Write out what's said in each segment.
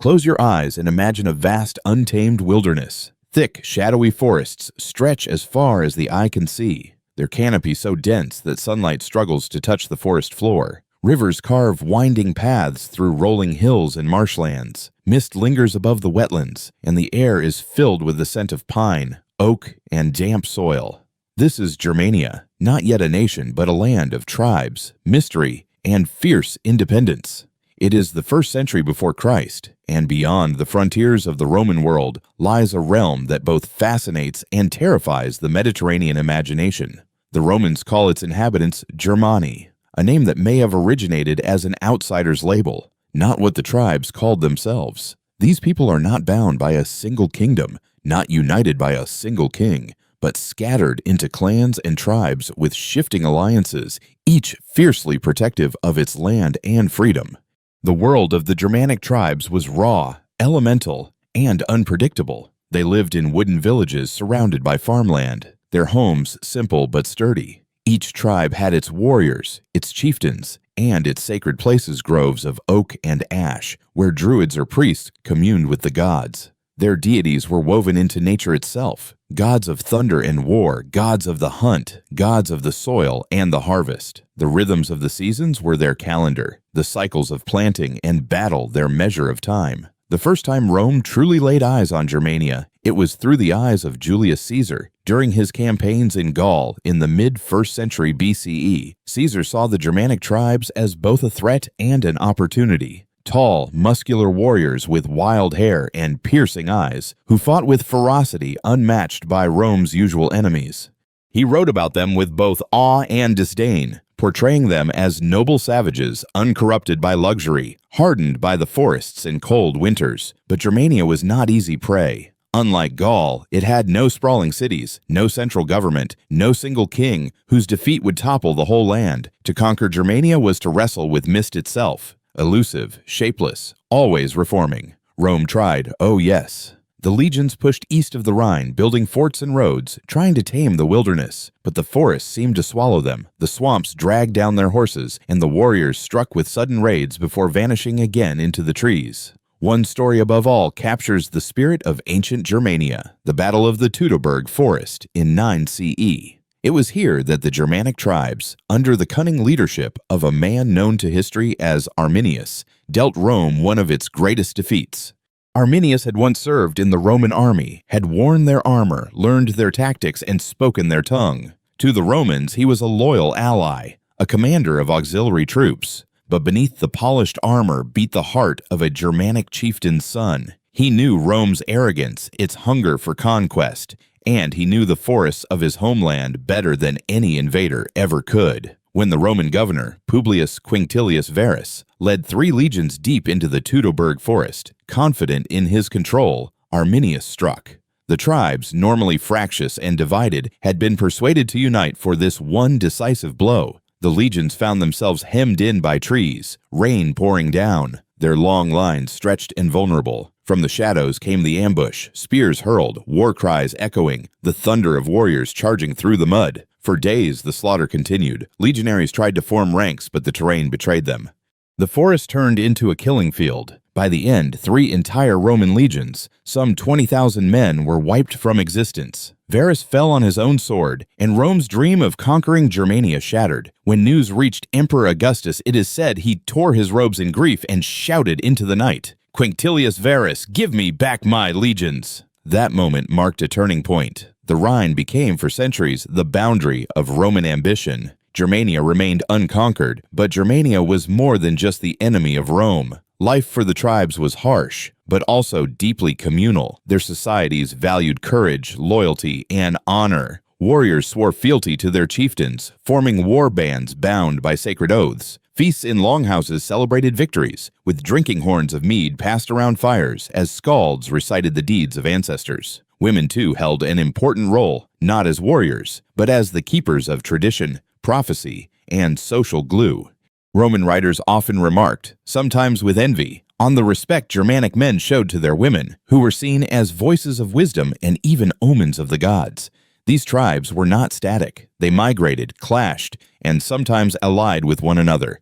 Close your eyes and imagine a vast, untamed wilderness. Thick, shadowy forests stretch as far as the eye can see, their canopy so dense that sunlight struggles to touch the forest floor. Rivers carve winding paths through rolling hills and marshlands. Mist lingers above the wetlands, and the air is filled with the scent of pine, oak, and damp soil. This is Germania, not yet a nation, but a land of tribes, mystery, and fierce independence. It is the 1st century before Christ, and beyond the frontiers of the Roman world lies a realm that both fascinates and terrifies the Mediterranean imagination. The Romans call its inhabitants Germani, a name that may have originated as an outsider's label, not what the tribes called themselves. These people are not bound by a single kingdom, not united by a single king, but scattered into clans and tribes with shifting alliances, each fiercely protective of its land and freedom. The world of the Germanic tribes was raw, elemental, and unpredictable. They lived in wooden villages surrounded by farmland, their homes simple but sturdy. Each tribe had its warriors, its chieftains, and its sacred places, groves of oak and ash, where druids or priests communed with the gods. Their deities were woven into nature itself, gods of thunder and war, gods of the hunt, gods of the soil and the harvest. The rhythms of the seasons were their calendar, the cycles of planting and battle their measure of time. The first time Rome truly laid eyes on Germania, it was through the eyes of Julius Caesar. During his campaigns in Gaul in the mid-1st century BCE, Caesar saw the Germanic tribes as both a threat and an opportunity. Tall, muscular warriors with wild hair and piercing eyes, who fought with ferocity unmatched by Rome's usual enemies. He wrote about them with both awe and disdain, portraying them as noble savages, uncorrupted by luxury, hardened by the forests and cold winters. But Germania was not easy prey. Unlike Gaul, it had no sprawling cities, no central government, no single king whose defeat would topple the whole land. To conquer Germania was to wrestle with mist itself. Elusive, shapeless, always reforming. Rome tried, oh yes. The legions pushed east of the Rhine, building forts and roads, trying to tame the wilderness. But the forests seemed to swallow them, the swamps dragged down their horses, and the warriors struck with sudden raids before vanishing again into the trees. One story above all captures the spirit of ancient Germania, the Battle of the Teutoburg Forest in 9 CE. It was here that the Germanic tribes, under the cunning leadership of a man known to history as Arminius, dealt Rome one of its greatest defeats. Arminius had once served in the Roman army, had worn their armor, learned their tactics, and spoken their tongue. To the Romans, he was a loyal ally, a commander of auxiliary troops. But beneath the polished armor beat the heart of a Germanic chieftain's son. He knew Rome's arrogance, its hunger for conquest, and he knew the forests of his homeland better than any invader ever could. When the Roman governor, Publius Quinctilius Varus, led 3 legions deep into the Teutoburg forest, confident in his control, Arminius struck. The tribes, normally fractious and divided, had been persuaded to unite for this one decisive blow. The legions found themselves hemmed in by trees, rain pouring down, their long lines stretched and vulnerable. From the shadows came the ambush, spears hurled, war cries echoing, the thunder of warriors charging through the mud. For days the slaughter continued. Legionaries tried to form ranks, but the terrain betrayed them. The forest turned into a killing field. By the end, 3 entire Roman legions, some 20,000 men, were wiped from existence. Varus fell on his own sword, and Rome's dream of conquering Germania shattered. When news reached Emperor Augustus, it is said he tore his robes in grief and shouted into the night, "Quinctilius Varus, give me back my legions!" That moment marked a turning point. The Rhine became, for centuries, the boundary of Roman ambition. Germania remained unconquered, but Germania was more than just the enemy of Rome. Life for the tribes was harsh, but also deeply communal. Their societies valued courage, loyalty, and honor. Warriors swore fealty to their chieftains, forming war bands bound by sacred oaths. Feasts in longhouses celebrated victories, with drinking horns of mead passed around fires as skalds recited the deeds of ancestors. Women, too, held an important role, not as warriors, but as the keepers of tradition, prophecy, and social glue. Roman writers often remarked, sometimes with envy, on the respect Germanic men showed to their women, who were seen as voices of wisdom and even omens of the gods. These tribes were not static. They migrated, clashed, and sometimes allied with one another.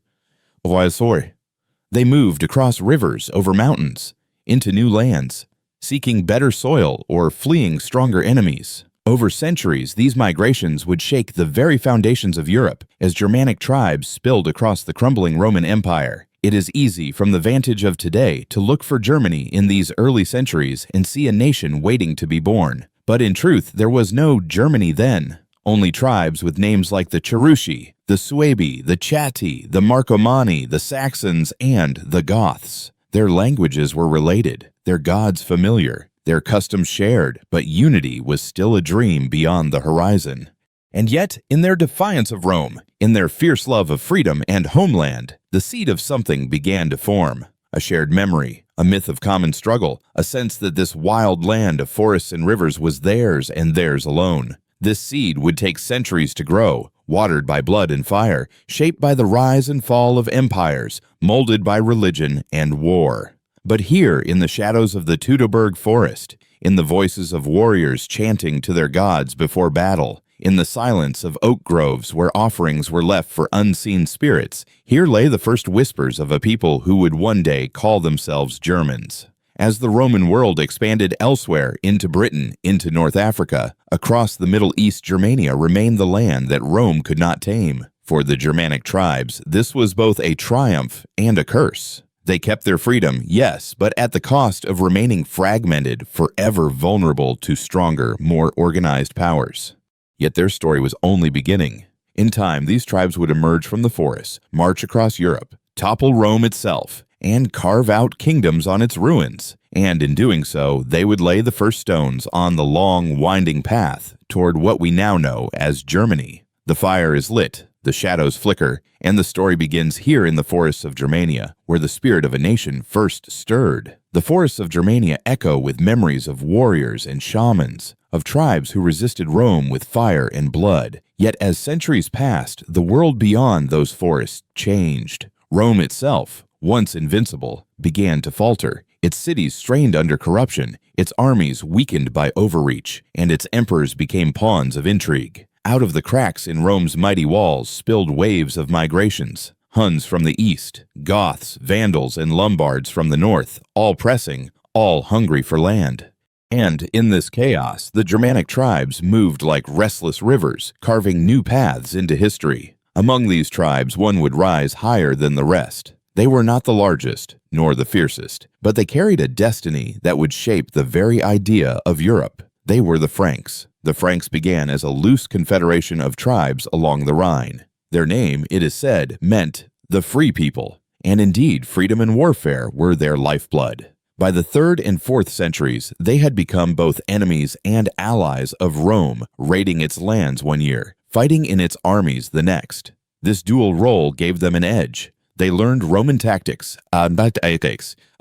They moved across rivers, over mountains. into new lands, seeking better soil or fleeing stronger enemies. Over centuries, these migrations would shake the very foundations of Europe as Germanic tribes spilled across the crumbling Roman Empire. It is easy from the vantage of today to look for Germany in these early centuries and see a nation waiting to be born. But in truth, there was no Germany then. Only tribes with names like the Cherushi, the Suebi, the Chatti, the Marcomanni, the Saxons, and the Goths. Their languages were related, their gods familiar, their customs shared, but unity was still a dream beyond the horizon. And yet, in their defiance of Rome, in their fierce love of freedom and homeland, the seed of something began to form. A shared memory, a myth of common struggle, a sense that this wild land of forests and rivers was theirs and theirs alone. This seed would take centuries to grow, watered by blood and fire, shaped by the rise and fall of empires, molded by religion and war. But here, in the shadows of the Teutoburg forest, in the voices of warriors chanting to their gods before battle, in the silence of oak groves where offerings were left for unseen spirits, here lay the first whispers of a people who would one day call themselves Germans. As the Roman world expanded elsewhere, into Britain, into North Africa, across the Middle East, Germania remained the land that Rome could not tame. For the Germanic tribes, this was both a triumph and a curse. They kept their freedom, yes, but at the cost of remaining fragmented, forever vulnerable to stronger, more organized powers. Yet their story was only beginning. In time, these tribes would emerge from the forests, march across Europe, topple Rome itself, and carve out kingdoms on its ruins. And in doing so, they would lay the first stones on the long, winding path toward what we now know as Germany. The fire is lit, the shadows flicker, and the story begins here in the forests of Germania, where the spirit of a nation first stirred. The forests of Germania echo with memories of warriors and shamans, of tribes who resisted Rome with fire and blood. Yet as centuries passed, the world beyond those forests changed. Rome itself, once invincible, began to falter. Its cities strained under corruption, its armies weakened by overreach, and its emperors became pawns of intrigue. Out of the cracks in Rome's mighty walls spilled waves of migrations. Huns from the east, Goths, Vandals, and Lombards from the north, all pressing, all hungry for land. And in this chaos, the Germanic tribes moved like restless rivers, carving new paths into history. Among these tribes, one would rise higher than the rest. They were not the largest, nor the fiercest, but they carried a destiny that would shape the very idea of Europe. They were the Franks. The Franks began as a loose confederation of tribes along the Rhine. Their name, it is said, meant the free people, and indeed freedom and warfare were their lifeblood. By the 3rd and 4th centuries, they had become both enemies and allies of Rome, raiding its lands one year, fighting in its armies the next. This dual role gave them an edge. They learned Roman tactics,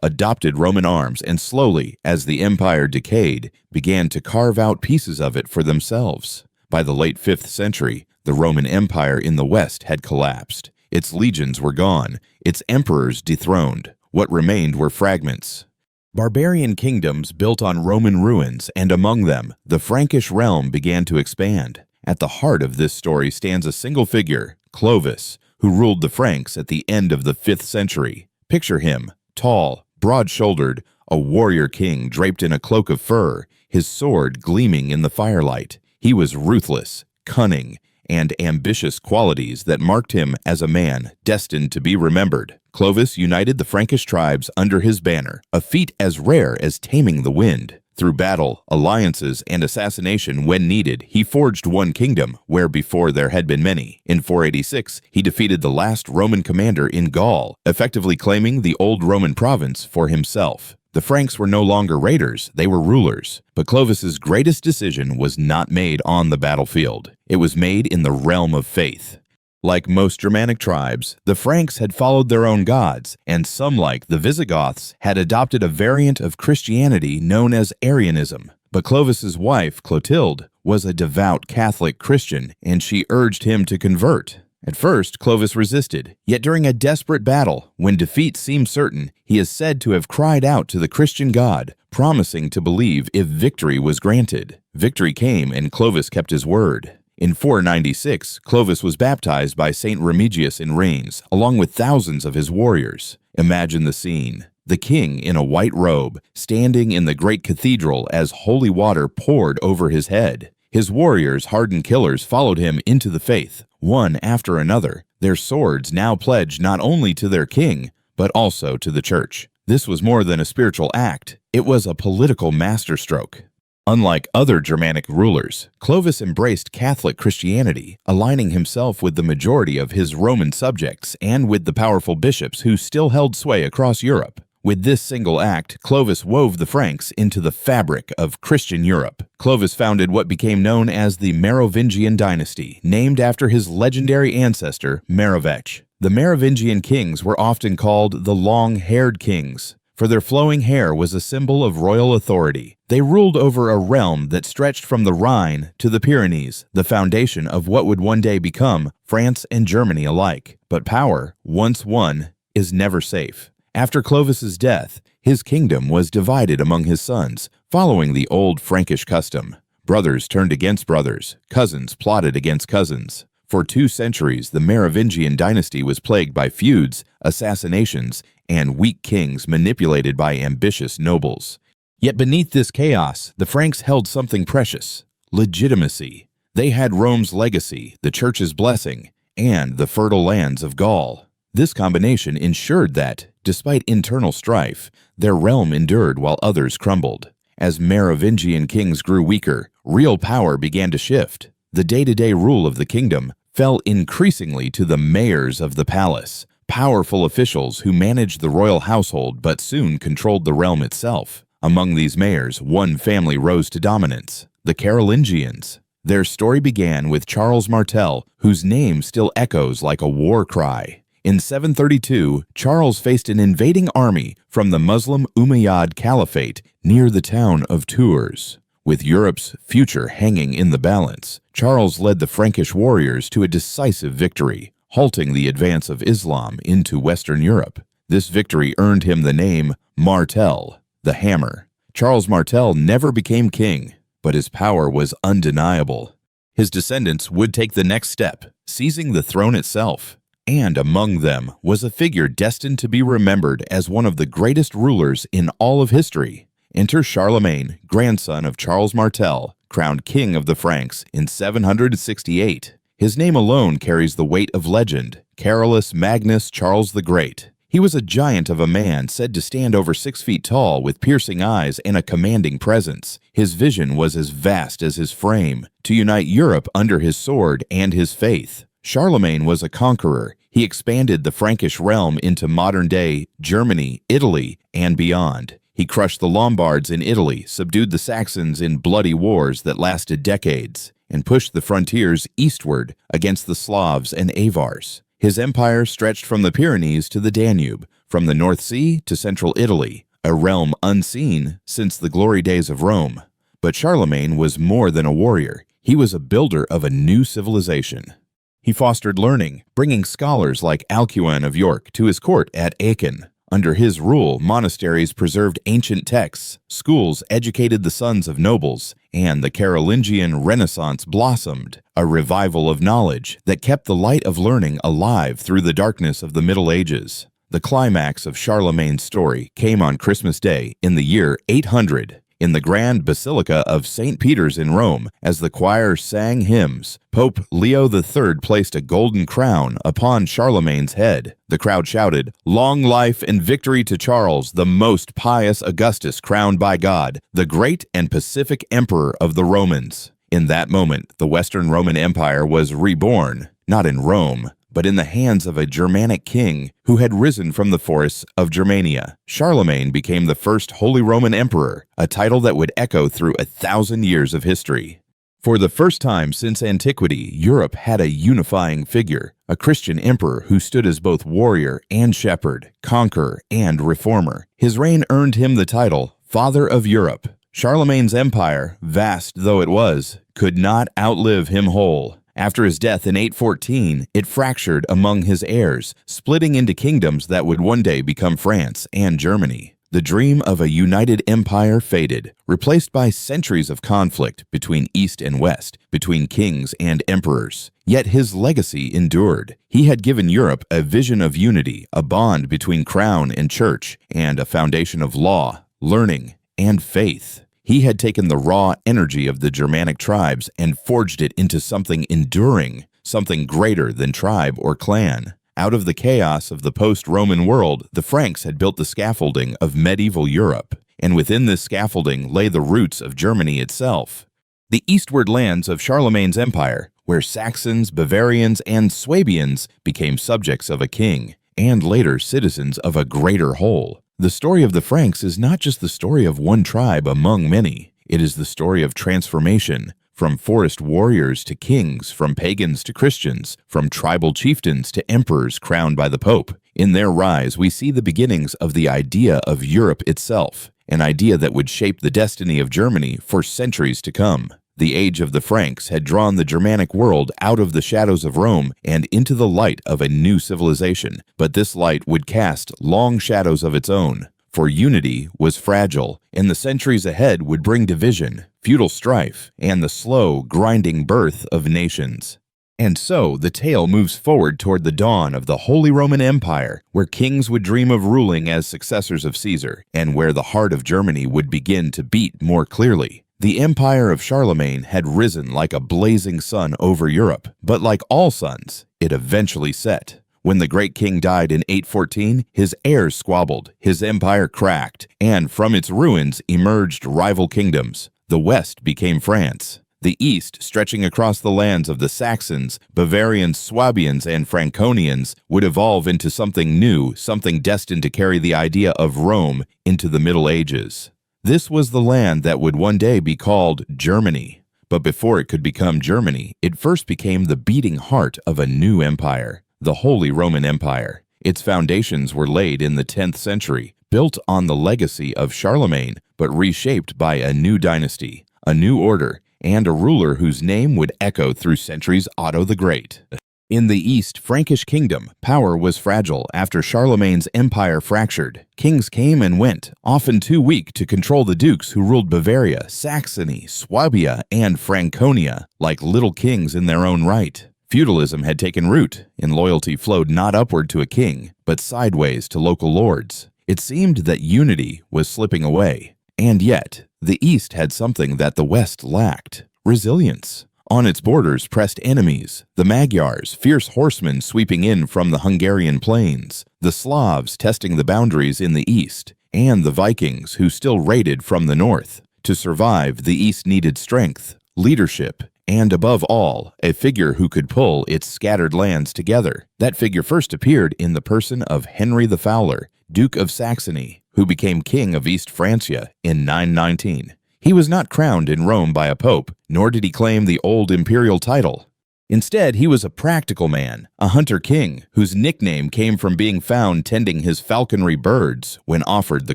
adopted Roman arms, and slowly, as the empire decayed, began to carve out pieces of it for themselves. By the late 5th century, the Roman Empire in the West had collapsed. Its legions were gone, its emperors dethroned. What remained were fragments. Barbarian kingdoms built on Roman ruins, and among them, the Frankish realm began to expand. At the heart of this story stands a single figure, Clovis, who ruled the Franks at the end of the 5th century. Picture him, tall, broad-shouldered, a warrior king draped in a cloak of fur, his sword gleaming in the firelight. He was ruthless, cunning, and ambitious qualities that marked him as a man destined to be remembered. Clovis united the Frankish tribes under his banner, a feat as rare as taming the wind. Through battle, alliances, and assassination when needed, he forged one kingdom, where before there had been many. In 486, he defeated the last Roman commander in Gaul, effectively claiming the old Roman province for himself. The Franks were no longer raiders, they were rulers. But Clovis's greatest decision was not made on the battlefield. It was made in the realm of faith. Like most Germanic tribes, the Franks had followed their own gods, and some, like the Visigoths, had adopted a variant of Christianity known as Arianism. But Clovis's wife, Clotilde, was a devout Catholic Christian, and she urged him to convert. At first, Clovis resisted, yet during a desperate battle, when defeat seemed certain, he is said to have cried out to the Christian God, promising to believe if victory was granted. Victory came, and Clovis kept his word. In 496, Clovis was baptized by Saint Remigius in Reims, along with thousands of his warriors. Imagine the scene. the king in a white robe, standing in the great cathedral as holy water poured over his head. His warriors, hardened killers, followed him into the faith, one after another, their swords now pledged not only to their king, but also to the church. This was more than a spiritual act. It was a political masterstroke. Unlike other Germanic rulers, Clovis embraced Catholic Christianity, aligning himself with the majority of his Roman subjects and with the powerful bishops who still held sway across Europe. With this single act, Clovis wove the Franks into the fabric of Christian Europe. Clovis founded what became known as the Merovingian dynasty, named after his legendary ancestor, Merovech. The Merovingian kings were often called the long-haired kings, for their flowing hair was a symbol of royal authority. They ruled over a realm that stretched from the Rhine to the Pyrenees, the foundation of what would one day become France and Germany alike. But power, once won, is never safe. After Clovis's death, his kingdom was divided among his sons, following the old Frankish custom. Brothers turned against brothers, cousins plotted against cousins. For 2 centuries, the Merovingian dynasty was plagued by feuds, assassinations, and weak kings manipulated by ambitious nobles. Yet beneath this chaos, the Franks held something precious: legitimacy. They had Rome's legacy, the Church's blessing, and the fertile lands of Gaul. This combination ensured that, despite internal strife, their realm endured while others crumbled. As Merovingian kings grew weaker, real power began to shift. The day-to-day rule of the kingdom fell increasingly to the mayors of the palace, powerful officials who managed the royal household but soon controlled the realm itself. Among these mayors, one family rose to dominance: the Carolingians. Their story began with Charles Martel, whose name still echoes like a war cry. In 732, Charles faced an invading army from the Muslim Umayyad Caliphate near the town of Tours. With Europe's future hanging in the balance, Charles led the Frankish warriors to a decisive victory, halting the advance of Islam into Western Europe. This victory earned him the name Martel, the Hammer. Charles Martel never became king, but his power was undeniable. His descendants would take the next step, seizing the throne itself. And among them was a figure destined to be remembered as one of the greatest rulers in all of history. Enter Charlemagne, grandson of Charles Martel, crowned king of the Franks in 768. His name alone carries the weight of legend: Carolus Magnus Charles the Great. He was a giant of a man, said to stand over 6 feet tall with piercing eyes and a commanding presence. His vision was as vast as his frame, to unite Europe under his sword and his faith. Charlemagne was a conqueror. He expanded the Frankish realm into modern-day Germany, Italy, and beyond. He crushed the Lombards in Italy, subdued the Saxons in bloody wars that lasted decades, and pushed the frontiers eastward against the Slavs and Avars. His empire stretched from the Pyrenees to the Danube, from the North Sea to central Italy, a realm unseen since the glory days of Rome. But Charlemagne was more than a warrior. He was a builder of a new civilization. He fostered learning, bringing scholars like Alcuin of York to his court at Aachen. Under his rule, monasteries preserved ancient texts, schools educated the sons of nobles, and the Carolingian Renaissance blossomed, a revival of knowledge that kept the light of learning alive through the darkness of the Middle Ages. The climax of Charlemagne's story came on Christmas Day in the year 800. In the Grand Basilica of St. Peter's in Rome, as the choir sang hymns, Pope Leo III placed a golden crown upon Charlemagne's head. The crowd shouted, "Long life and victory to Charles, the most pious Augustus crowned by God, the great and pacific emperor of the Romans." In that moment, the Western Roman Empire was reborn, not in Rome, but in the hands of a Germanic king who had risen from the forests of Germania. Charlemagne became the first Holy Roman Emperor, a title that would echo through 1,000 years of history. For the first time since antiquity, Europe had a unifying figure, a Christian emperor who stood as both warrior and shepherd, conqueror and reformer. His reign earned him the title Father of Europe. Charlemagne's empire, vast though it was, could not outlive him whole. After his death in 814, it fractured among his heirs, splitting into kingdoms that would one day become France and Germany. The dream of a united empire faded, replaced by centuries of conflict between East and West, between kings and emperors. Yet his legacy endured. He had given Europe a vision of unity, a bond between crown and church, and a foundation of law, learning, and faith. He had taken the raw energy of the Germanic tribes and forged it into something enduring, something greater than tribe or clan. Out of the chaos of the post-Roman world, the Franks had built the scaffolding of medieval Europe, and within this scaffolding lay the roots of Germany itself. The eastward lands of Charlemagne's empire, where Saxons, Bavarians, and Swabians became subjects of a king, and later citizens of a greater whole. The story of the Franks is not just the story of one tribe among many. It is the story of transformation, from forest warriors to kings, from pagans to Christians, from tribal chieftains to emperors crowned by the Pope. In their rise, we see the beginnings of the idea of Europe itself, an idea that would shape the destiny of Germany for centuries to come. The age of the Franks had drawn the Germanic world out of the shadows of Rome and into the light of a new civilization, but this light would cast long shadows of its own. For unity was fragile, and the centuries ahead would bring division, feudal strife, and the slow, grinding birth of nations. And so the tale moves forward toward the dawn of the Holy Roman Empire, where kings would dream of ruling as successors of Caesar, and where the heart of Germany would begin to beat more clearly. The empire of Charlemagne had risen like a blazing sun over Europe, but like all suns, it eventually set. When the great king died in 814, his heirs squabbled, his empire cracked, and from its ruins emerged rival kingdoms. The west became France. The east, stretching across the lands of the Saxons, Bavarians, Swabians, and Franconians, would evolve into something new, something destined to carry the idea of Rome into the Middle Ages. This was the land that would one day be called Germany. But before it could become Germany, it first became the beating heart of a new empire, the Holy Roman Empire. Its foundations were laid in the 10th century, built on the legacy of Charlemagne, but reshaped by a new dynasty, a new order, and a ruler whose name would echo through centuries: Otto the Great. In the East Frankish kingdom, power was fragile after Charlemagne's empire fractured. Kings came and went, often too weak to control the dukes who ruled Bavaria, Saxony, Swabia, and Franconia, like little kings in their own right. Feudalism had taken root, and loyalty flowed not upward to a king, but sideways to local lords. It seemed that unity was slipping away. And yet, the East had something that the West lacked: resilience. On its borders pressed enemies: the Magyars, fierce horsemen sweeping in from the Hungarian plains, the Slavs testing the boundaries in the East, and the Vikings who still raided from the north. To survive, the East needed strength, leadership, and above all, a figure who could pull its scattered lands together. That figure first appeared in the person of Henry the Fowler, Duke of Saxony, who became king of East Francia in 919. He was not crowned in Rome by a pope, nor did he claim the old imperial title. Instead, he was a practical man, a hunter-king, whose nickname came from being found tending his falconry birds when offered the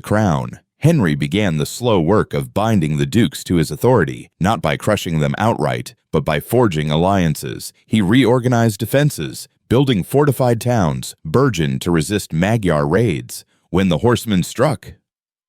crown. Henry began the slow work of binding the dukes to his authority, not by crushing them outright, but by forging alliances. He reorganized defenses, building fortified towns, burgeoned to resist Magyar raids. When the horsemen struck,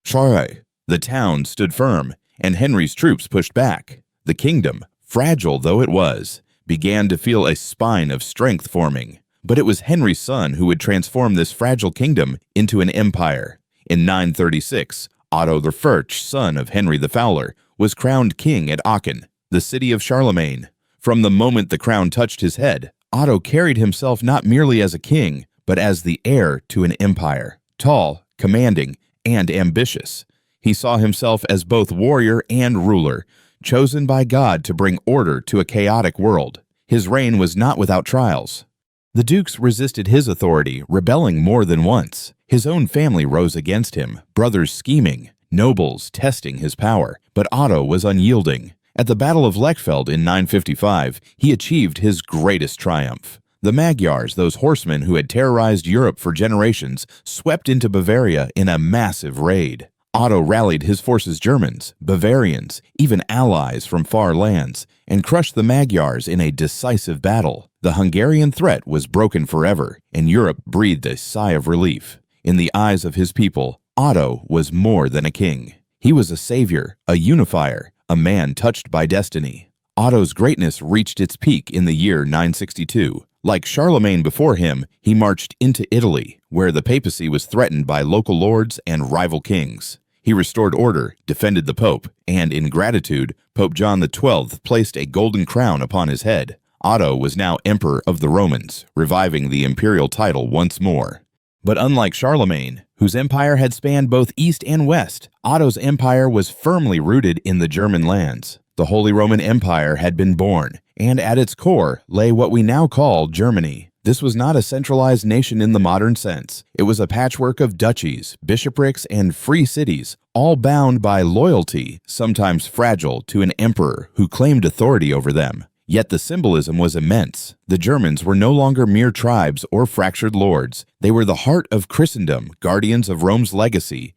the town stood firm, and Henry's troops pushed back. The kingdom, fragile though it was, began to feel a spine of strength forming. But it was Henry's son who would transform this fragile kingdom into an empire. In 936, Otto I, son of Henry the Fowler, was crowned king at Aachen, the city of Charlemagne. From the moment the crown touched his head, Otto carried himself not merely as a king, but as the heir to an empire. Tall, commanding, and ambitious, he saw himself as both warrior and ruler, chosen by God to bring order to a chaotic world. His reign was not without trials. The dukes resisted his authority, rebelling more than once. His own family rose against him, brothers scheming, nobles testing his power, but Otto was unyielding. At the Battle of Lechfeld in 955, he achieved his greatest triumph. The Magyars, those horsemen who had terrorized Europe for generations, swept into Bavaria in a massive raid. Otto rallied his forces: Germans, Bavarians, even allies from far lands, and crushed the Magyars in a decisive battle. The Hungarian threat was broken forever, and Europe breathed a sigh of relief. In the eyes of his people, Otto was more than a king. He was a savior, a unifier, a man touched by destiny. Otto's greatness reached its peak in the year 962. Like Charlemagne before him, he marched into Italy, where the papacy was threatened by local lords and rival kings. He restored order, defended the Pope, and in gratitude, Pope John XII placed a golden crown upon his head. Otto was now Emperor of the Romans, reviving the imperial title once more. But unlike Charlemagne, whose empire had spanned both east and west, Otto's empire was firmly rooted in the German lands. The Holy Roman Empire had been born, and at its core lay what we now call Germany. This was not a centralized nation in the modern sense. It was a patchwork of duchies, bishoprics, and free cities, all bound by loyalty, sometimes fragile, to an emperor who claimed authority over them. Yet the symbolism was immense. The Germans were no longer mere tribes or fractured lords. They were the heart of Christendom, guardians of Rome's legacy,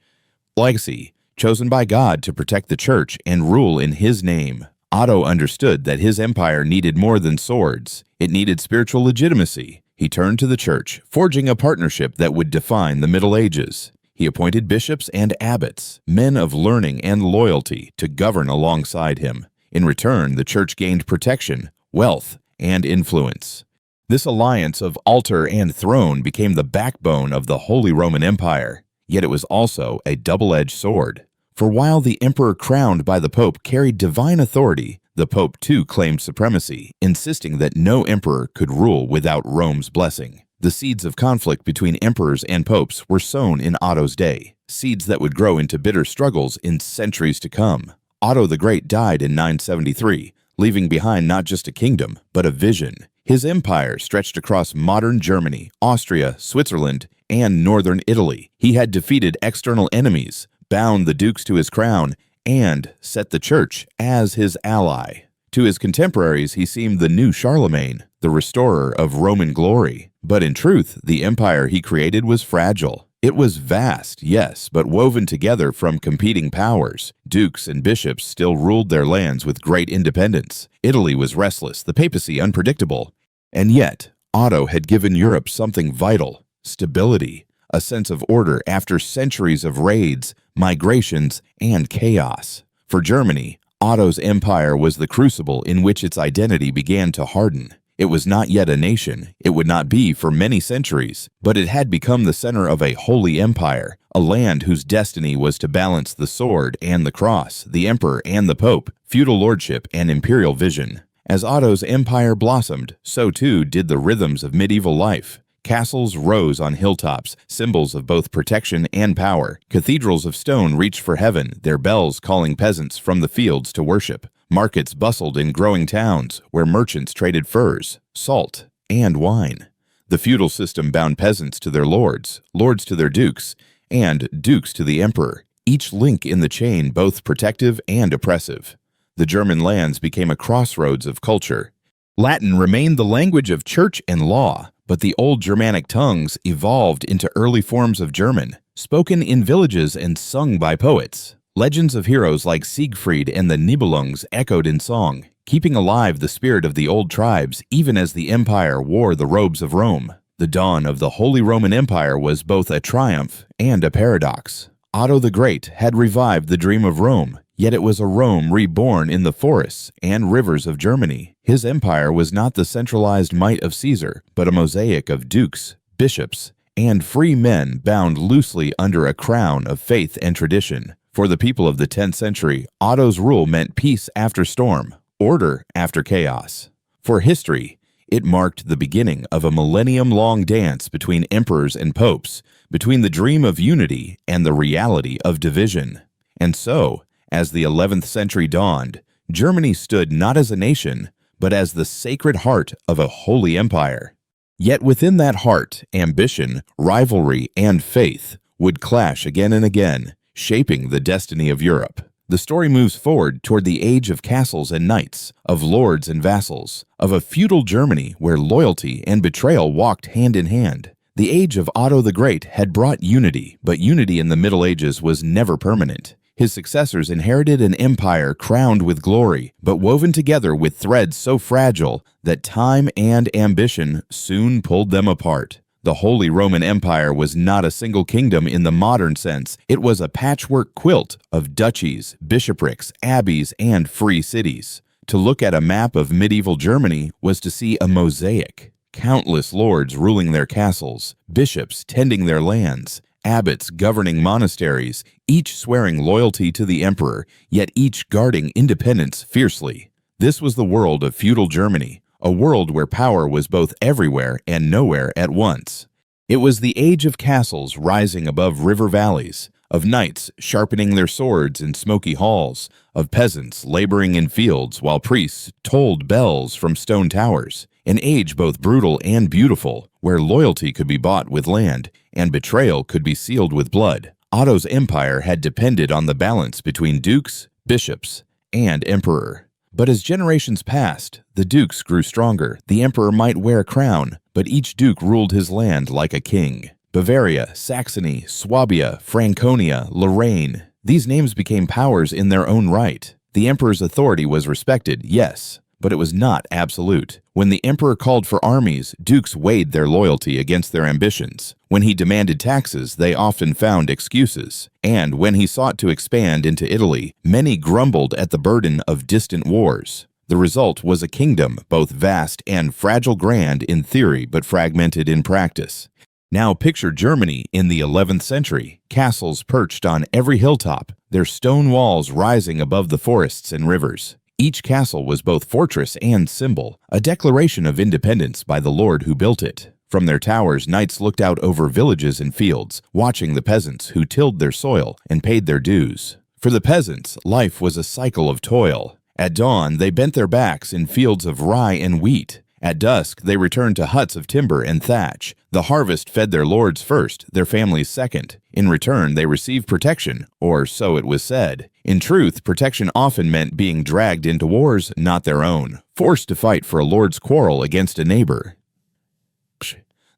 chosen by God to protect the church and rule in his name. Otto understood that his empire needed more than swords. It needed spiritual legitimacy. He turned to the church, forging a partnership that would define the Middle Ages. He appointed bishops and abbots, men of learning and loyalty, to govern alongside him. In return, the church gained protection, wealth, and influence. This alliance of altar and throne became the backbone of the Holy Roman Empire. Yet it was also a double-edged sword. For while the emperor crowned by the Pope carried divine authority, the Pope too claimed supremacy, insisting that no emperor could rule without Rome's blessing. The seeds of conflict between emperors and popes were sown in Otto's day, seeds that would grow into bitter struggles in centuries to come. Otto the Great died in 973, leaving behind not just a kingdom, but a vision. His empire stretched across modern Germany, Austria, Switzerland, and northern Italy. He had defeated external enemies, bound the dukes to his crown, and set the church as his ally. To his contemporaries, he seemed the new Charlemagne, the restorer of Roman glory. But in truth, the empire he created was fragile. It was vast, yes, but woven together from competing powers. Dukes and bishops still ruled their lands with great independence. Italy was restless, the papacy unpredictable. And yet, Otto had given Europe something vital: stability, a sense of order after centuries of raids, migrations, and chaos. For Germany, Otto's empire was the crucible in which its identity began to harden. It was not yet a nation, it would not be for many centuries, but it had become the center of a holy empire, a land whose destiny was to balance the sword and the cross, the emperor and the pope, feudal lordship and imperial vision. As Otto's empire blossomed, so too did the rhythms of medieval life. Castles rose on hilltops, symbols of both protection and power. Cathedrals of stone reached for heaven, their bells calling peasants from the fields to worship. Markets bustled in growing towns, where merchants traded furs, salt, and wine. The feudal system bound peasants to their lords, lords to their dukes, and dukes to the emperor, each link in the chain both protective and oppressive. The German lands became a crossroads of culture. Latin remained the language of church and law, but the old Germanic tongues evolved into early forms of German, spoken in villages and sung by poets. Legends of heroes like Siegfried and the Nibelungs echoed in song, keeping alive the spirit of the old tribes even as the empire wore the robes of Rome. The dawn of the Holy Roman Empire was both a triumph and a paradox. Otto the Great had revived the dream of Rome, yet it was a Rome reborn in the forests and rivers of Germany. His empire was not the centralized might of Caesar, but a mosaic of dukes, bishops, and free men bound loosely under a crown of faith and tradition. For the people of the 10th century, Otto's rule meant peace after storm, order after chaos. For history, it marked the beginning of a millennium-long dance between emperors and popes, between the dream of unity and the reality of division. And so, as the 11th century dawned, Germany stood not as a nation, but as the sacred heart of a holy empire. Yet within that heart, ambition, rivalry, and faith would clash again and again, shaping the destiny of Europe. The story moves forward toward the age of castles and knights, of lords and vassals, of a feudal Germany where loyalty and betrayal walked hand in hand. The age of Otto the Great had brought unity, but unity in the Middle Ages was never permanent. His successors inherited an empire crowned with glory, but woven together with threads so fragile that time and ambition soon pulled them apart. The Holy Roman Empire was not a single kingdom in the modern sense. It was a patchwork quilt of duchies, bishoprics, abbeys, and free cities. To look at a map of medieval Germany was to see a mosaic. Countless lords ruling their castles, bishops tending their lands, abbots governing monasteries, each swearing loyalty to the emperor, yet each guarding independence fiercely. This was the world of feudal Germany, a world where power was both everywhere and nowhere at once. It was the age of castles rising above river valleys, of knights sharpening their swords in smoky halls, of peasants laboring in fields while priests tolled bells from stone towers. An age both brutal and beautiful, where loyalty could be bought with land and betrayal could be sealed with blood. Otto's empire had depended on the balance between dukes, bishops, and emperor. But as generations passed, the dukes grew stronger. The emperor might wear a crown, but each duke ruled his land like a king. Bavaria, Saxony, Swabia, Franconia, Lorraine. These names became powers in their own right. The emperor's authority was respected, yes, but it was not absolute. When the emperor called for armies, dukes weighed their loyalty against their ambitions. When he demanded taxes, they often found excuses. And when he sought to expand into Italy, many grumbled at the burden of distant wars. The result was a kingdom both vast and fragile, grand in theory but fragmented in practice. Now picture Germany in the 11th century, castles perched on every hilltop, their stone walls rising above the forests and rivers. Each castle was both fortress and symbol, a declaration of independence by the lord who built it. From their towers, knights looked out over villages and fields, watching the peasants who tilled their soil and paid their dues. For the peasants, life was a cycle of toil. At dawn, they bent their backs in fields of rye and wheat. At dusk, they returned to huts of timber and thatch. The harvest fed their lords first, their families second. In return, they received protection, or so it was said. In truth, protection often meant being dragged into wars not their own, forced to fight for a lord's quarrel against a neighbor.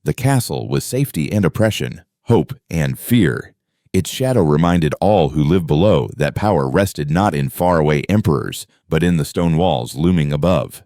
The castle was safety and oppression, hope and fear. Its shadow reminded all who lived below that power rested not in faraway emperors, but in the stone walls looming above.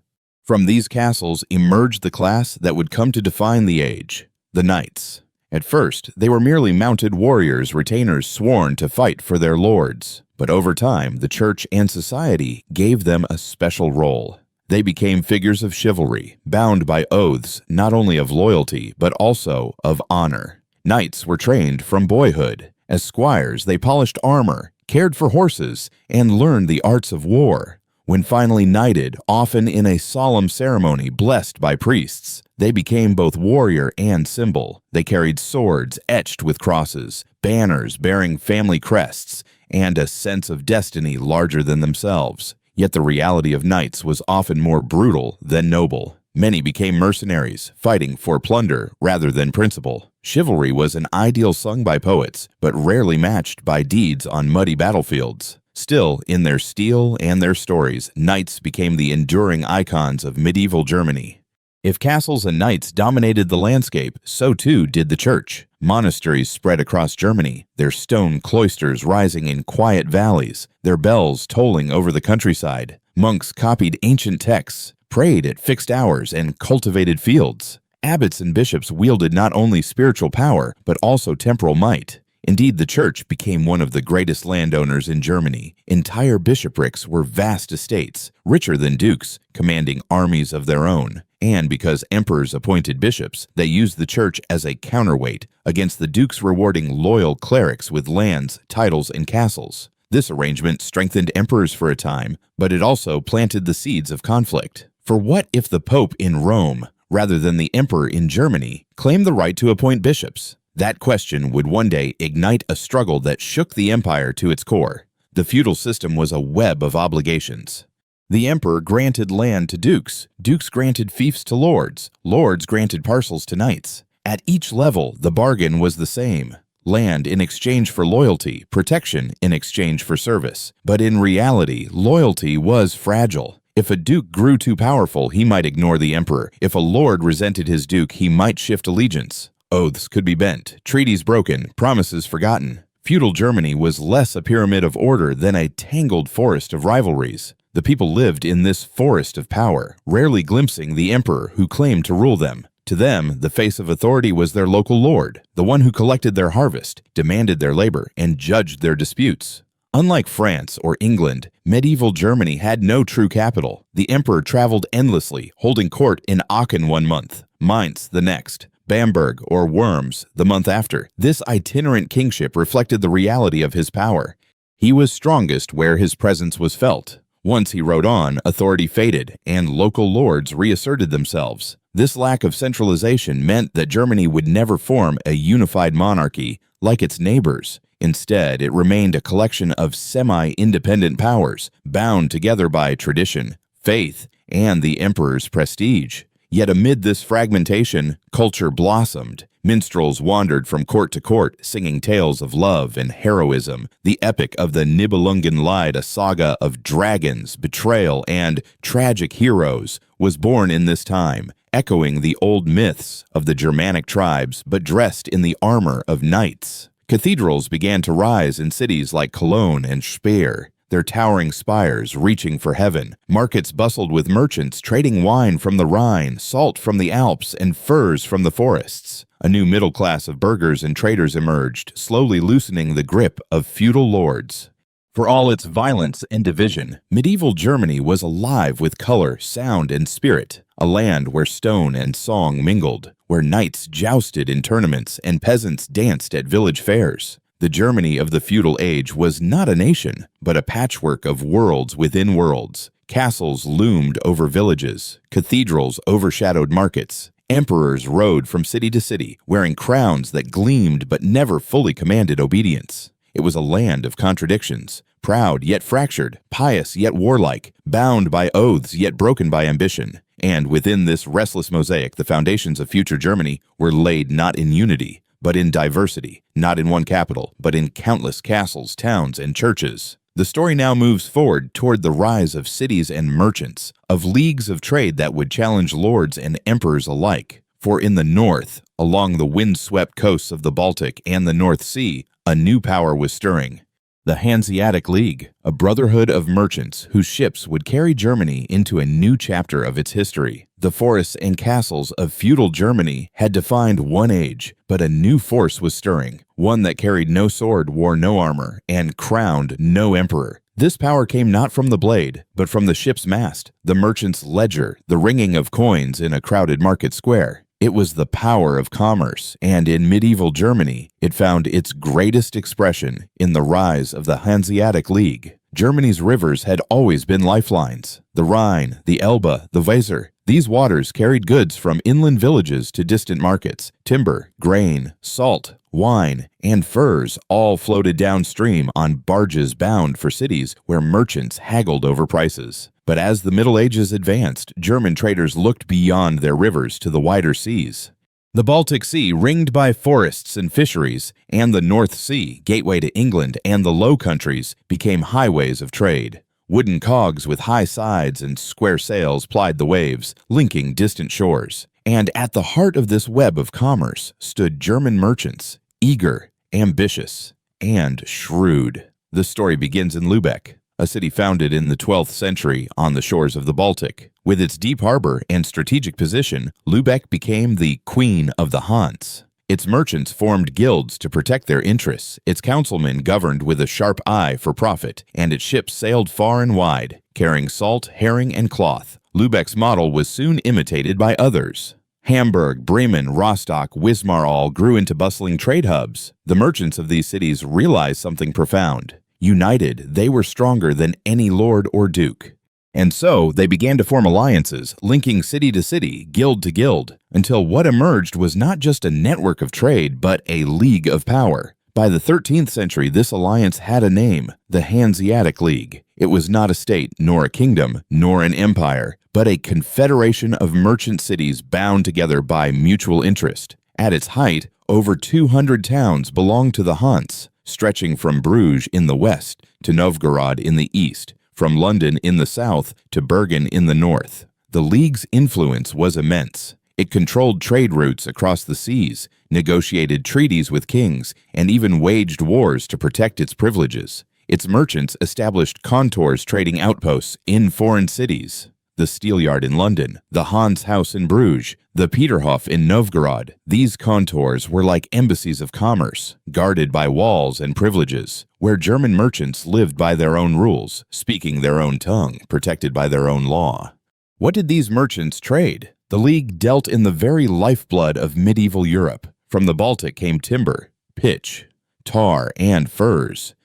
From these castles emerged the class that would come to define the age, the knights. At first, they were merely mounted warriors, retainers sworn to fight for their lords. But over time, the church and society gave them a special role. They became figures of chivalry, bound by oaths not only of loyalty, but also of honor. Knights were trained from boyhood. As squires, they polished armor, cared for horses, and learned the arts of war. When finally knighted, often in a solemn ceremony blessed by priests, they became both warrior and symbol. They carried swords etched with crosses, banners bearing family crests, and a sense of destiny larger than themselves. Yet the reality of knights was often more brutal than noble. Many became mercenaries, fighting for plunder rather than principle. Chivalry was an ideal sung by poets, but rarely matched by deeds on muddy battlefields. Still, in their steel and their stories, knights became the enduring icons of medieval Germany. If castles and knights dominated the landscape, so too did the church. Monasteries spread across Germany, their stone cloisters rising in quiet valleys, their bells tolling over the countryside. Monks copied ancient texts, prayed at fixed hours, and cultivated fields. Abbots and bishops wielded not only spiritual power, but also temporal might. Indeed, the church became one of the greatest landowners in Germany. Entire bishoprics were vast estates, richer than dukes, commanding armies of their own. And because emperors appointed bishops, they used the church as a counterweight against the dukes rewarding loyal clerics with lands, titles, and castles. This arrangement strengthened emperors for a time, but it also planted the seeds of conflict. For what if the Pope in Rome, rather than the emperor in Germany, claimed the right to appoint bishops? That question would one day ignite a struggle that shook the empire to its core. The feudal system was a web of obligations. The emperor granted land to dukes, dukes granted fiefs to lords, lords granted parcels to knights. At each level, the bargain was the same. Land in exchange for loyalty, protection in exchange for service. But in reality, loyalty was fragile. If a duke grew too powerful, he might ignore the emperor. If a lord resented his duke, he might shift allegiance. Oaths could be bent, treaties broken, promises forgotten. Feudal Germany was less a pyramid of order than a tangled forest of rivalries. The people lived in this forest of power, rarely glimpsing the emperor who claimed to rule them. To them, the face of authority was their local lord, the one who collected their harvest, demanded their labor, and judged their disputes. Unlike France or England, medieval Germany had no true capital. The emperor traveled endlessly, holding court in Aachen one month, Mainz the next, Bamberg or Worms the month after. This itinerant kingship reflected the reality of his power. He was strongest where his presence was felt. Once he rode on, authority faded, and local lords reasserted themselves. This lack of centralization meant that Germany would never form a unified monarchy like its neighbors. Instead, it remained a collection of semi-independent powers, bound together by tradition, faith, and the emperor's prestige. Yet amid this fragmentation, culture blossomed. Minstrels wandered from court to court, singing tales of love and heroism. The epic of the Nibelungen, a saga of dragons, betrayal, and tragic heroes, was born in this time, echoing the old myths of the Germanic tribes, but dressed in the armor of knights. Cathedrals began to rise in cities like Cologne and Speyer, their towering spires reaching for heaven. Markets bustled with merchants trading wine from the Rhine, salt from the Alps, and furs from the forests. A new middle class of burghers and traders emerged, slowly loosening the grip of feudal lords. For all its violence and division, medieval Germany was alive with color, sound, and spirit, a land where stone and song mingled, where knights jousted in tournaments and peasants danced at village fairs. The Germany of the feudal age was not a nation, but a patchwork of worlds within worlds. Castles loomed over villages, cathedrals overshadowed markets. Emperors rode from city to city, wearing crowns that gleamed but never fully commanded obedience. It was a land of contradictions, proud yet fractured, pious yet warlike, bound by oaths yet broken by ambition. And within this restless mosaic, the foundations of future Germany were laid not in unity, but in diversity, not in one capital, but in countless castles, towns, and churches. The story now moves forward toward the rise of cities and merchants, of leagues of trade that would challenge lords and emperors alike. For in the north, along the wind-swept coasts of the Baltic and the North Sea, a new power was stirring. The Hanseatic League, a brotherhood of merchants whose ships would carry Germany into a new chapter of its history. The forests and castles of feudal Germany had defined one age, but a new force was stirring, one that carried no sword, wore no armor, and crowned no emperor. This power came not from the blade, but from the ship's mast, the merchant's ledger, the ringing of coins in a crowded market square. It was the power of commerce, and in medieval Germany, it found its greatest expression in the rise of the Hanseatic League. Germany's rivers had always been lifelines. The Rhine, the Elbe, the Weser. These waters carried goods from inland villages to distant markets. Timber, grain, salt, wine, and furs all floated downstream on barges bound for cities where merchants haggled over prices. But as the Middle Ages advanced, German traders looked beyond their rivers to the wider seas. The Baltic Sea, ringed by forests and fisheries, and the North Sea, gateway to England and the Low Countries, became highways of trade. Wooden cogs with high sides and square sails plied the waves, linking distant shores. And at the heart of this web of commerce stood German merchants, eager, ambitious, and shrewd. The story begins in Lübeck, a city founded in the 12th century on the shores of the Baltic. With its deep harbor and strategic position, Lübeck became the Queen of the Hanse. Its merchants formed guilds to protect their interests, its councilmen governed with a sharp eye for profit, and its ships sailed far and wide, carrying salt, herring, and cloth. Lübeck's model was soon imitated by others. Hamburg, Bremen, Rostock, Wismar all grew into bustling trade hubs. The merchants of these cities realized something profound. United, they were stronger than any lord or duke. And so they began to form alliances, linking city to city, guild to guild, until what emerged was not just a network of trade, but a league of power. By the 13th century, this alliance had a name, the Hanseatic League. It was not a state, nor a kingdom, nor an empire, but a confederation of merchant cities bound together by mutual interest. At its height, over 200 towns belonged to the Hanse, stretching from Bruges in the west to Novgorod in the east, from London in the south to Bergen in the north. The League's influence was immense. It controlled trade routes across the seas, negotiated treaties with kings, and even waged wars to protect its privileges. Its merchants established contours trading outposts in foreign cities. the Steelyard in London, the Hans House in Bruges, the Peterhof in Novgorod. These contours were like embassies of commerce, guarded by walls and privileges, where German merchants lived by their own rules, speaking their own tongue, protected by their own law. What did these merchants trade? The League dealt in the very lifeblood of medieval Europe. From the Baltic came timber, pitch, tar, and furs,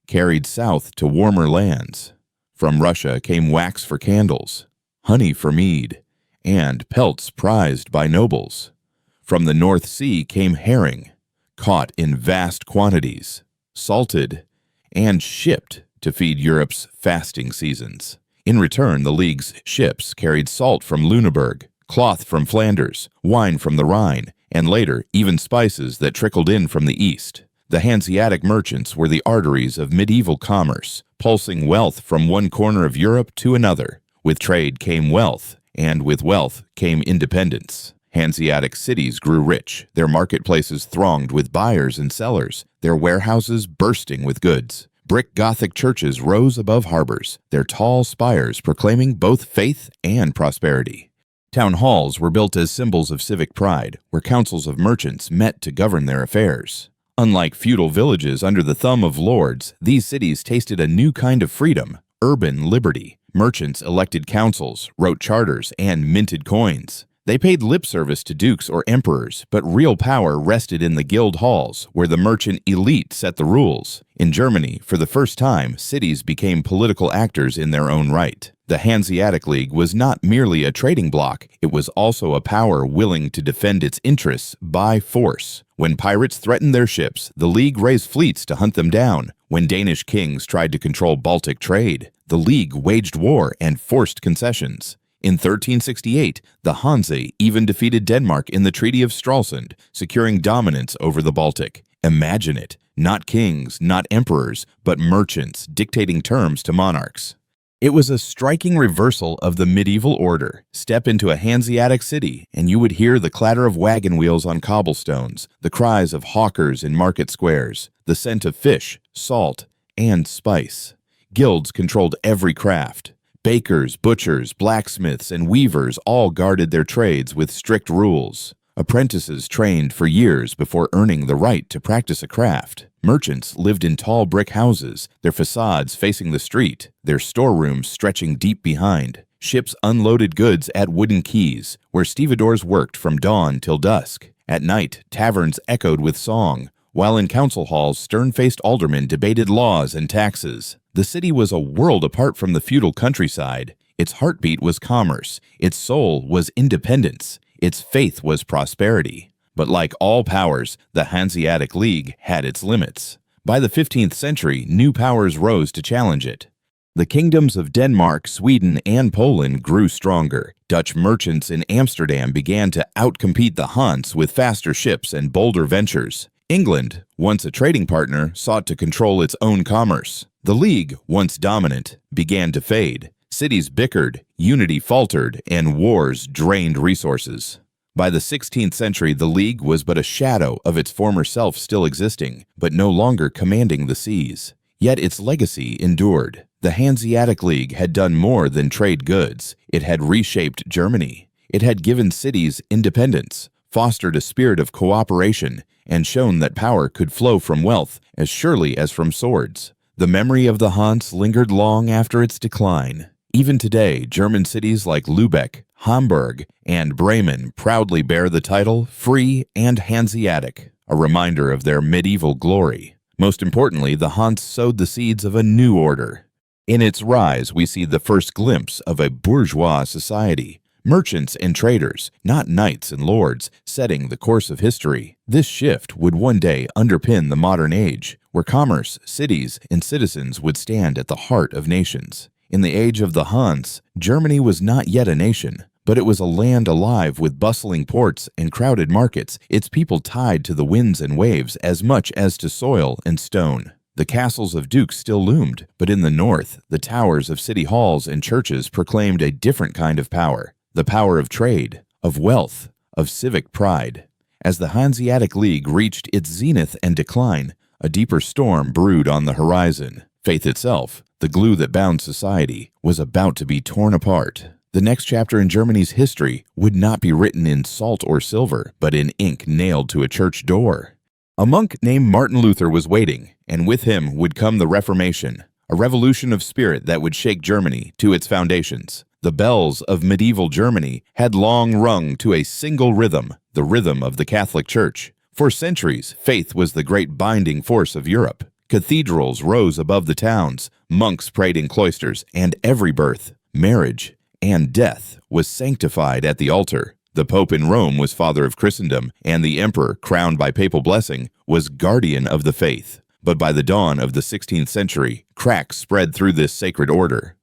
carried south to warmer lands. From Russia came wax for candles, honey for mead, and pelts prized by nobles. From the North Sea came herring, caught in vast quantities, salted, and shipped to feed Europe's fasting seasons. In return, the League's ships carried salt from Lüneburg, cloth from Flanders, wine from the Rhine, and later, even spices that trickled in from the east. The Hanseatic merchants were the arteries of medieval commerce, pulsing wealth from one corner of Europe to another. With trade came wealth, and with wealth came independence. Hanseatic cities grew rich, their marketplaces thronged with buyers and sellers, their warehouses bursting with goods. Brick Gothic churches rose above harbors, their tall spires proclaiming both faith and prosperity. Town halls were built as symbols of civic pride, where councils of merchants met to govern their affairs. Unlike feudal villages under the thumb of lords, these cities tasted a new kind of freedom, urban liberty. Merchants elected councils, wrote charters, and minted coins. They paid lip service to dukes or emperors, but real power rested in the guild halls, where the merchant elite set the rules. In Germany, for the first time, cities became political actors in their own right. The Hanseatic League was not merely a trading bloc, it was also a power willing to defend its interests by force. When pirates threatened their ships, the League raised fleets to hunt them down. When Danish kings tried to control Baltic trade, the League waged war and forced concessions. In 1368, the Hanse even defeated Denmark in the Treaty of Stralsund, securing dominance over the Baltic. Imagine it, not kings, not emperors, but merchants dictating terms to monarchs. It was a striking reversal of the medieval order. Step into a Hanseatic city, and you would hear the clatter of wagon wheels on cobblestones, the cries of hawkers in market squares, the scent of fish, salt, and spice. Guilds controlled every craft. Bakers, butchers, blacksmiths, and weavers all guarded their trades with strict rules. Apprentices trained for years before earning the right to practice a craft. Merchants lived in tall brick houses, their facades facing the street, their storerooms stretching deep behind. Ships unloaded goods at wooden quays, where stevedores worked from dawn till dusk. At night, taverns echoed with song, while in council halls, stern-faced aldermen debated laws and taxes. The city was a world apart from the feudal countryside. Its heartbeat was commerce, its soul was independence, its faith was prosperity. But like all powers, the Hanseatic League had its limits. By the 15th century, new powers rose to challenge it. The kingdoms of Denmark, Sweden, and Poland grew stronger. Dutch merchants in Amsterdam began to outcompete the Hanse with faster ships and bolder ventures. England, once a trading partner, sought to control its own commerce. The League, once dominant, began to fade. Cities bickered, unity faltered, and wars drained resources. By the 16th century, the League was but a shadow of its former self still existing, but no longer commanding the seas. Yet its legacy endured. The Hanseatic League had done more than trade goods. It had reshaped Germany. It had given cities independence, fostered a spirit of cooperation, and shown that power could flow from wealth as surely as from swords. The memory of the Hanse lingered long after its decline. Even today, German cities like Lübeck, Hamburg, and Bremen proudly bear the title Free and Hanseatic, a reminder of their medieval glory. Most importantly, the Hanse sowed the seeds of a new order. In its rise, we see the first glimpse of a bourgeois society. Merchants and traders, not knights and lords, setting the course of history. This shift would one day underpin the modern age, where commerce, cities, and citizens would stand at the heart of nations. In the age of the Hanse, Germany was not yet a nation, but it was a land alive with bustling ports and crowded markets, its people tied to the winds and waves as much as to soil and stone. The castles of dukes still loomed, but in the north, the towers of city halls and churches proclaimed a different kind of power. The power of trade, of wealth, of civic pride. As the Hanseatic League reached its zenith and decline, a deeper storm brewed on the horizon. Faith itself, the glue that bound society, was about to be torn apart. The next chapter in Germany's history would not be written in salt or silver, but in ink nailed to a church door. A monk named Martin Luther was waiting, and with him would come the Reformation, a revolution of spirit that would shake Germany to its foundations. The bells of medieval Germany had long rung to a single rhythm, the rhythm of the Catholic Church. For centuries, faith was the great binding force of Europe. Cathedrals rose above the towns, monks prayed in cloisters, and every birth, marriage, and death was sanctified at the altar. The Pope in Rome was father of Christendom, and the emperor, crowned by papal blessing, was guardian of the faith. But by the dawn of the 16th century, cracks spread through this sacred order.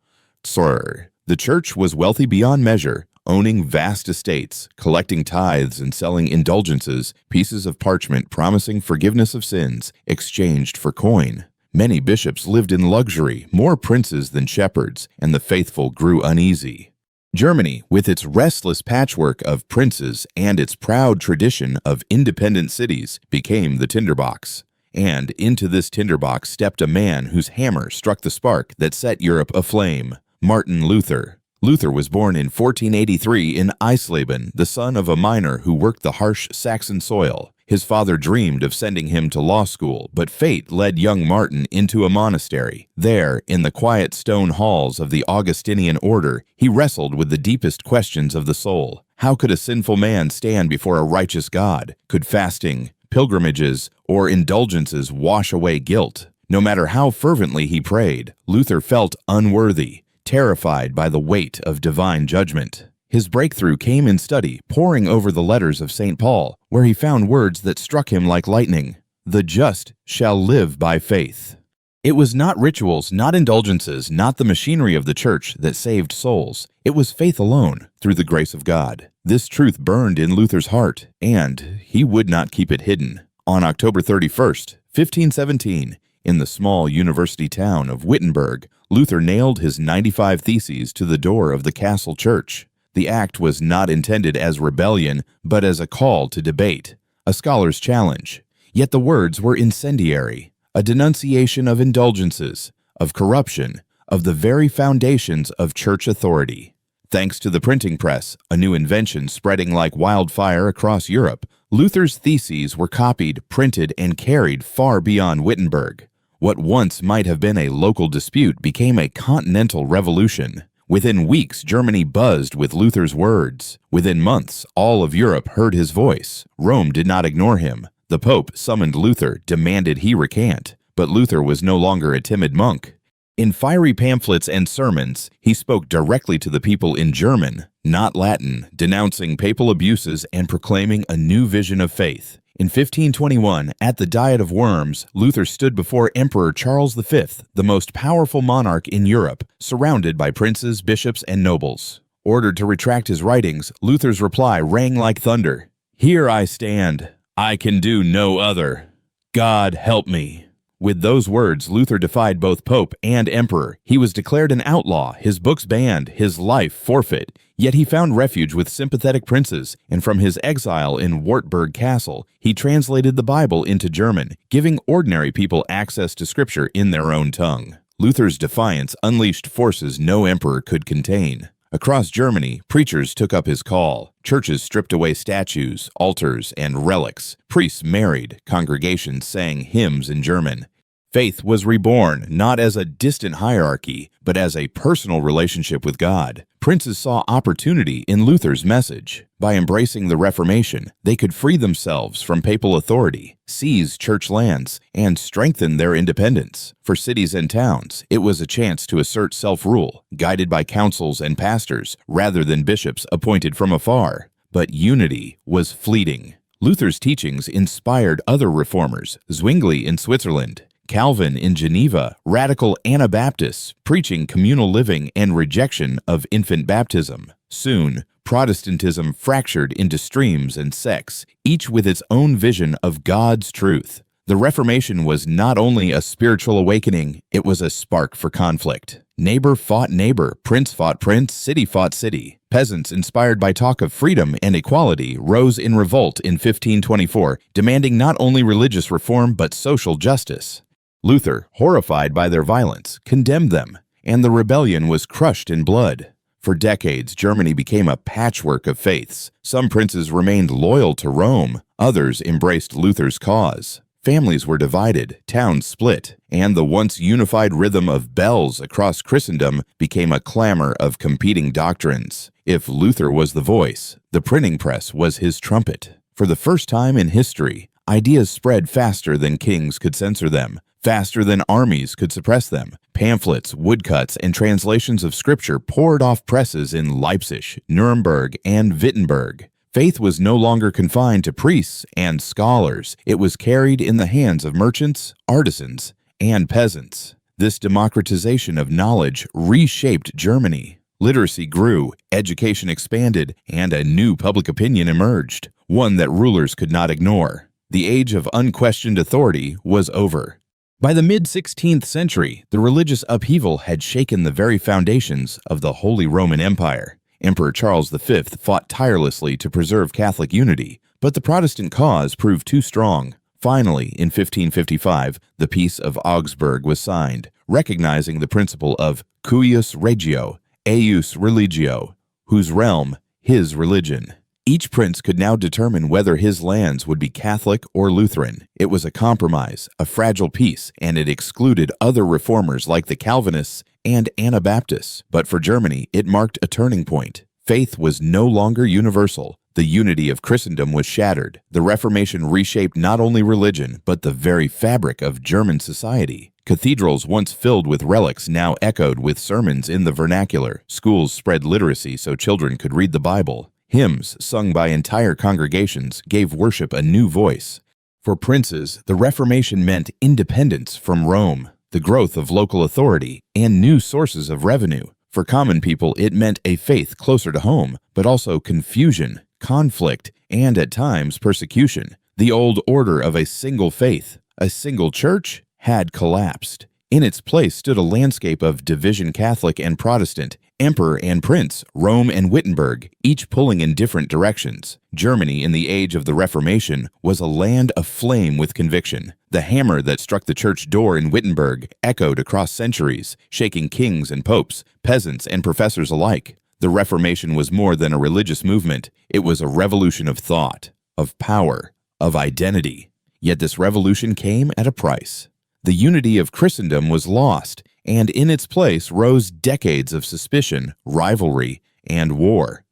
The church was wealthy beyond measure, owning vast estates, collecting tithes and selling indulgences, pieces of parchment promising forgiveness of sins, exchanged for coin. Many bishops lived in luxury, more princes than shepherds, and the faithful grew uneasy. Germany, with its restless patchwork of princes and its proud tradition of independent cities, became the tinderbox. And into this tinderbox stepped a man whose hammer struck the spark that set Europe aflame, Martin Luther. Luther was born in 1483 in Eisleben, the son of a miner who worked the harsh Saxon soil. His father dreamed of sending him to law school, but fate led young Martin into a monastery. There, in the quiet stone halls of the Augustinian order, he wrestled with the deepest questions of the soul. How could a sinful man stand before a righteous God? Could fasting, pilgrimages, or indulgences wash away guilt? No matter how fervently he prayed, Luther felt unworthy, terrified by the weight of divine judgment. His breakthrough came in study, poring over the letters of St. Paul, where he found words that struck him like lightning. The just shall live by faith. It was not rituals, not indulgences, not the machinery of the church that saved souls. It was faith alone, through the grace of God. This truth burned in Luther's heart, and he would not keep it hidden. On October 31st, 1517, in the small university town of Wittenberg, Luther nailed his 95 theses to the door of the castle church. The act was not intended as rebellion, but as a call to debate, a scholar's challenge. Yet the words were incendiary, a denunciation of indulgences, of corruption, of the very foundations of church authority. Thanks to the printing press, a new invention spreading like wildfire across Europe, Luther's theses were copied, printed, and carried far beyond Wittenberg. What once might have been a local dispute became a continental revolution. Within weeks, Germany buzzed with Luther's words. Within months, all of Europe heard his voice. Rome did not ignore him. The Pope summoned Luther, demanded he recant. But Luther was no longer a timid monk. In fiery pamphlets and sermons, he spoke directly to the people in German, not Latin, denouncing papal abuses and proclaiming a new vision of faith. In 1521, at the Diet of Worms, Luther stood before Emperor Charles V, the most powerful monarch in Europe, surrounded by princes, bishops, and nobles. Ordered to retract his writings, Luther's reply rang like thunder. "Here I stand. I can do no other. God help me." With those words, Luther defied both Pope and Emperor. He was declared an outlaw, his books banned, his life forfeit. Yet he found refuge with sympathetic princes, and from his exile in Wartburg Castle, he translated the Bible into German, giving ordinary people access to Scripture in their own tongue. Luther's defiance unleashed forces no emperor could contain. Across Germany, preachers took up his call. Churches stripped away statues, altars, and relics. Priests married. Congregations sang hymns in German. Faith was reborn, not as a distant hierarchy, but as a personal relationship with God. Princes saw opportunity in Luther's message. By embracing the Reformation, they could free themselves from papal authority, seize church lands, and strengthen their independence. For cities and towns, it was a chance to assert self-rule, guided by councils and pastors, rather than bishops appointed from afar. But unity was fleeting. Luther's teachings inspired other reformers, Zwingli in Switzerland, Calvin in Geneva, radical Anabaptists preaching communal living and rejection of infant baptism. Soon, Protestantism fractured into streams and sects, each with its own vision of God's truth. The Reformation was not only a spiritual awakening, it was a spark for conflict. Neighbor fought neighbor, prince fought prince, city fought city. Peasants, inspired by talk of freedom and equality, rose in revolt in 1524, demanding not only religious reform but social justice. Luther, horrified by their violence, condemned them, and the rebellion was crushed in blood. For decades, Germany became a patchwork of faiths. Some princes remained loyal to Rome, others embraced Luther's cause. Families were divided, towns split, and the once unified rhythm of bells across Christendom became a clamor of competing doctrines. If Luther was the voice, the printing press was his trumpet. For the first time in history, ideas spread faster than kings could censor them, faster than armies could suppress them. Pamphlets, woodcuts, and translations of scripture poured off presses in Leipzig, Nuremberg, and Wittenberg. Faith was no longer confined to priests and scholars. It was carried in the hands of merchants, artisans, and peasants. This democratization of knowledge reshaped Germany. Literacy grew, education expanded, and a new public opinion emerged, one that rulers could not ignore. The age of unquestioned authority was over. By the mid-16th century, the religious upheaval had shaken the very foundations of the Holy Roman Empire. Emperor Charles V fought tirelessly to preserve Catholic unity, but the Protestant cause proved too strong. Finally, in 1555, the Peace of Augsburg was signed, recognizing the principle of cuius regio, eius religio, whose realm, his religion. Each prince could now determine whether his lands would be Catholic or Lutheran. It was a compromise, a fragile peace, and it excluded other reformers like the Calvinists and Anabaptists. But for Germany, it marked a turning point. Faith was no longer universal. The unity of Christendom was shattered. The Reformation reshaped not only religion, but the very fabric of German society. Cathedrals once filled with relics now echoed with sermons in the vernacular. Schools spread literacy so children could read the Bible. Hymns, sung by entire congregations, gave worship a new voice. For princes, the Reformation meant independence from Rome, the growth of local authority, and new sources of revenue. For common people, it meant a faith closer to home, but also confusion, conflict, and at times persecution. The old order of a single faith, a single church, had collapsed. In its place stood a landscape of division, Catholic and Protestant, emperor and prince, Rome and Wittenberg, each pulling in different directions. Germany, in the age of the Reformation, was a land aflame with conviction. The hammer that struck the church door in Wittenberg echoed across centuries, shaking kings and popes, peasants and professors alike. The Reformation was more than a religious movement. It was a revolution of thought, of power, of identity. Yet this revolution came at a price. The unity of Christendom was lost, and in its place rose decades of suspicion, rivalry, and war.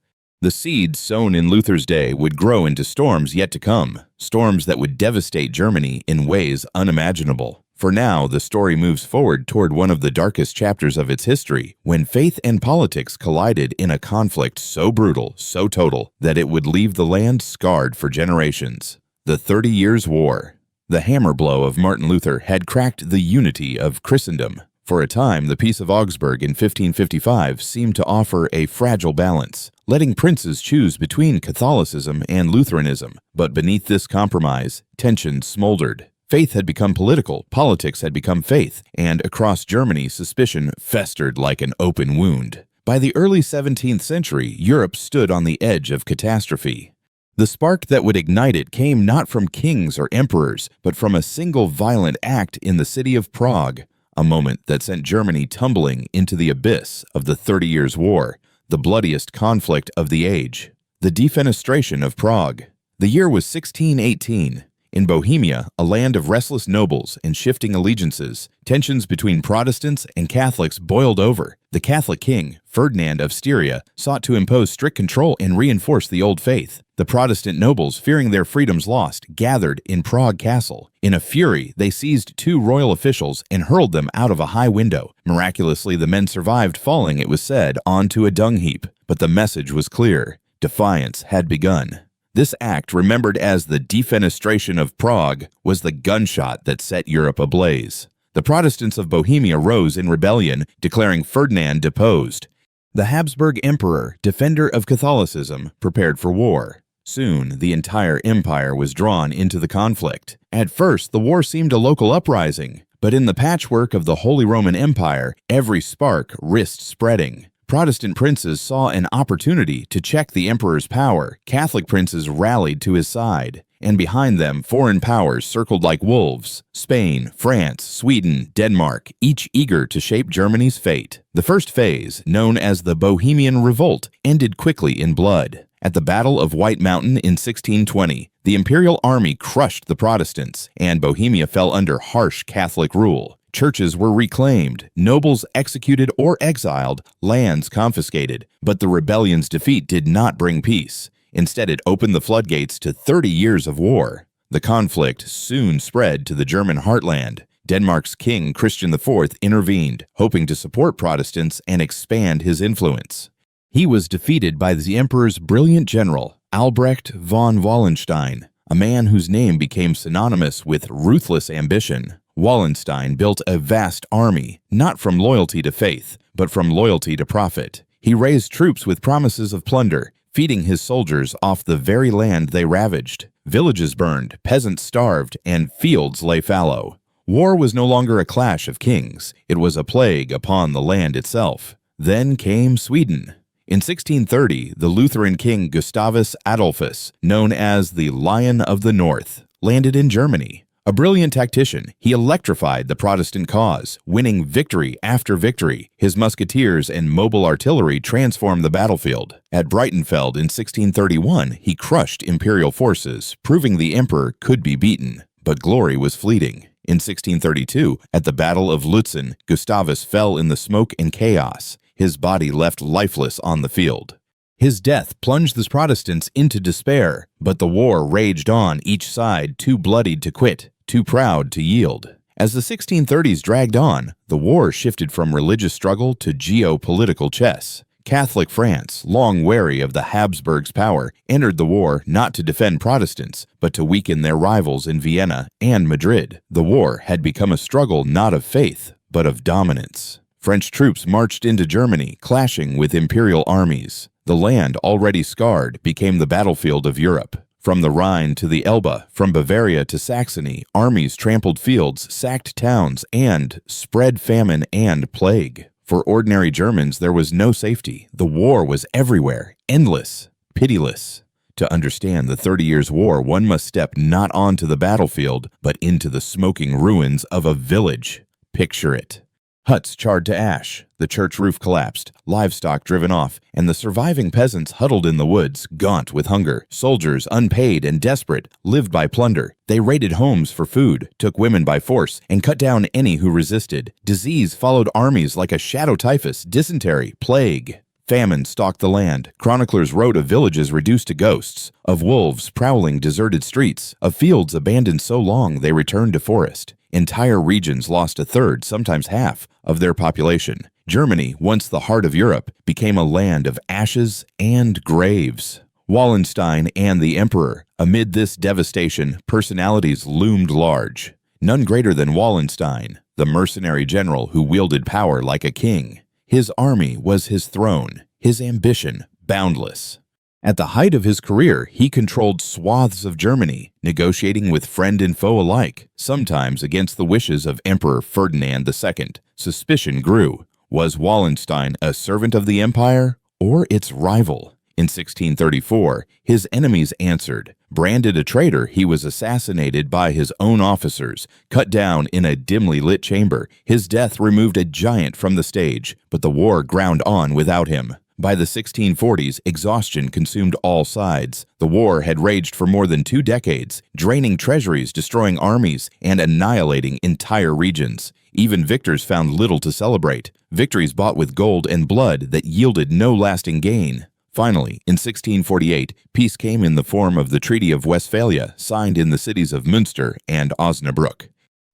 The seeds sown in Luther's day would grow into storms yet to come, storms that would devastate Germany in ways unimaginable. For now, the story moves forward toward one of the darkest chapters of its history, when faith and politics collided in a conflict so brutal, so total, that it would leave the land scarred for generations. The 30 Years' War. The hammer blow of Martin Luther had cracked the unity of Christendom. For a time, the Peace of Augsburg in 1555 seemed to offer a fragile balance, letting princes choose between Catholicism and Lutheranism. But beneath this compromise, tension smoldered. Faith had become political, politics had become faith, and across Germany, suspicion festered like an open wound. By the early 17th century, Europe stood on the edge of catastrophe. The spark that would ignite it came not from kings or emperors, but from a single violent act in the city of Prague, a moment that sent Germany tumbling into the abyss of the 30 Years' War, the bloodiest conflict of the age. The defenestration of Prague. The year was 1618. In Bohemia, a land of restless nobles and shifting allegiances, tensions between Protestants and Catholics boiled over. The Catholic king, Ferdinand of Styria, sought to impose strict control and reinforce the old faith. The Protestant nobles, fearing their freedoms lost, gathered in Prague Castle. In a fury, they seized 2 royal officials and hurled them out of a high window. Miraculously, the men survived falling, it was said, onto a dung heap. But the message was clear. Defiance had begun. This act, remembered as the defenestration of Prague, was the gunshot that set Europe ablaze. The Protestants of Bohemia rose in rebellion, declaring Ferdinand deposed. The Habsburg Emperor, defender of Catholicism, prepared for war. Soon, the entire empire was drawn into the conflict. At first, the war seemed a local uprising, but in the patchwork of the Holy Roman Empire, every spark risked spreading. Protestant princes saw an opportunity to check the emperor's power. Catholic princes rallied to his side. and behind them foreign powers circled like wolves: Spain, France, Sweden, Denmark, each eager to shape Germany's fate. The first phase, known as the Bohemian Revolt, ended quickly in blood. At the Battle of White Mountain in 1620, the imperial army crushed the Protestants, and Bohemia fell under harsh Catholic rule. Churches were reclaimed, nobles executed or exiled, lands confiscated. But the rebellion's defeat did not bring peace. Instead, it opened the floodgates to 30 years of war. The conflict soon spread to the German heartland. Denmark's King Christian IV intervened, hoping to support Protestants and expand his influence. He was defeated by the emperor's brilliant general, Albrecht von Wallenstein, a man whose name became synonymous with ruthless ambition. Wallenstein built a vast army, not from loyalty to faith, but from loyalty to profit. He raised troops with promises of plunder, feeding his soldiers off the very land they ravaged. Villages burned, peasants starved, and fields lay fallow. War was no longer a clash of kings. It was a plague upon the land itself. Then came Sweden. In 1630, the Lutheran king Gustavus Adolphus, known as the Lion of the North, landed in Germany. A brilliant tactician, he electrified the Protestant cause, winning victory after victory. His musketeers and mobile artillery transformed the battlefield. At Breitenfeld in 1631, he crushed imperial forces, proving the emperor could be beaten. But glory was fleeting. In 1632, at the Battle of Lutzen, Gustavus fell in the smoke and chaos. His body left lifeless on the field. His death plunged the Protestants into despair, but the war raged on, each side too bloodied to quit, too proud to yield. As the 1630s dragged on, the war shifted from religious struggle to geopolitical chess. Catholic France, long wary of the Habsburgs' power, entered the war not to defend Protestants, but to weaken their rivals in Vienna and Madrid. The war had become a struggle not of faith, but of dominance. French troops marched into Germany, clashing with imperial armies. The land, already scarred, became the battlefield of Europe. From the Rhine to the Elbe, from Bavaria to Saxony, armies trampled fields, sacked towns, and spread famine and plague. For ordinary Germans, there was no safety. The war was everywhere, endless, pitiless. To understand the 30 Years' War, one must step not onto the battlefield, but into the smoking ruins of a village. Picture it. Huts charred to ash, the church roof collapsed, livestock driven off, and the surviving peasants huddled in the woods, gaunt with hunger. Soldiers, unpaid and desperate, lived by plunder. They raided homes for food, took women by force, and cut down any who resisted. Disease followed armies like a shadow typhus, dysentery, plague. Famine stalked the land. Chroniclers wrote of villages reduced to ghosts, of wolves prowling deserted streets, of fields abandoned so long they returned to forest. Entire regions lost a third, sometimes half, of their population. Germany, once the heart of Europe, became a land of ashes and graves. Wallenstein and the emperor. Amid this devastation, personalities loomed large. None greater than Wallenstein, the mercenary general who wielded power like a king. His army was his throne, his ambition boundless. At the height of his career, he controlled swaths of Germany, negotiating with friend and foe alike, sometimes against the wishes of Emperor Ferdinand II. Suspicion grew. Was Wallenstein a servant of the empire or its rival? In 1634, his enemies answered. Branded a traitor, he was assassinated by his own officers, cut down in a dimly lit chamber. His death removed a giant from the stage, but the war ground on without him. By the 1640s, exhaustion consumed all sides. The war had raged for more than 2 decades, draining treasuries, destroying armies, and annihilating entire regions. Even victors found little to celebrate, victories bought with gold and blood that yielded no lasting gain. Finally, in 1648, peace came in the form of the Treaty of Westphalia, signed in the cities of Münster and Osnabrück.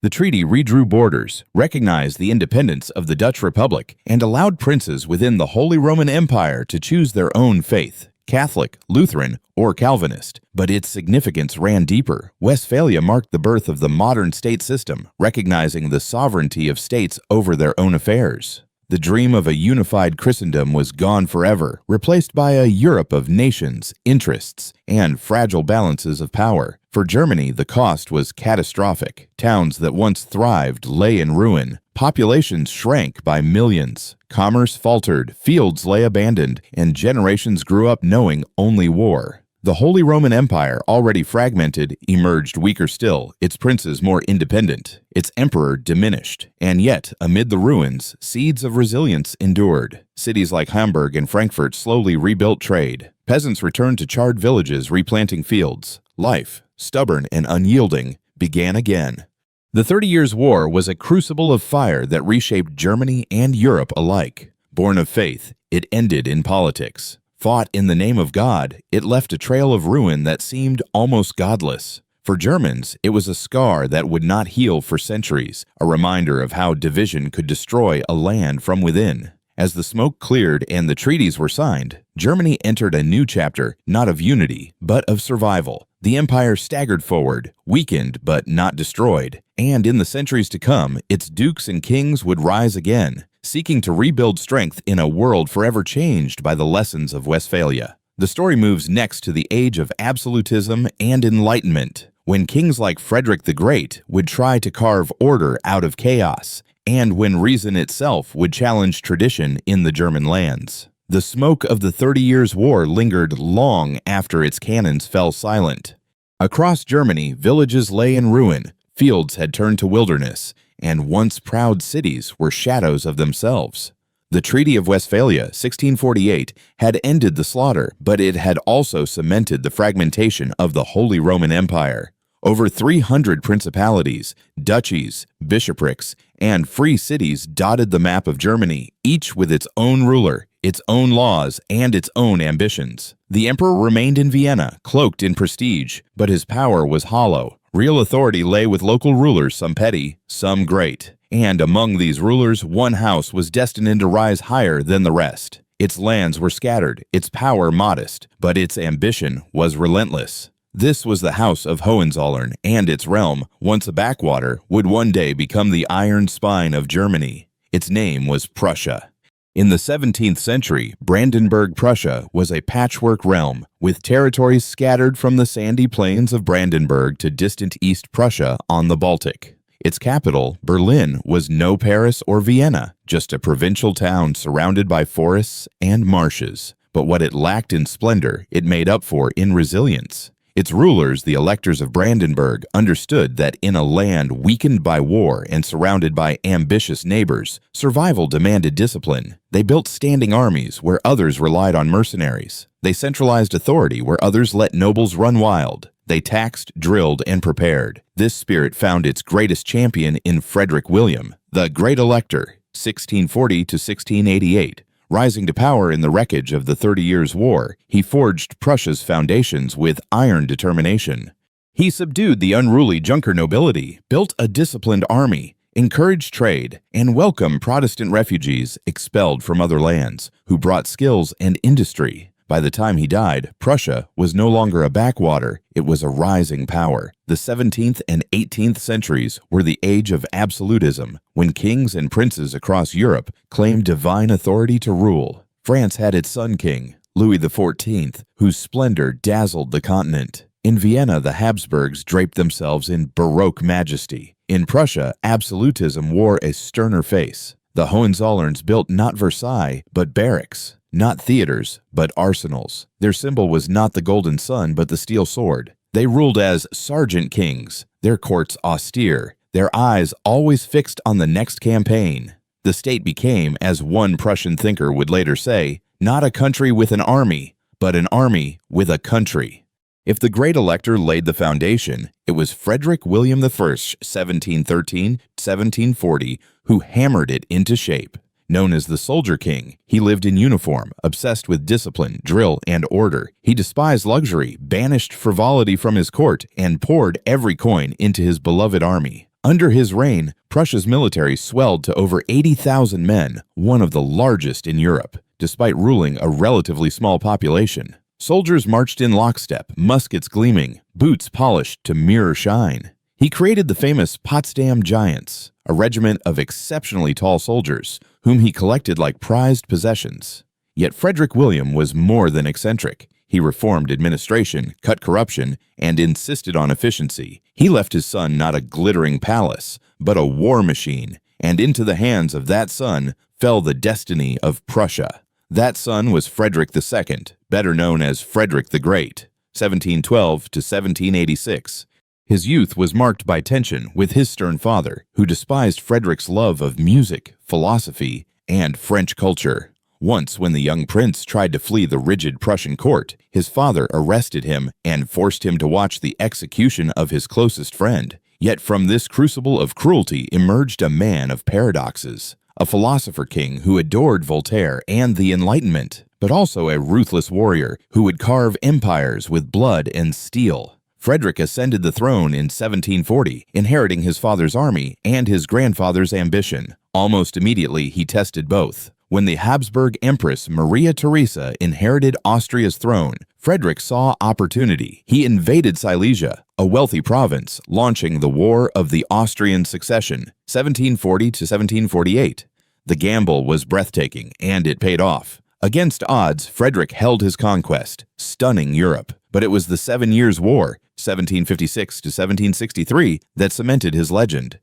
The treaty redrew borders, recognized the independence of the Dutch Republic, and allowed princes within the Holy Roman Empire to choose their own faith, Catholic, Lutheran, or Calvinist. But its significance ran deeper. Westphalia marked the birth of the modern state system, recognizing the sovereignty of states over their own affairs. The dream of a unified Christendom was gone forever, replaced by a Europe of nations, interests, and fragile balances of power. For Germany, the cost was catastrophic. Towns that once thrived lay in ruin. Populations shrank by millions. Commerce faltered, fields lay abandoned, and generations grew up knowing only war. The Holy Roman Empire, already fragmented, emerged weaker still, its princes more independent, its emperor diminished, and yet, amid the ruins, seeds of resilience endured. Cities like Hamburg and Frankfurt slowly rebuilt trade. Peasants returned to charred villages, replanting fields. Life, stubborn and unyielding, began again. The 30 Years' War was a crucible of fire that reshaped Germany and Europe alike. Born of faith, it ended in politics. Fought in the name of God, it left a trail of ruin that seemed almost godless. For Germans, it was a scar that would not heal for centuries, a reminder of how division could destroy a land from within. As the smoke cleared and the treaties were signed, Germany entered a new chapter, not of unity, but of survival. The empire staggered forward, weakened but not destroyed, and in the centuries to come, its dukes and kings would rise again, seeking to rebuild strength in a world forever changed by the lessons of Westphalia. The story moves next to the age of absolutism and enlightenment, when kings like Frederick the Great would try to carve order out of chaos, and when reason itself would challenge tradition in the German lands. The smoke of the 30 Years' War lingered long after its cannons fell silent. Across Germany, villages lay in ruin, fields had turned to wilderness, and once proud cities were shadows of themselves. The Treaty of Westphalia, 1648, had ended the slaughter, but it had also cemented the fragmentation of the Holy Roman Empire. Over 300 principalities, duchies, bishoprics, and free cities dotted the map of Germany, each with its own ruler, its own laws, and its own ambitions. The emperor remained in Vienna, cloaked in prestige, but his power was hollow. Real authority lay with local rulers, some petty, some great. And among these rulers, one house was destined to rise higher than the rest. Its lands were scattered, its power modest, but its ambition was relentless. This was the House of Hohenzollern, and its realm, once a backwater, would one day become the iron spine of Germany. Its name was Prussia. In the 17th century, Brandenburg Prussia was a patchwork realm, with territories scattered from the sandy plains of Brandenburg to distant East Prussia on the Baltic. Its capital, Berlin, was no Paris or Vienna, just a provincial town surrounded by forests and marshes. But what it lacked in splendor, it made up for in resilience. Its rulers, the electors of Brandenburg, understood that in a land weakened by war and surrounded by ambitious neighbors, survival demanded discipline. They built standing armies where others relied on mercenaries. They centralized authority where others let nobles run wild. They taxed, drilled, and prepared. This spirit found its greatest champion in Frederick William, the Great Elector, 1640 to 1688. Rising to power in the wreckage of the 30 Years' War, he forged Prussia's foundations with iron determination. He subdued the unruly Junker nobility, built a disciplined army, encouraged trade, and welcomed Protestant refugees expelled from other lands, who brought skills and industry. By the time he died, Prussia was no longer a backwater, it was a rising power. The 17th and 18th centuries were the age of absolutism, when kings and princes across Europe claimed divine authority to rule. France had its Sun King, Louis XIV, whose splendor dazzled the continent. In Vienna, the Habsburgs draped themselves in Baroque majesty. In Prussia, absolutism wore a sterner face. The Hohenzollerns built not Versailles, but barracks. Not theaters, but arsenals. Their symbol was not the golden sun, but the steel sword. They ruled as sergeant kings, their courts austere, their eyes always fixed on the next campaign. The state became, as one Prussian thinker would later say, not a country with an army, but an army with a country. If the Great Elector laid the foundation, it was Frederick William I, 1713-1740, who hammered it into shape. Known as the Soldier King, he lived in uniform, obsessed with discipline, drill, and order. He despised luxury, banished frivolity from his court, and poured every coin into his beloved army. Under his reign, Prussia's military swelled to over 80,000 men, one of the largest in Europe, despite ruling a relatively small population. Soldiers marched in lockstep, muskets gleaming, boots polished to mirror shine. He created the famous Potsdam Giants, a regiment of exceptionally tall soldiers, whom he collected like prized possessions. Yet Frederick William was more than eccentric. He reformed administration, cut corruption, and insisted on efficiency. He left his son not a glittering palace, but a war machine, and into the hands of that son fell the destiny of Prussia. That son was Frederick II, better known as Frederick the Great. 1712 to 1786. His youth was marked by tension with his stern father, who despised Frederick's love of music, philosophy, and French culture. Once, when the young prince tried to flee the rigid Prussian court, his father arrested him and forced him to watch the execution of his closest friend. Yet from this crucible of cruelty emerged a man of paradoxes, a philosopher king who adored Voltaire and the Enlightenment, but also a ruthless warrior who would carve empires with blood and steel. Frederick ascended the throne in 1740, inheriting his father's army and his grandfather's ambition. Almost immediately, he tested both. When the Habsburg Empress Maria Theresa inherited Austria's throne, Frederick saw opportunity. He invaded Silesia, a wealthy province, launching the War of the Austrian Succession, 1740 to 1748. The gamble was breathtaking, and it paid off. Against odds, Frederick held his conquest, stunning Europe. But it was the 7 Years' War, 1756 to 1763, that cemented his legend.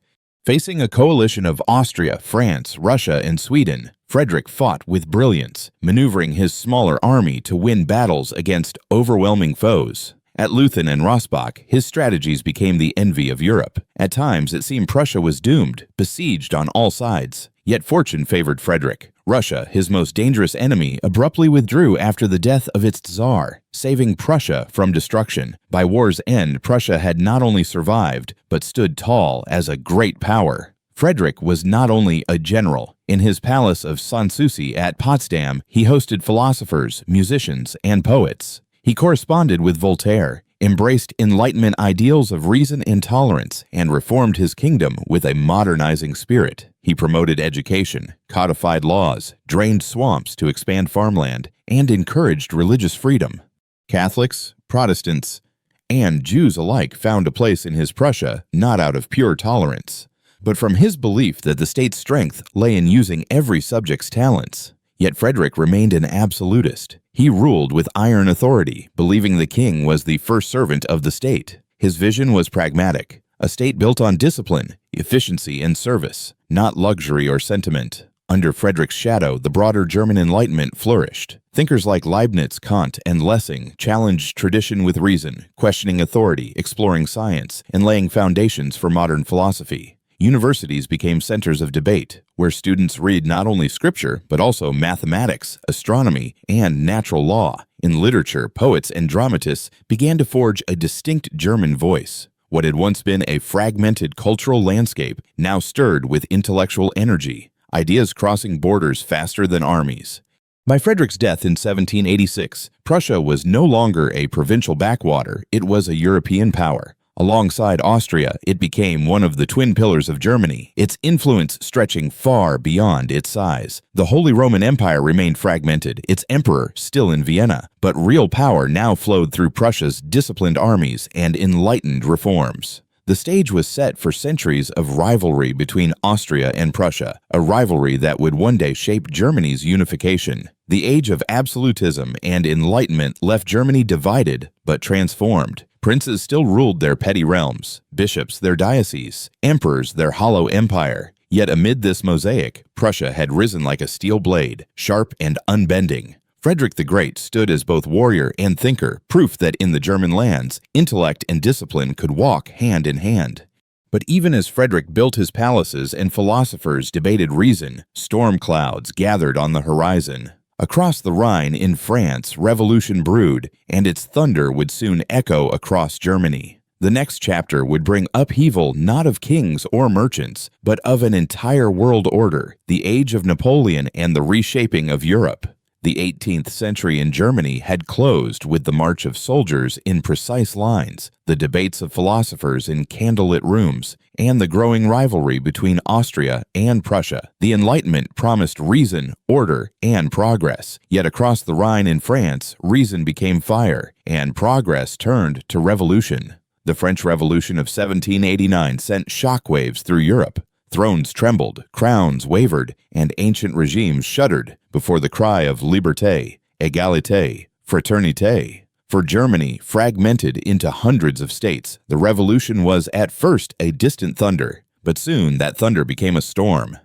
Facing a coalition of Austria, France, Russia, and Sweden, Frederick fought with brilliance, maneuvering his smaller army to win battles against overwhelming foes. At Leuthen and Rossbach, his strategies became the envy of Europe. At times, it seemed Prussia was doomed, besieged on all sides. Yet fortune favored Frederick. Russia, his most dangerous enemy, abruptly withdrew after the death of its Tsar, saving Prussia from destruction. By war's end, Prussia had not only survived, but stood tall as a great power. Frederick was not only a general. In his palace of Sanssouci at Potsdam, he hosted philosophers, musicians, and poets. He corresponded with Voltaire, embraced Enlightenment ideals of reason and tolerance, and reformed his kingdom with a modernizing spirit. He promoted education, codified laws, drained swamps to expand farmland, and encouraged religious freedom. Catholics, Protestants, and Jews alike found a place in his Prussia not out of pure tolerance, but from his belief that the state's strength lay in using every subject's talents. Yet Frederick remained an absolutist. He ruled with iron authority, believing the king was the first servant of the state. His vision was pragmatic, a state built on discipline, efficiency, and service, not luxury or sentiment. Under Frederick's shadow, the broader German Enlightenment flourished. Thinkers like Leibniz, Kant, and Lessing challenged tradition with reason, questioning authority, exploring science, and laying foundations for modern philosophy. Universities became centers of debate, where students read not only scripture, but also mathematics, astronomy, and natural law. In literature, poets and dramatists began to forge a distinct German voice. What had once been a fragmented cultural landscape now stirred with intellectual energy, ideas crossing borders faster than armies. By Frederick's death in 1786, Prussia was no longer a provincial backwater, it was a European power. Alongside Austria, it became one of the twin pillars of Germany, its influence stretching far beyond its size. The Holy Roman Empire remained fragmented, its emperor still in Vienna, but real power now flowed through Prussia's disciplined armies and enlightened reforms. The stage was set for centuries of rivalry between Austria and Prussia, a rivalry that would one day shape Germany's unification. The age of absolutism and enlightenment left Germany divided but transformed. Princes still ruled their petty realms, bishops their dioceses, emperors their hollow empire. Yet amid this mosaic, Prussia had risen like a steel blade, sharp and unbending. Frederick the Great stood as both warrior and thinker, proof that in the German lands, intellect and discipline could walk hand in hand. But even as Frederick built his palaces and philosophers debated reason, storm clouds gathered on the horizon. Across the Rhine in France, revolution brewed, and its thunder would soon echo across Germany. The next chapter would bring upheaval not of kings or merchants, but of an entire world order, the age of Napoleon and the reshaping of Europe. The 18th century in Germany had closed with the march of soldiers in precise lines, the debates of philosophers in candlelit rooms, and the growing rivalry between Austria and Prussia. The Enlightenment promised reason, order, and progress. Yet across the Rhine in France, reason became fire, and progress turned to revolution. The French Revolution of 1789 sent shockwaves through Europe. Thrones trembled, crowns wavered, and ancient regimes shuddered before the cry of liberté, égalité, fraternité. For Germany, fragmented into hundreds of states, the revolution was at first a distant thunder, but soon that thunder became a storm.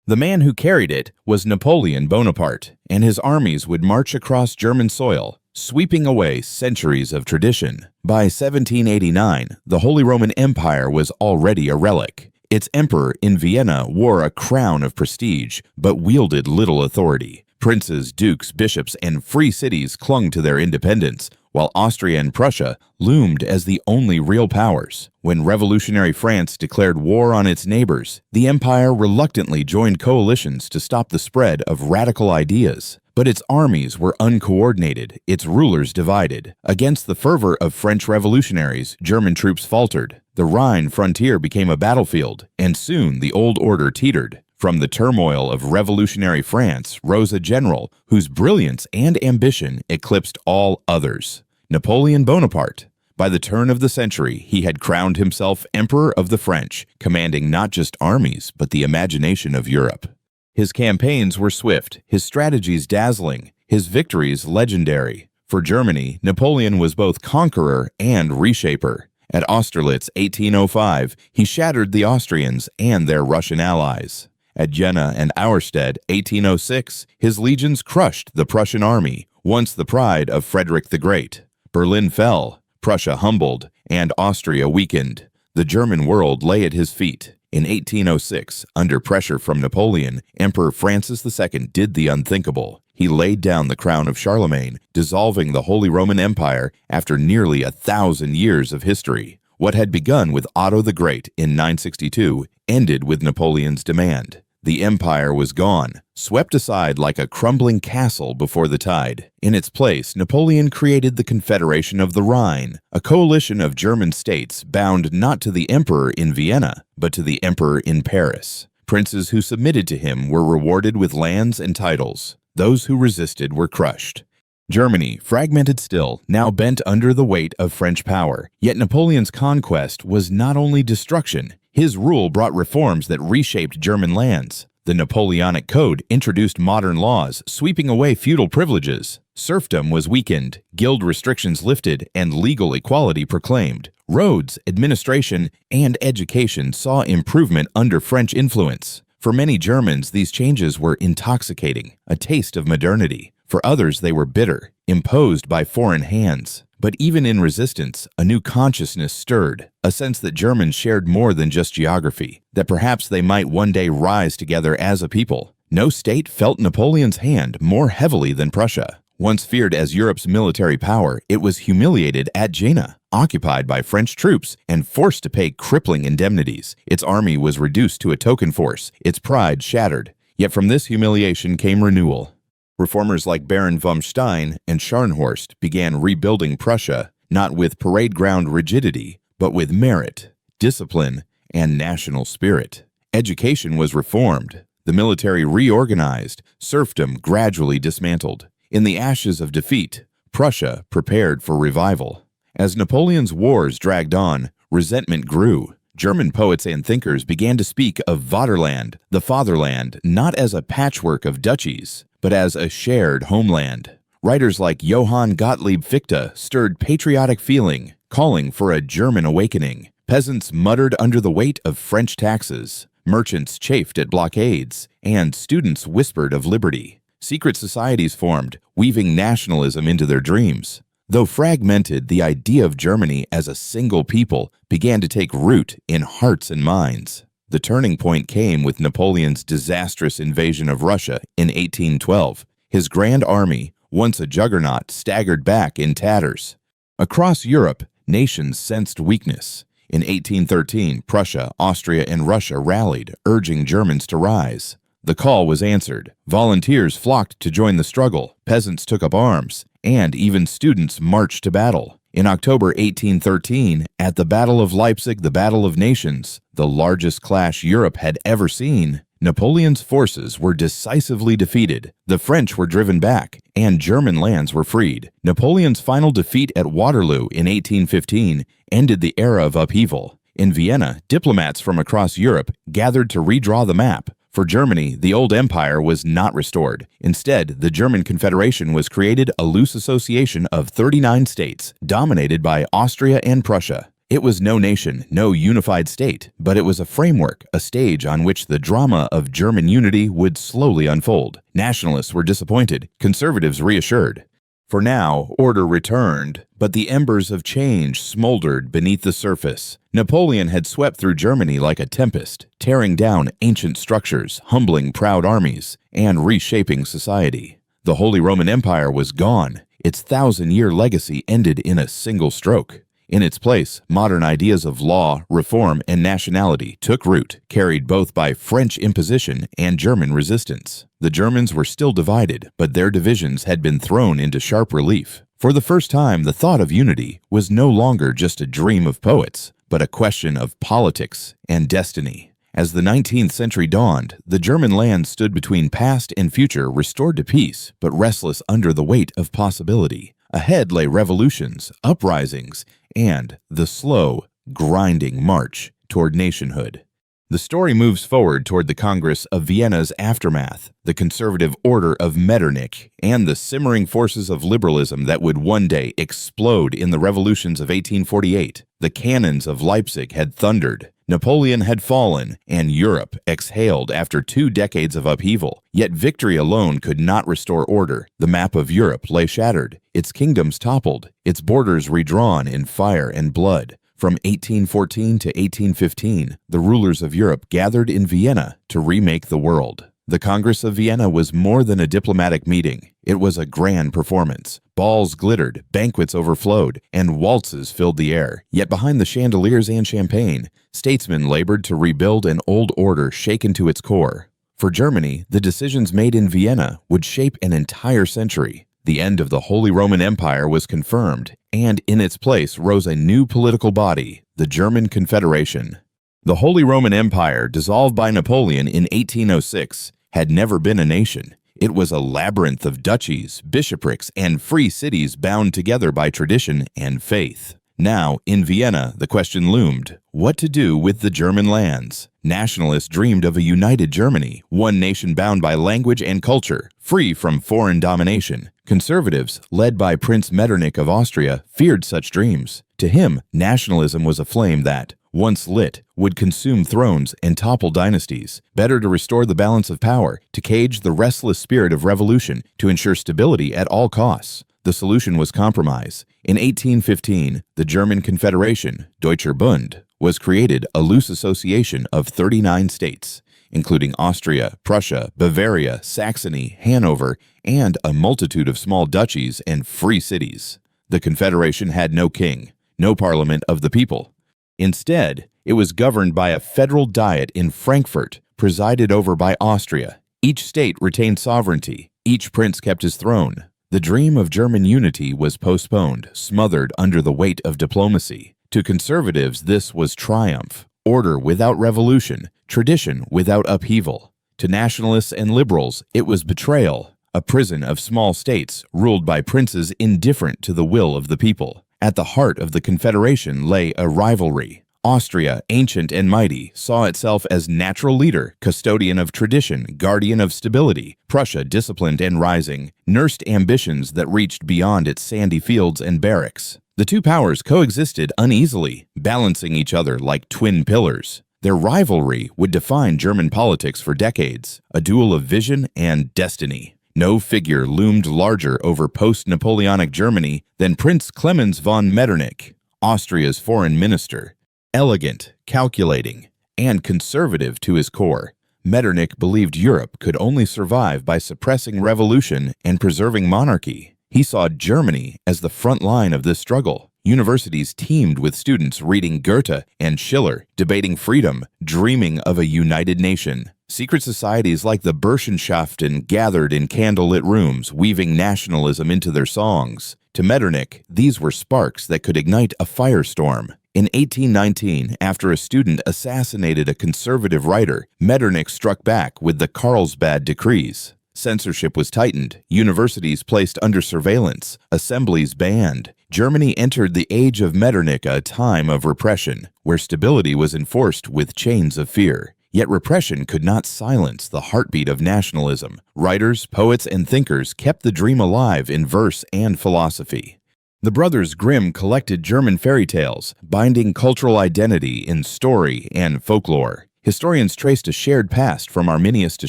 The man who carried it was Napoleon Bonaparte, and his armies would march across German soil, sweeping away centuries of tradition. By 1789, the Holy Roman Empire was already a relic. Its emperor in Vienna wore a crown of prestige, but wielded little authority. Princes, dukes, bishops, and free cities clung to their independence, while Austria and Prussia loomed as the only real powers. When revolutionary France declared war on its neighbors, the empire reluctantly joined coalitions to stop the spread of radical ideas. But its armies were uncoordinated, its rulers divided. Against the fervor of French revolutionaries, German troops faltered. The Rhine frontier became a battlefield, and soon the old order teetered. From the turmoil of revolutionary France rose a general whose brilliance and ambition eclipsed all others: Napoleon Bonaparte. By the turn of the century, he had crowned himself Emperor of the French, commanding not just armies, but the imagination of Europe. His campaigns were swift, his strategies dazzling, his victories legendary. For Germany, Napoleon was both conqueror and reshaper. At Austerlitz, 1805, he shattered the Austrians and their Russian allies. At Jena and Auerstedt, 1806, his legions crushed the Prussian army, once the pride of Frederick the Great. Berlin fell, Prussia humbled, and Austria weakened. The German world lay at his feet. In 1806, under pressure from Napoleon, Emperor Francis II did the unthinkable. He laid down the crown of Charlemagne, dissolving the Holy Roman Empire after nearly 1,000 years of history. What had begun with Otto the Great in 962 ended with Napoleon's demand. The empire was gone, swept aside like a crumbling castle before the tide. In its place, Napoleon created the Confederation of the Rhine, a coalition of German states bound not to the emperor in Vienna, but to the emperor in Paris. Princes who submitted to him were rewarded with lands and titles. Those who resisted were crushed. Germany, fragmented still, now bent under the weight of French power. Yet Napoleon's conquest was not only destruction. His rule brought reforms that reshaped German lands. The Napoleonic Code introduced modern laws, sweeping away feudal privileges. Serfdom was weakened, guild restrictions lifted, and legal equality proclaimed. Roads, administration, and education saw improvement under French influence. For many Germans, these changes were intoxicating, a taste of modernity. For others, they were bitter, imposed by foreign hands. But even in resistance, a new consciousness stirred, a sense that Germans shared more than just geography, that perhaps they might one day rise together as a people. No state felt Napoleon's hand more heavily than Prussia. Once feared as Europe's military power, it was humiliated at Jena, occupied by French troops and forced to pay crippling indemnities. Its army was reduced to a token force, its pride shattered. Yet from this humiliation came renewal. Reformers like Baron von Stein and Scharnhorst began rebuilding Prussia, not with parade ground rigidity, but with merit, discipline, and national spirit. Education was reformed, the military reorganized, serfdom gradually dismantled. In the ashes of defeat, Prussia prepared for revival. As Napoleon's wars dragged on, resentment grew. German poets and thinkers began to speak of Vaterland, the fatherland, not as a patchwork of duchies, but as a shared homeland. Writers like Johann Gottlieb Fichte stirred patriotic feeling, calling for a German awakening. Peasants muttered under the weight of French taxes. Merchants chafed at blockades, and students whispered of liberty. Secret societies formed, weaving nationalism into their dreams. Though fragmented, the idea of Germany as a single people began to take root in hearts and minds. The turning point came with Napoleon's disastrous invasion of Russia in 1812. His grand army, once a juggernaut, staggered back in tatters. Across Europe, nations sensed weakness. In 1813, Prussia, Austria, and Russia rallied, urging Germans to rise. The call was answered. Volunteers flocked to join the struggle, peasants took up arms, and even students marched to battle. In October 1813, at the Battle of Leipzig, the Battle of Nations, the largest clash Europe had ever seen, Napoleon's forces were decisively defeated. The French were driven back, and German lands were freed. Napoleon's final defeat at Waterloo in 1815 ended the era of upheaval. In Vienna, diplomats from across Europe gathered to redraw the map. For Germany, the old empire was not restored. Instead, the German Confederation was created, a loose association of 39 states, dominated by Austria and Prussia. It was no nation, no unified state, but it was a framework, a stage on which the drama of German unity would slowly unfold. Nationalists were disappointed, conservatives reassured. For now, order returned, but the embers of change smoldered beneath the surface. Napoleon had swept through Germany like a tempest, tearing down ancient structures, humbling proud armies, and reshaping society. The Holy Roman Empire was gone. Its 1,000-year legacy ended in a single stroke. In its place, modern ideas of law, reform, and nationality took root, carried both by French imposition and German resistance. The Germans were still divided, but their divisions had been thrown into sharp relief. For the first time, the thought of unity was no longer just a dream of poets, but a question of politics and destiny. As the 19th century dawned, the German land stood between past and future, restored to peace, but restless under the weight of possibility. Ahead lay revolutions, uprisings, and the slow, grinding march toward nationhood. The story moves forward toward the Congress of Vienna's aftermath, the conservative order of Metternich, and the simmering forces of liberalism that would one day explode in the revolutions of 1848. The cannons of Leipzig had thundered, Napoleon had fallen, and Europe exhaled after 2 decades of upheaval. Yet victory alone could not restore order. The map of Europe lay shattered, its kingdoms toppled, its borders redrawn in fire and blood. From 1814 to 1815, the rulers of Europe gathered in Vienna to remake the world. The Congress of Vienna was more than a diplomatic meeting. It was a grand performance. Balls glittered, banquets overflowed, and waltzes filled the air. Yet behind the chandeliers and champagne, statesmen labored to rebuild an old order shaken to its core. For Germany, the decisions made in Vienna would shape an entire century. The end of the Holy Roman Empire was confirmed, and in its place rose a new political body, the German Confederation. The Holy Roman Empire, dissolved by Napoleon in 1806, had never been a nation. It was a labyrinth of duchies, bishoprics, and free cities bound together by tradition and faith. Now, in Vienna, the question loomed: what to do with the German lands? Nationalists dreamed of a united Germany, one nation bound by language and culture, free from foreign domination. Conservatives, led by Prince Metternich of Austria, feared such dreams. To him, nationalism was a flame that, once lit, would consume thrones and topple dynasties. Better to restore the balance of power, to cage the restless spirit of revolution, to ensure stability at all costs. The solution was compromise. In 1815, the German Confederation, Deutscher Bund, was created, a loose association of 39 states, including Austria, Prussia, Bavaria, Saxony, Hanover, and a multitude of small duchies and free cities. The Confederation had no king, no parliament of the people. Instead, it was governed by a federal diet in Frankfurt, presided over by Austria. Each state retained sovereignty. Each prince kept his throne. The dream of German unity was postponed, smothered under the weight of diplomacy. To conservatives, this was triumph. Order without revolution, tradition without upheaval. To nationalists and liberals, it was betrayal, a prison of small states ruled by princes indifferent to the will of the people. At the heart of the Confederation lay a rivalry. Austria, ancient and mighty, saw itself as natural leader, custodian of tradition, guardian of stability. Prussia, disciplined and rising, nursed ambitions that reached beyond its sandy fields and barracks. The two powers coexisted uneasily, balancing each other like twin pillars. Their rivalry would define German politics for decades, a duel of vision and destiny. No figure loomed larger over post-Napoleonic Germany than Prince Clemens von Metternich, Austria's foreign minister. Elegant, calculating, and conservative to his core, Metternich believed Europe could only survive by suppressing revolution and preserving monarchy. He saw Germany as the front line of this struggle. Universities teemed with students reading Goethe and Schiller, debating freedom, dreaming of a united nation. Secret societies like the Burschenschaften gathered in candlelit rooms, weaving nationalism into their songs. To Metternich, these were sparks that could ignite a firestorm. In 1819, after a student assassinated a conservative writer, Metternich struck back with the Carlsbad Decrees. Censorship was tightened, universities placed under surveillance, assemblies banned. Germany entered the age of Metternich, a time of repression, where stability was enforced with chains of fear. Yet repression could not silence the heartbeat of nationalism. Writers, poets, and thinkers kept the dream alive in verse and philosophy. The brothers Grimm collected German fairy tales, binding cultural identity in story and folklore. Historians traced a shared past from Arminius to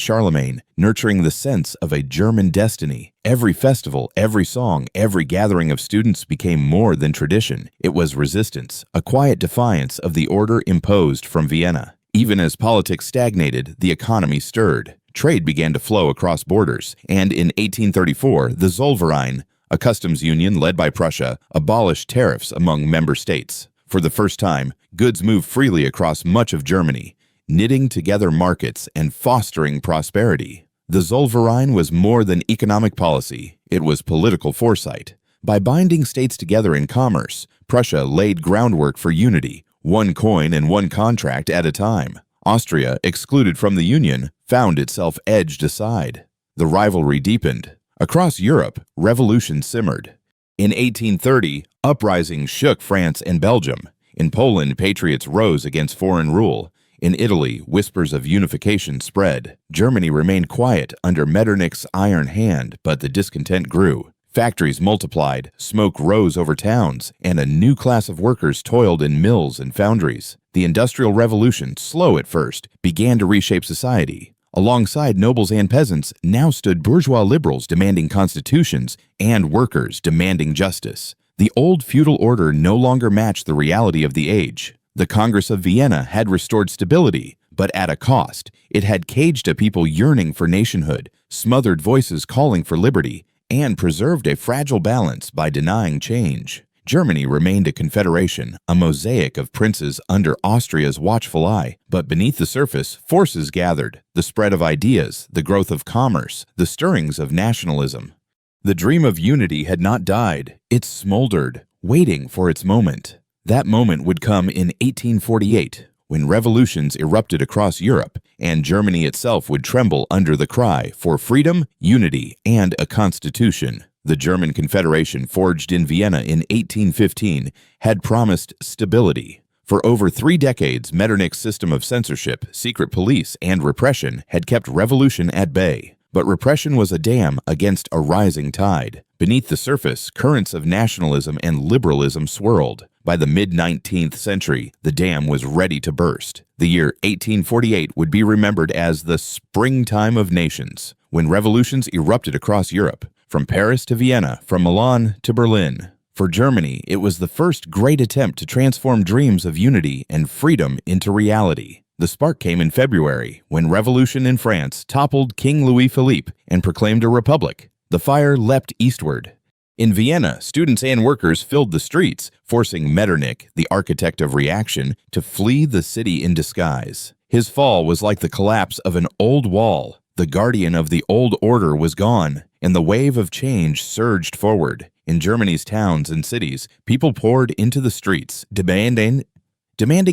Charlemagne, nurturing the sense of a German destiny. Every festival, every song, every gathering of students became more than tradition. It was resistance, a quiet defiance of the order imposed from Vienna. Even as politics stagnated, the economy stirred. Trade began to flow across borders, and in 1834, the Zollverein, a customs union led by Prussia, abolished tariffs among member states. For the first time, goods moved freely across much of Germany, knitting together markets and fostering prosperity. The Zollverein was more than economic policy, it was political foresight. By binding states together in commerce, Prussia laid groundwork for unity, one coin and one contract at a time. Austria, excluded from the Union, found itself edged aside. The rivalry deepened. Across Europe, revolution simmered. In 1830, uprisings shook France and Belgium. In Poland, patriots rose against foreign rule. In Italy, whispers of unification spread. Germany remained quiet under Metternich's iron hand, but the discontent grew. Factories multiplied, smoke rose over towns, and a new class of workers toiled in mills and foundries. The Industrial Revolution, slow at first, began to reshape society. Alongside nobles and peasants, now stood bourgeois liberals demanding constitutions and workers demanding justice. The old feudal order no longer matched the reality of the age. The Congress of Vienna had restored stability, but at a cost. It had caged a people yearning for nationhood, smothered voices calling for liberty, and preserved a fragile balance by denying change. Germany remained a confederation, a mosaic of princes under Austria's watchful eye, but beneath the surface, forces gathered, the spread of ideas, the growth of commerce, the stirrings of nationalism. The dream of unity had not died, it smoldered, waiting for its moment. That moment would come in 1848, when revolutions erupted across Europe, and Germany itself would tremble under the cry for freedom, unity, and a constitution. The German Confederation, forged in Vienna in 1815, had promised stability. For over 3 decades, Metternich's system of censorship, secret police, and repression had kept revolution at bay. But repression was a dam against a rising tide. Beneath the surface, currents of nationalism and liberalism swirled. By the mid-19th century, the dam was ready to burst. The year 1848 would be remembered as the springtime of nations, when revolutions erupted across Europe, from Paris to Vienna, from Milan to Berlin. For Germany, it was the first great attempt to transform dreams of unity and freedom into reality. The spark came in February, when revolution in France toppled King Louis-Philippe and proclaimed a republic. The fire leapt eastward. In Vienna, students and workers filled the streets, forcing Metternich, the architect of reaction, to flee the city in disguise. His fall was like the collapse of an old wall. The guardian of the old order was gone, and the wave of change surged forward. In Germany's towns and cities, people poured into the streets, demanding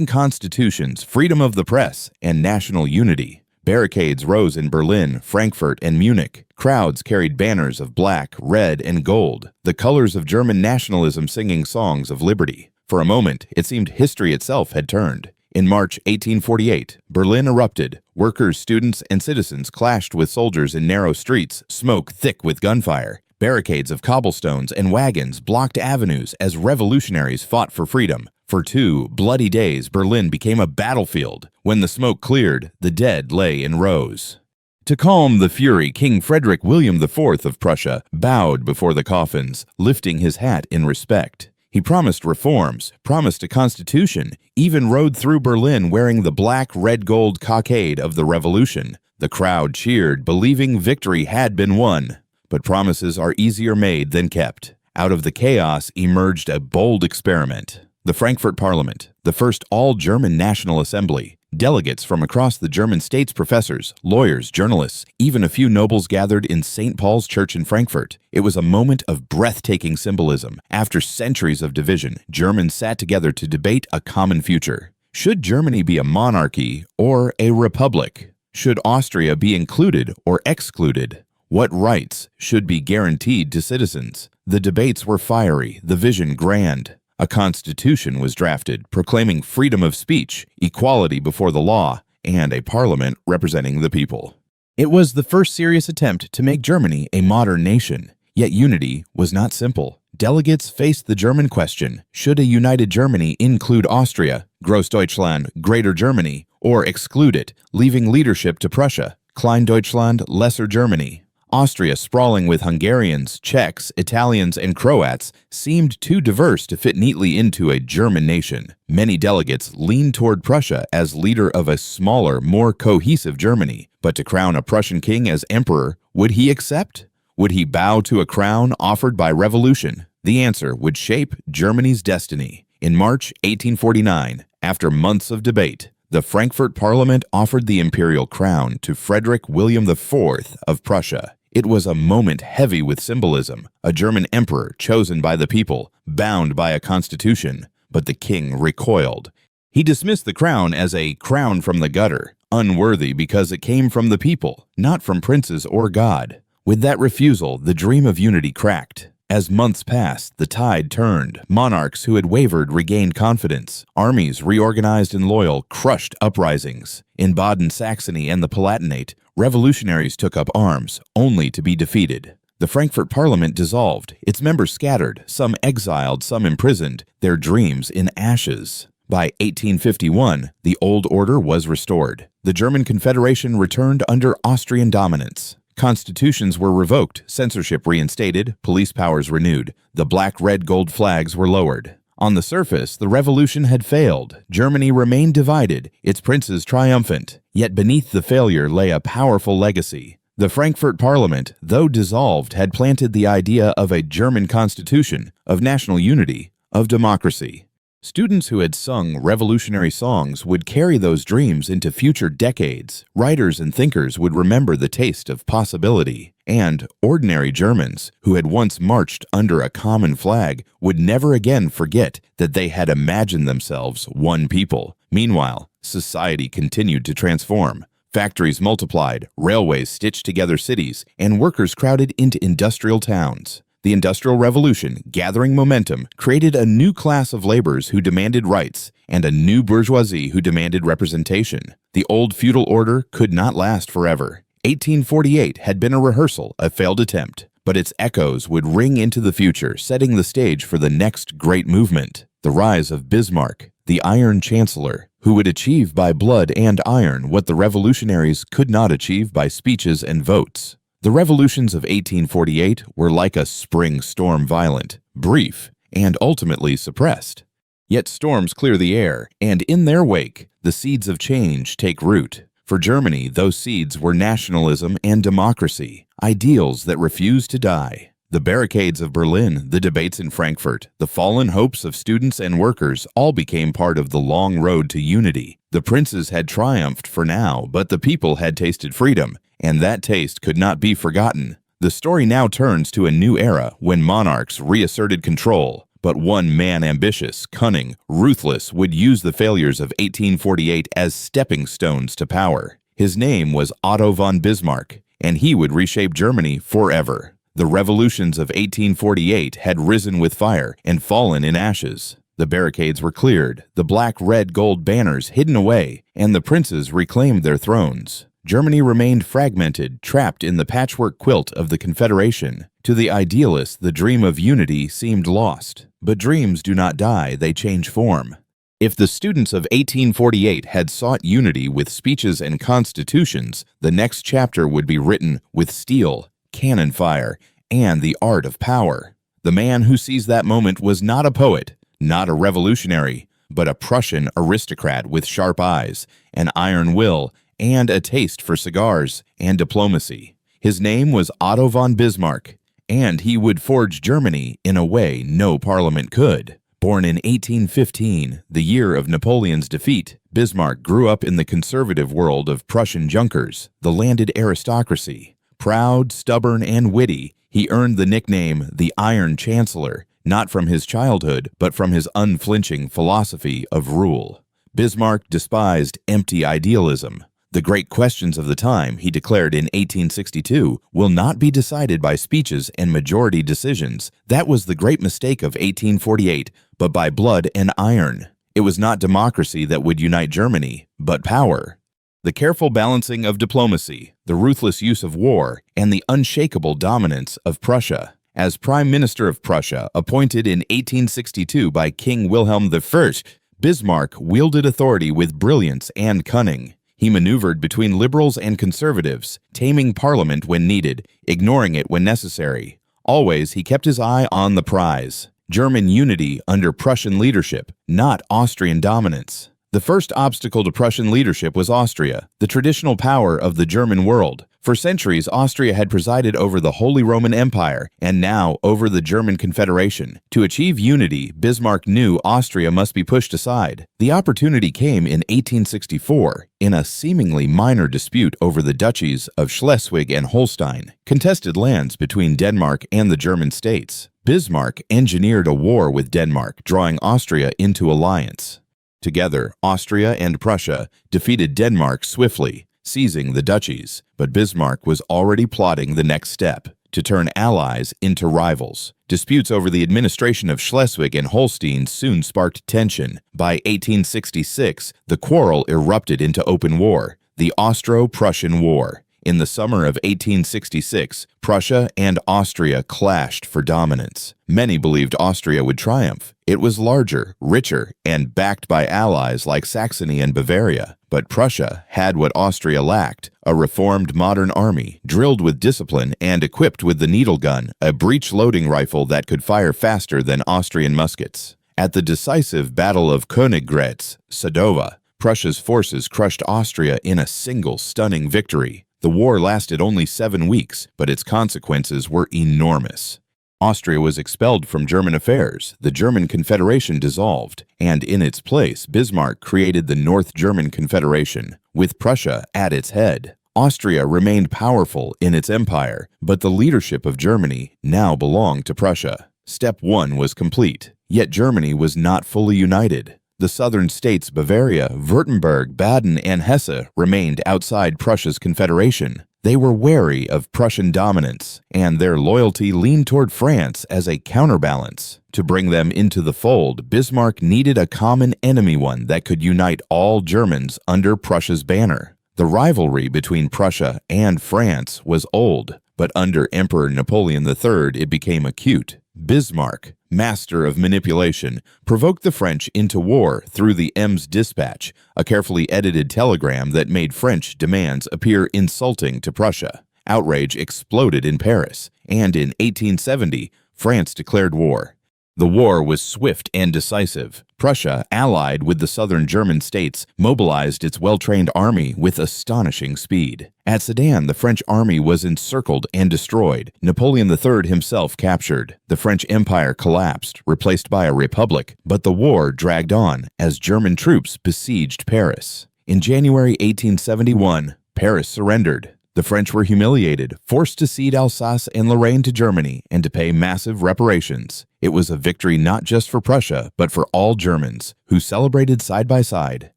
constitutions, freedom of the press, and national unity. Barricades rose in Berlin, Frankfurt, and Munich. Crowds carried banners of black, red, and gold, the colors of German nationalism singing songs of liberty. For a moment, it seemed history itself had turned. In March 1848, Berlin erupted. Workers, students, and citizens clashed with soldiers in narrow streets, smoke thick with gunfire. Barricades of cobblestones and wagons blocked avenues as revolutionaries fought for freedom. For 2 bloody days, Berlin became a battlefield. When the smoke cleared, the dead lay in rows. To calm the fury, King Frederick William IV of Prussia bowed before the coffins, lifting his hat in respect. He promised reforms, promised a constitution, even rode through Berlin wearing the black, red-gold cockade of the revolution. The crowd cheered, believing victory had been won. But promises are easier made than kept. Out of the chaos emerged a bold experiment. The Frankfurt Parliament, the first all-German National Assembly. Delegates from across the German states, professors, lawyers, journalists, even a few nobles gathered in St. Paul's Church in Frankfurt. It was a moment of breathtaking symbolism. After centuries of division, Germans sat together to debate a common future. Should Germany be a monarchy or a republic? Should Austria be included or excluded? What rights should be guaranteed to citizens? The debates were fiery, the vision grand. A constitution was drafted, proclaiming freedom of speech, equality before the law, and a parliament representing the people. It was the first serious attempt to make Germany a modern nation. Yet unity was not simple. delegates faced the German question: should a united Germany include Austria, Großdeutschland, Greater Germany, or exclude it, leaving leadership to Prussia, Kleindeutschland, Lesser Germany? Austria, sprawling with Hungarians, Czechs, Italians, and Croats, seemed too diverse to fit neatly into a German nation. Many delegates leaned toward Prussia as leader of a smaller, more cohesive Germany. But to crown a Prussian king as emperor, would he accept? Would he bow to a crown offered by revolution? The answer would shape Germany's destiny. In March 1849, after months of debate, the Frankfurt Parliament offered the imperial crown to Frederick William IV of Prussia. It was a moment heavy with symbolism, a German emperor chosen by the people, bound by a constitution. But the king recoiled. He dismissed the crown as a crown from the gutter, unworthy because it came from the people, not from princes or God. With that refusal, the dream of unity cracked. As months passed, the tide turned. Monarchs who had wavered regained confidence. Armies, reorganized and loyal, crushed uprisings. In Baden-Saxony and the Palatinate, revolutionaries took up arms, only to be defeated. The Frankfurt Parliament dissolved, its members scattered, some exiled, some imprisoned, their dreams in ashes. By 1851, the old order was restored. The German Confederation returned under Austrian dominance. Constitutions were revoked, censorship reinstated, police powers renewed. The black, red, gold flags were lowered. On the surface, the revolution had failed. Germany remained divided, its princes triumphant. Yet beneath the failure lay a powerful legacy. The Frankfurt Parliament, though dissolved, had planted the idea of a German constitution, of national unity, of democracy. Students who had sung revolutionary songs would carry those dreams into future decades. Writers and thinkers would remember the taste of possibility. And ordinary Germans, who had once marched under a common flag, would never again forget that they had imagined themselves one people. Meanwhile, society continued to transform. Factories multiplied, railways stitched together cities, and workers crowded into industrial towns. The Industrial Revolution, gathering momentum, created a new class of laborers who demanded rights and a new bourgeoisie who demanded representation. The old feudal order could not last forever. 1848 had been a rehearsal, a failed attempt, but its echoes would ring into the future, setting the stage for the next great movement, the rise of Bismarck, the Iron Chancellor, who would achieve by blood and iron what the revolutionaries could not achieve by speeches and votes. The revolutions of 1848 were like a spring storm, violent, brief, and ultimately suppressed. Yet storms clear the air, and in their wake, the seeds of change take root. For Germany, those seeds were nationalism and democracy, ideals that refused to die. The barricades of Berlin, the debates in Frankfurt, the fallen hopes of students and workers all became part of the long road to unity. The princes had triumphed for now, but the people had tasted freedom, and that taste could not be forgotten. The story now turns to a new era when monarchs reasserted control, but one man ambitious, cunning, ruthless would use the failures of 1848 as stepping stones to power. His name was Otto von Bismarck, and he would reshape Germany forever. The revolutions of 1848 had risen with fire and fallen in ashes. The barricades were cleared, the black, red, gold banners hidden away, and the princes reclaimed their thrones. Germany remained fragmented, trapped in the patchwork quilt of the Confederation. To the idealists, the dream of unity seemed lost. But dreams do not die, they change form. If the students of 1848 had sought unity with speeches and constitutions, the next chapter would be written with steel, cannon fire, and the art of power. The man who seized that moment was not a poet, not a revolutionary, but a Prussian aristocrat with sharp eyes, an iron will, and a taste for cigars and diplomacy. His name was Otto von Bismarck, and he would forge Germany in a way no parliament could. Born in 1815, the year of Napoleon's defeat, Bismarck grew up in the conservative world of Prussian Junkers, the landed aristocracy. Proud, stubborn, and witty, he earned the nickname the Iron Chancellor, not from his childhood, but from his unflinching philosophy of rule. Bismarck despised empty idealism. The great questions of the time, he declared in 1862, will not be decided by speeches and majority decisions. That was the great mistake of 1848, but by blood and iron. It was not democracy that would unite Germany, but power. The careful balancing of diplomacy, the ruthless use of war, and the unshakable dominance of Prussia. As Prime Minister of Prussia, appointed in 1862 by King Wilhelm I, Bismarck wielded authority with brilliance and cunning. He maneuvered between liberals and conservatives, taming parliament when needed, ignoring it when necessary. Always, he kept his eye on the prize: German unity under Prussian leadership, not Austrian dominance. The first obstacle to Prussian leadership was Austria, the traditional power of the German world. For centuries, Austria had presided over the Holy Roman Empire and now over the German Confederation. To achieve unity, Bismarck knew Austria must be pushed aside. The opportunity came in 1864 in a seemingly minor dispute over the duchies of Schleswig and Holstein, contested lands between Denmark and the German states. Bismarck engineered a war with Denmark, drawing Austria into alliance. Together, Austria and Prussia defeated Denmark swiftly, seizing the duchies, but Bismarck was already plotting the next step: to turn allies into rivals. Disputes over the administration of Schleswig and Holstein soon sparked tension. By 1866, the quarrel erupted into open war, the Austro-Prussian War. In the summer of 1866, Prussia and Austria clashed for dominance. Many believed Austria would triumph. It was larger, richer, and backed by allies like Saxony and Bavaria. But Prussia had what Austria lacked: a reformed modern army, drilled with discipline and equipped with the needle gun, a breech-loading rifle that could fire faster than Austrian muskets. At the decisive Battle of Königgrätz, Sadova, Prussia's forces crushed Austria in a single stunning victory. The war lasted only 7 weeks, but its consequences were enormous. Austria was expelled from German affairs, the German Confederation dissolved, and in its place, Bismarck created the North German Confederation, with Prussia at its head. Austria remained powerful in its empire, but the leadership of Germany now belonged to Prussia. Step 1 was complete, yet Germany was not fully united. The southern states Bavaria, Württemberg, Baden, and Hesse remained outside Prussia's confederation. They were wary of Prussian dominance, and their loyalty leaned toward France as a counterbalance. To bring them into the fold, Bismarck needed a common enemy, one that could unite all Germans under Prussia's banner. The rivalry between Prussia and France was old, but under Emperor Napoleon III it became acute. Bismarck, master of manipulation, provoked the French into war through the Ems Dispatch, a carefully edited telegram that made French demands appear insulting to Prussia. Outrage exploded in Paris, and in 1870, France declared war. The war was swift and decisive. Prussia, allied with the southern German states, mobilized its well-trained army with astonishing speed. At Sedan, the French army was encircled and destroyed. Napoleon III himself captured. The French Empire collapsed, replaced by a republic, but the war dragged on as German troops besieged Paris. In January 1871, Paris surrendered. The French were humiliated, forced to cede Alsace and Lorraine to Germany and to pay massive reparations. It was a victory not just for Prussia, but for all Germans, who celebrated side by side.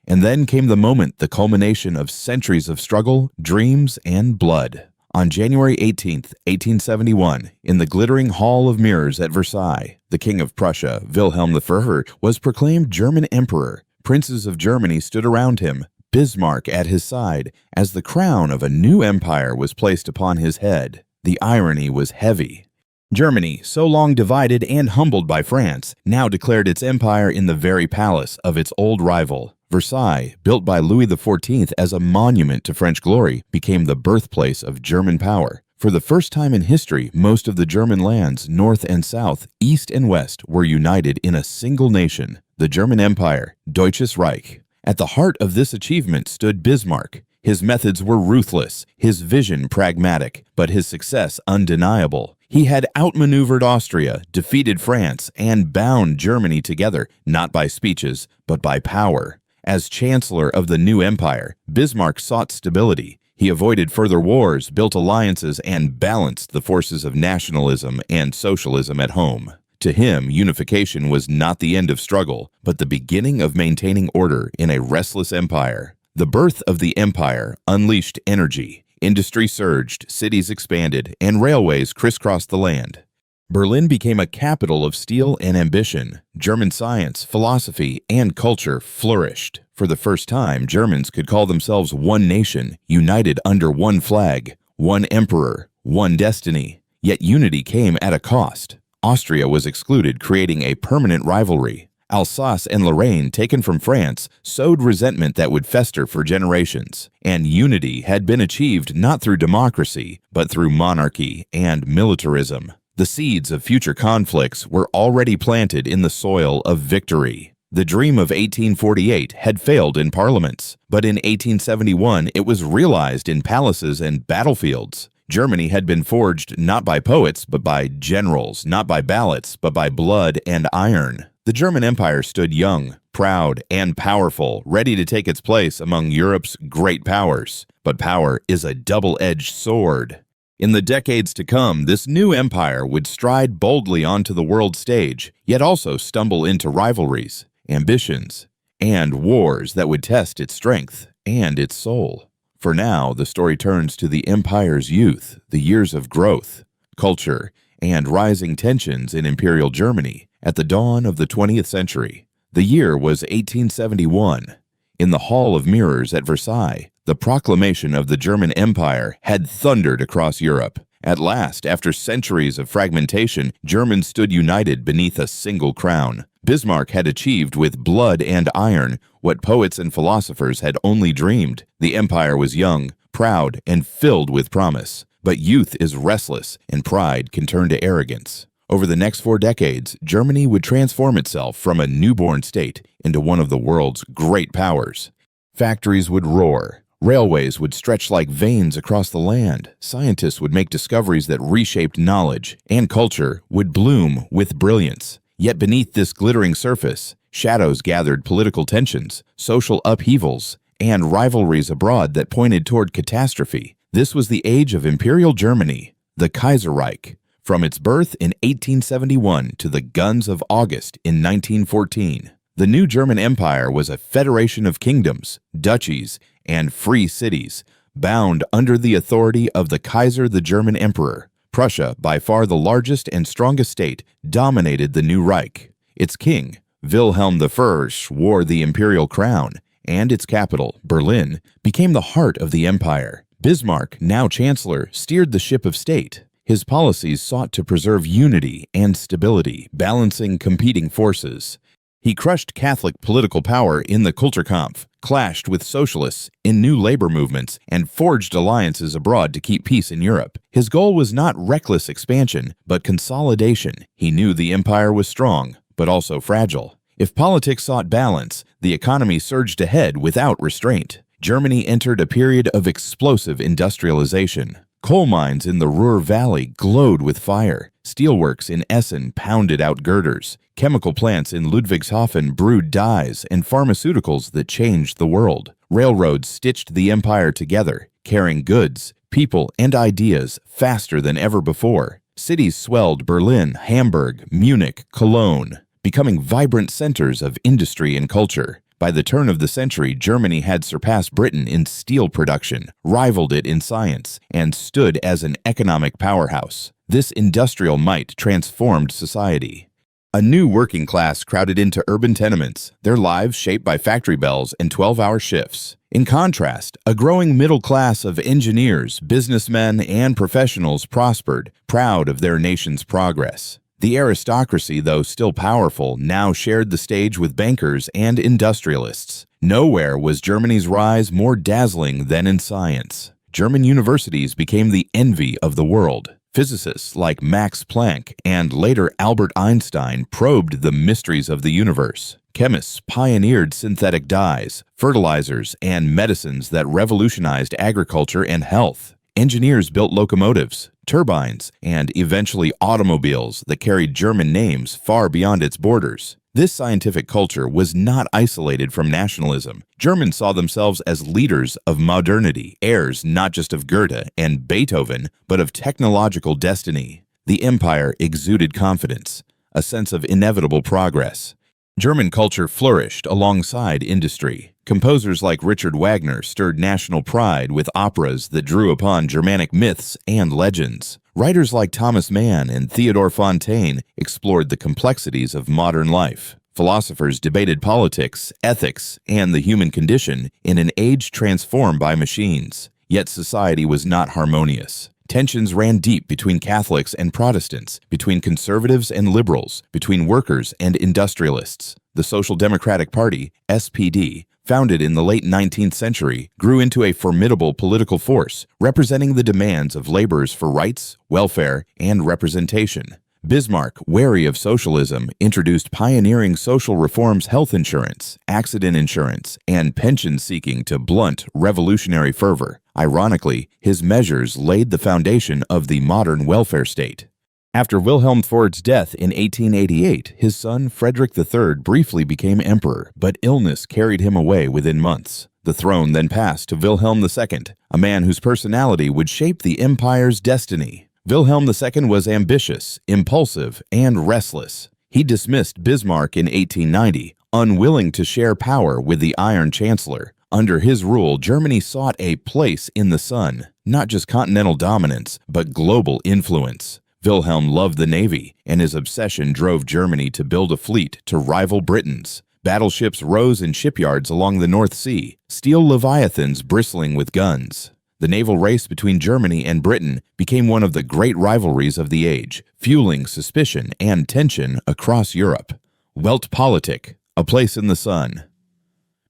And then came the moment, the culmination of centuries of struggle, dreams, and blood. On January 18, 1871, in the glittering Hall of Mirrors at Versailles, the King of Prussia, Wilhelm I, was proclaimed German Emperor. Princes of Germany stood around him, Bismarck at his side, as the crown of a new empire was placed upon his head. The irony was heavy. Germany, so long divided and humbled by France, now declared its empire in the very palace of its old rival. Versailles, built by Louis XIV as a monument to French glory, became the birthplace of German power. For the first time in history, most of the German lands, north and south, east and west, were united in a single nation, the German Empire, Deutsches Reich. At the heart of this achievement stood Bismarck. His methods were ruthless, his vision pragmatic, but his success undeniable. He had outmaneuvered Austria, defeated France, and bound Germany together, not by speeches, but by power. As Chancellor of the new empire, Bismarck sought stability. He avoided further wars, built alliances, and balanced the forces of nationalism and socialism at home. To him, unification was not the end of struggle, but the beginning of maintaining order in a restless empire. The birth of the empire unleashed energy. Industry surged, cities expanded, and railways crisscrossed the land. Berlin became a capital of steel and ambition. German science, philosophy, and culture flourished. For the first time, Germans could call themselves one nation, united under one flag, one emperor, one destiny. Yet unity came at a cost. Austria was excluded, creating a permanent rivalry. Alsace and Lorraine, taken from France, sowed resentment that would fester for generations. And unity had been achieved not through democracy, but through monarchy and militarism. The seeds of future conflicts were already planted in the soil of victory. The dream of 1848 had failed in parliaments, but in 1871 it was realized in palaces and battlefields. Germany had been forged not by poets, but by generals, not by ballots, but by blood and iron. The German Empire stood young, proud, and powerful, ready to take its place among Europe's great powers. But power is a double-edged sword. In the decades to come, this new empire would stride boldly onto the world stage, yet also stumble into rivalries, ambitions, and wars that would test its strength and its soul. For now, the story turns to the empire's youth, the years of growth, culture, and rising tensions in Imperial Germany at the dawn of the 20th century. The year was 1871. In the Hall of Mirrors at Versailles, the proclamation of the German Empire had thundered across Europe. At last, after centuries of fragmentation, Germans stood united beneath a single crown. Bismarck had achieved with blood and iron what poets and philosophers had only dreamed. The empire was young, proud, and filled with promise. But youth is restless, and pride can turn to arrogance. Over the next 4 decades, Germany would transform itself from a newborn state into one of the world's great powers. Factories would roar. Railways would stretch like veins across the land. Scientists would make discoveries that reshaped knowledge, and culture would bloom with brilliance. Yet beneath this glittering surface, shadows gathered: political tensions, social upheavals, and rivalries abroad that pointed toward catastrophe. This was the age of Imperial Germany, the Kaiserreich. From its birth in 1871 to the guns of August in 1914, the new German Empire was a federation of kingdoms, duchies, and free cities, bound under the authority of the Kaiser, the German Emperor. Prussia, by far the largest and strongest state, dominated the new Reich. Its king, Wilhelm I, wore the imperial crown, and its capital, Berlin, became the heart of the empire. Bismarck, now chancellor, steered the ship of state. His policies sought to preserve unity and stability, balancing competing forces. He crushed Catholic political power in the Kulturkampf, clashed with socialists in new labor movements, and forged alliances abroad to keep peace in Europe. His goal was not reckless expansion, but consolidation. He knew the empire was strong, but also fragile. If politics sought balance, the economy surged ahead without restraint. Germany entered a period of explosive industrialization. Coal mines in the Ruhr Valley glowed with fire. Steelworks in Essen pounded out girders. Chemical plants in Ludwigshafen brewed dyes and pharmaceuticals that changed the world. Railroads stitched the empire together, carrying goods, people, and ideas faster than ever before. Cities swelled: Berlin, Hamburg, Munich, Cologne, becoming vibrant centers of industry and culture. By the turn of the century, Germany had surpassed Britain in steel production, rivaled it in science, and stood as an economic powerhouse. This industrial might transformed society. A new working class crowded into urban tenements, their lives shaped by factory bells and 12-hour shifts. In contrast, a growing middle class of engineers, businessmen, and professionals prospered, proud of their nation's progress. The aristocracy, though still powerful, now shared the stage with bankers and industrialists. Nowhere was Germany's rise more dazzling than in science. German universities became the envy of the world. Physicists like Max Planck and later Albert Einstein probed the mysteries of the universe. Chemists pioneered synthetic dyes, fertilizers, and medicines that revolutionized agriculture and health. Engineers built locomotives, turbines, and eventually automobiles that carried German names far beyond its borders. This scientific culture was not isolated from nationalism. Germans saw themselves as leaders of modernity, heirs not just of Goethe and Beethoven, but of technological destiny. The empire exuded confidence, a sense of inevitable progress. German culture flourished alongside industry. Composers like Richard Wagner stirred national pride with operas that drew upon Germanic myths and legends. Writers like Thomas Mann and Theodore Fontaine explored the complexities of modern life. Philosophers debated politics, ethics, and the human condition in an age transformed by machines. Yet society was not harmonious. Tensions ran deep between Catholics and Protestants, between conservatives and liberals, between workers and industrialists. The Social Democratic Party, SPD, founded in the late 19th century, grew into a formidable political force, representing the demands of laborers for rights, welfare, and representation. Bismarck, wary of socialism, introduced pioneering social reforms, health insurance, accident insurance, and pension seeking to blunt revolutionary fervor. Ironically, his measures laid the foundation of the modern welfare state. After Wilhelm IV's death in 1888, his son Frederick III briefly became emperor, but illness carried him away within months. The throne then passed to Wilhelm II, a man whose personality would shape the empire's destiny. Wilhelm II was ambitious, impulsive, and restless. He dismissed Bismarck in 1890, unwilling to share power with the Iron Chancellor. Under his rule, Germany sought a place in the sun, not just continental dominance, but global influence. Wilhelm loved the Navy, and his obsession drove Germany to build a fleet to rival Britain's. Battleships rose in shipyards along the North Sea, steel leviathans bristling with guns. The naval race between Germany and Britain became one of the great rivalries of the age, fueling suspicion and tension across Europe. Weltpolitik, a place in the sun.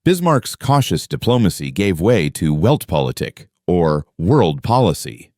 Bismarck's cautious diplomacy gave way to Weltpolitik, or world policy.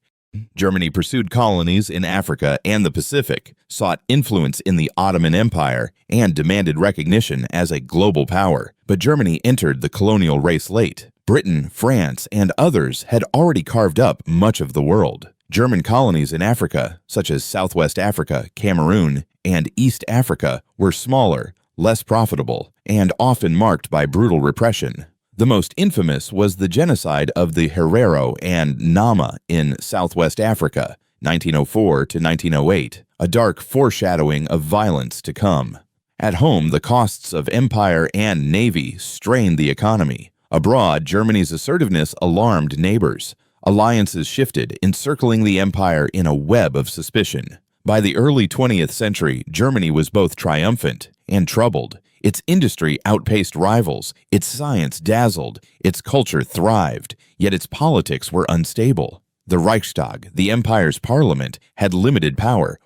Germany pursued colonies in Africa and the Pacific, sought influence in the Ottoman Empire, and demanded recognition as a global power. But Germany entered the colonial race late. Britain, France, and others had already carved up much of the world. German colonies in Africa, such as Southwest Africa, Cameroon, and East Africa, were smaller, less profitable, and often marked by brutal repression. The most infamous was the genocide of the Herero and Nama in Southwest Africa, 1904 to 1908, a dark foreshadowing of violence to come. At home, the costs of empire and navy strained the economy. Abroad, Germany's assertiveness alarmed neighbors. Alliances shifted, encircling the empire in a web of suspicion. By the early 20th century, Germany was both triumphant and troubled. Its industry outpaced rivals, its science dazzled, its culture thrived, yet its politics were unstable. The Reichstag, the empire's parliament, had limited power,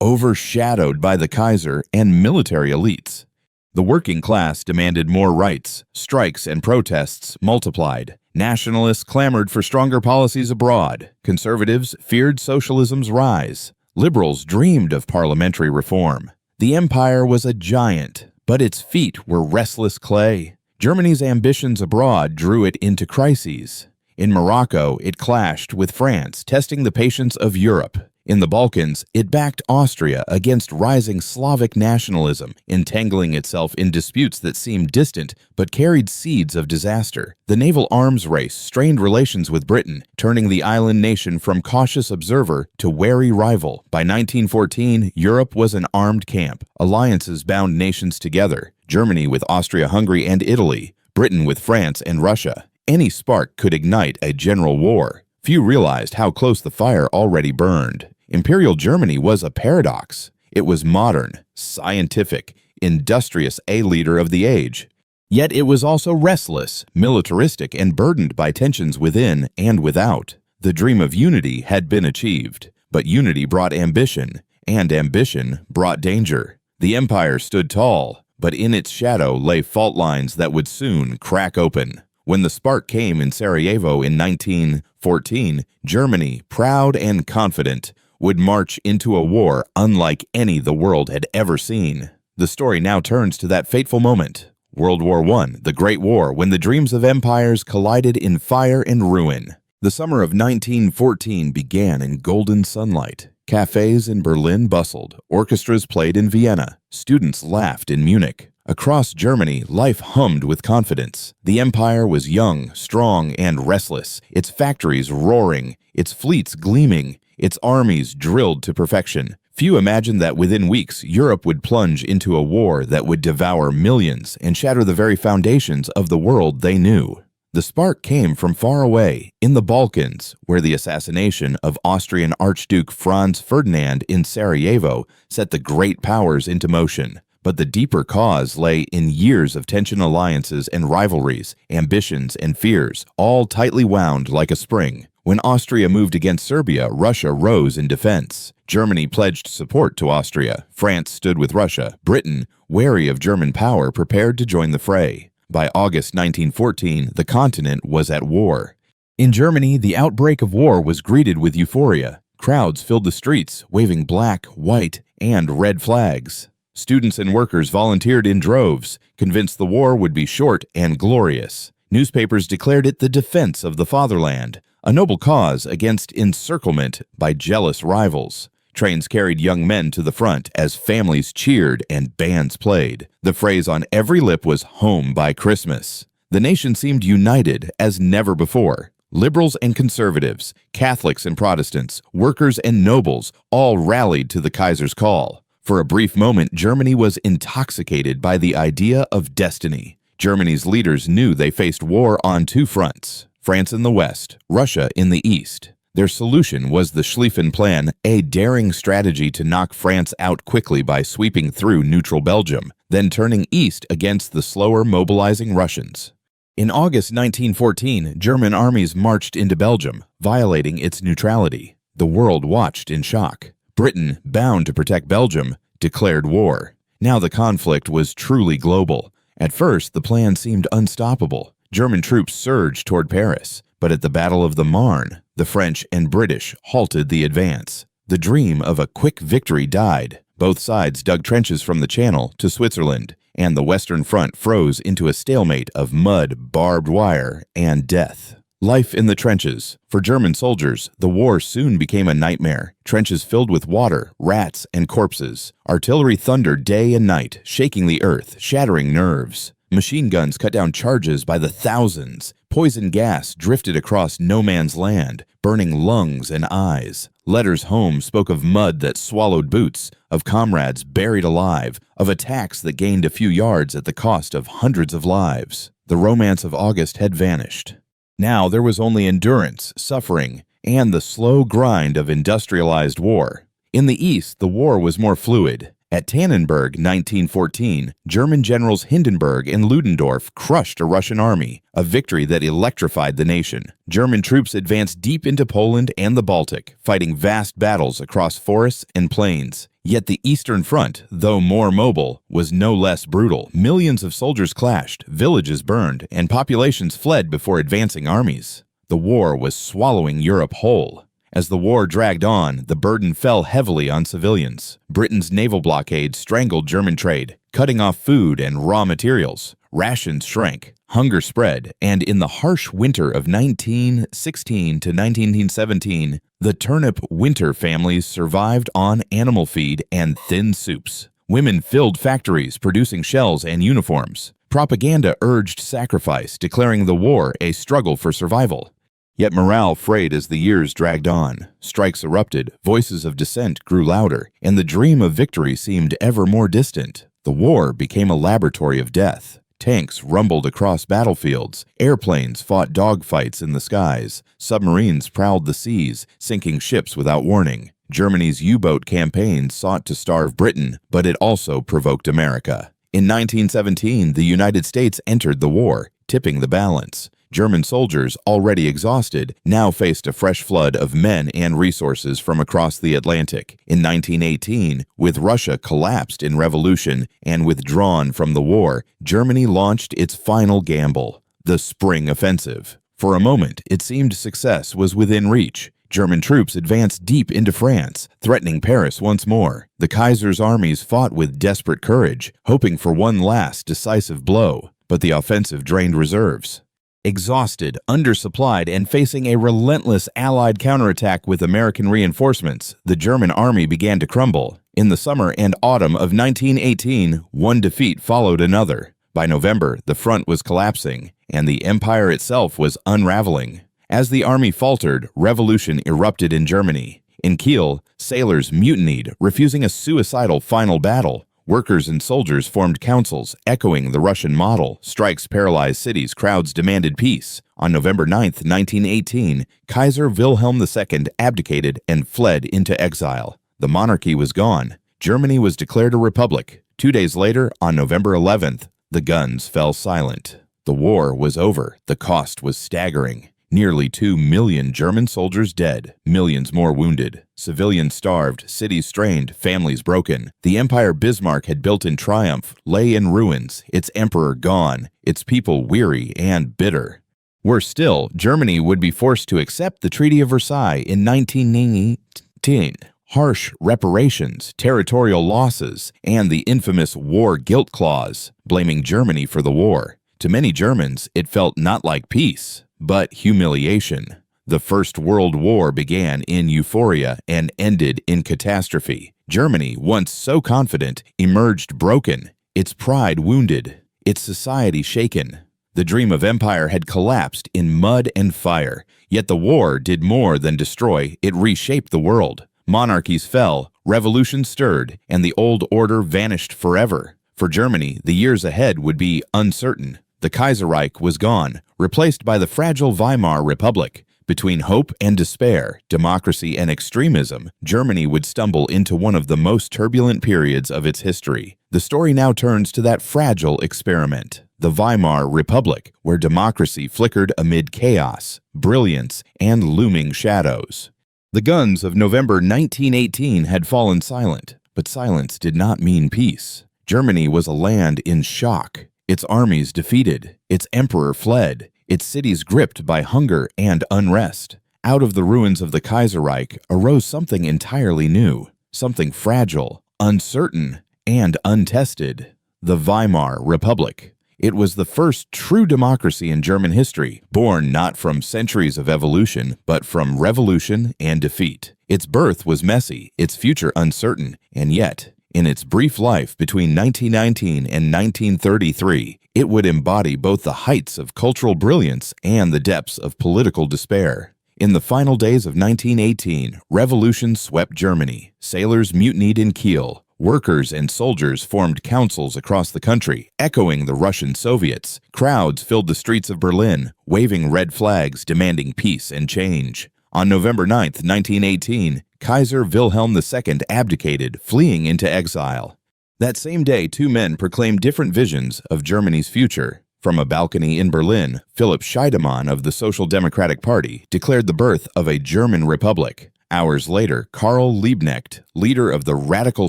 overshadowed by the Kaiser and military elites. The working class demanded more rights. Strikes and protests multiplied. Nationalists clamored for stronger policies abroad. Conservatives feared socialism's rise. Liberals dreamed of parliamentary reform. The empire was a giant, but its feet were restless clay. Germany's ambitions abroad drew it into crises. In Morocco, it clashed with France, testing the patience of Europe. In the Balkans, it backed Austria against rising Slavic nationalism, entangling itself in disputes that seemed distant but carried seeds of disaster. The naval arms race strained relations with Britain, turning the island nation from cautious observer to wary rival. By 1914, Europe was an armed camp. Alliances bound nations together, Germany with Austria-Hungary and Italy, Britain with France and Russia. Any spark could ignite a general war. Few realized how close the fire already burned. Imperial Germany was a paradox. It was modern, scientific, industrious, a leader of the age. Yet it was also restless, militaristic, and burdened by tensions within and without. The dream of unity had been achieved, but unity brought ambition, and ambition brought danger. The empire stood tall, but in its shadow lay fault lines that would soon crack open. When the spark came in Sarajevo in 1914, Germany, proud and confident, would march into a war unlike any the world had ever seen. The story now turns to that fateful moment, World War I, the Great War, when the dreams of empires collided in fire and ruin. The summer of 1914 began in golden sunlight. Cafes in Berlin bustled, orchestras played in Vienna, students laughed in Munich. Across Germany, life hummed with confidence. The empire was young, strong, and restless, its factories roaring, its fleets gleaming, its armies drilled to perfection. Few imagined that within weeks, Europe would plunge into a war that would devour millions and shatter the very foundations of the world they knew. The spark came from far away, in the Balkans, where the assassination of Austrian Archduke Franz Ferdinand in Sarajevo set the great powers into motion. But the deeper cause lay in years of tension, alliances and rivalries, ambitions and fears, all tightly wound like a spring. When Austria moved against Serbia, Russia rose in defense. Germany pledged support to Austria. France stood with Russia. Britain, wary of German power, prepared to join the fray. By August 1914, the continent was at war. In Germany, the outbreak of war was greeted with euphoria. Crowds filled the streets, waving black, white, and red flags. Students and workers volunteered in droves, convinced the war would be short and glorious. Newspapers declared it the defense of the fatherland, a noble cause against encirclement by jealous rivals. Trains carried young men to the front as families cheered and bands played. The phrase on every lip was "home by Christmas." The nation seemed united as never before. Liberals and conservatives, Catholics and Protestants, workers and nobles all rallied to the Kaiser's call. For a brief moment, Germany was intoxicated by the idea of destiny. Germany's leaders knew they faced war on two fronts: France in the west, Russia in the east. Their solution was the Schlieffen Plan, a daring strategy to knock France out quickly by sweeping through neutral Belgium, then turning east against the slower mobilizing Russians. In August 1914, German armies marched into Belgium, violating its neutrality. The world watched in shock. Britain, bound to protect Belgium, declared war. Now the conflict was truly global. At first, the plan seemed unstoppable. German troops surged toward Paris, but at the Battle of the Marne, the French and British halted the advance. The dream of a quick victory died. Both sides dug trenches from the Channel to Switzerland, and the Western Front froze into a stalemate of mud, barbed wire, and death. Life in the trenches. For German soldiers, the war soon became a nightmare. Trenches filled with water, rats, and corpses. Artillery thundered day and night, shaking the earth, shattering nerves. Machine guns cut down charges by the thousands. Poison gas drifted across no man's land, burning lungs and eyes. Letters home spoke of mud that swallowed boots, of comrades buried alive, of attacks that gained a few yards at the cost of hundreds of lives. The romance of August had vanished. Now there was only endurance, suffering, and the slow grind of industrialized war. In the East, the war was more fluid. At Tannenberg, 1914, German generals Hindenburg and Ludendorff crushed a Russian army, a victory that electrified the nation. German troops advanced deep into Poland and the Baltic, fighting vast battles across forests and plains. Yet the Eastern Front, though more mobile, was no less brutal. Millions of soldiers clashed, villages burned, and populations fled before advancing armies. The war was swallowing Europe whole. As the war dragged on, the burden fell heavily on civilians. Britain's naval blockade strangled German trade, cutting off food and raw materials. Rations shrank, hunger spread, and in the harsh winter of 1916 to 1917, the turnip winter families survived on animal feed and thin soups. Women filled factories producing shells and uniforms. Propaganda urged sacrifice, declaring the war a struggle for survival. Yet morale frayed as the years dragged on. Strikes erupted, voices of dissent grew louder, and the dream of victory seemed ever more distant. The war became a laboratory of death. Tanks rumbled across battlefields, airplanes fought dogfights in the skies, submarines prowled the seas, sinking ships without warning. Germany's U-boat campaign sought to starve Britain, but it also provoked America. In 1917, the United States entered the war, tipping the balance. German soldiers, already exhausted, now faced a fresh flood of men and resources from across the Atlantic. In 1918, with Russia collapsed in revolution and withdrawn from the war, Germany launched its final gamble, the Spring Offensive. For a moment, it seemed success was within reach. German troops advanced deep into France, threatening Paris once more. The Kaiser's armies fought with desperate courage, hoping for one last decisive blow, but the offensive drained reserves. Exhausted, undersupplied, and facing a relentless Allied counterattack with American reinforcements, the German army began to crumble. In the summer and autumn of 1918, one defeat followed another. By November, the front was collapsing, and the empire itself was unraveling. As the army faltered, revolution erupted in Germany. In Kiel, sailors mutinied, refusing a suicidal final battle. Workers and soldiers formed councils, echoing the Russian model. Strikes paralyzed cities, crowds demanded peace. On November 9, 1918, Kaiser Wilhelm II abdicated and fled into exile. The monarchy was gone. Germany was declared a republic. 2 days later, on November 11th, the guns fell silent. The war was over. The cost was staggering. Nearly 2 million German soldiers dead, millions more wounded. Civilians starved, cities strained, families broken. The empire Bismarck had built in triumph lay in ruins, its emperor gone, its people weary and bitter. Worse still, Germany would be forced to accept the Treaty of Versailles in 1918. Harsh reparations, territorial losses, and the infamous war guilt clause, blaming Germany for the war. To many Germans, it felt not like peace, but humiliation. The First World War began in euphoria and ended in catastrophe. Germany, once so confident, emerged broken, its pride wounded, its society shaken. The dream of empire had collapsed in mud and fire, yet the war did more than destroy, it reshaped the world. Monarchies fell, revolutions stirred, and the old order vanished forever. For Germany, the years ahead would be uncertain. The Kaiserreich was gone, replaced by the fragile Weimar Republic. Between hope and despair, democracy and extremism, Germany would stumble into one of the most turbulent periods of its history. The story now turns to that fragile experiment, the Weimar Republic, where democracy flickered amid chaos, brilliance, and looming shadows. The guns of November 1918 had fallen silent, but silence did not mean peace. Germany was a land in shock, its armies defeated, its emperor fled, its cities gripped by hunger and unrest. Out of the ruins of the Kaiserreich arose something entirely new, something fragile, uncertain, and untested: the Weimar Republic. It was the first true democracy in German history, born not from centuries of evolution, but from revolution and defeat. Its birth was messy, its future uncertain, and yet, in its brief life between 1919 and 1933, it would embody both the heights of cultural brilliance and the depths of political despair. In the final days of 1918, revolution swept Germany. Sailors mutinied in Kiel. Workers and soldiers formed councils across the country, echoing the Russian Soviets. Crowds filled the streets of Berlin, waving red flags demanding peace and change. On November 9, 1918, Kaiser Wilhelm II abdicated, fleeing into exile. That same day, two men proclaimed different visions of Germany's future. From a balcony in Berlin, Philipp Scheidemann of the Social Democratic Party declared the birth of a German republic. Hours later, Karl Liebknecht, leader of the radical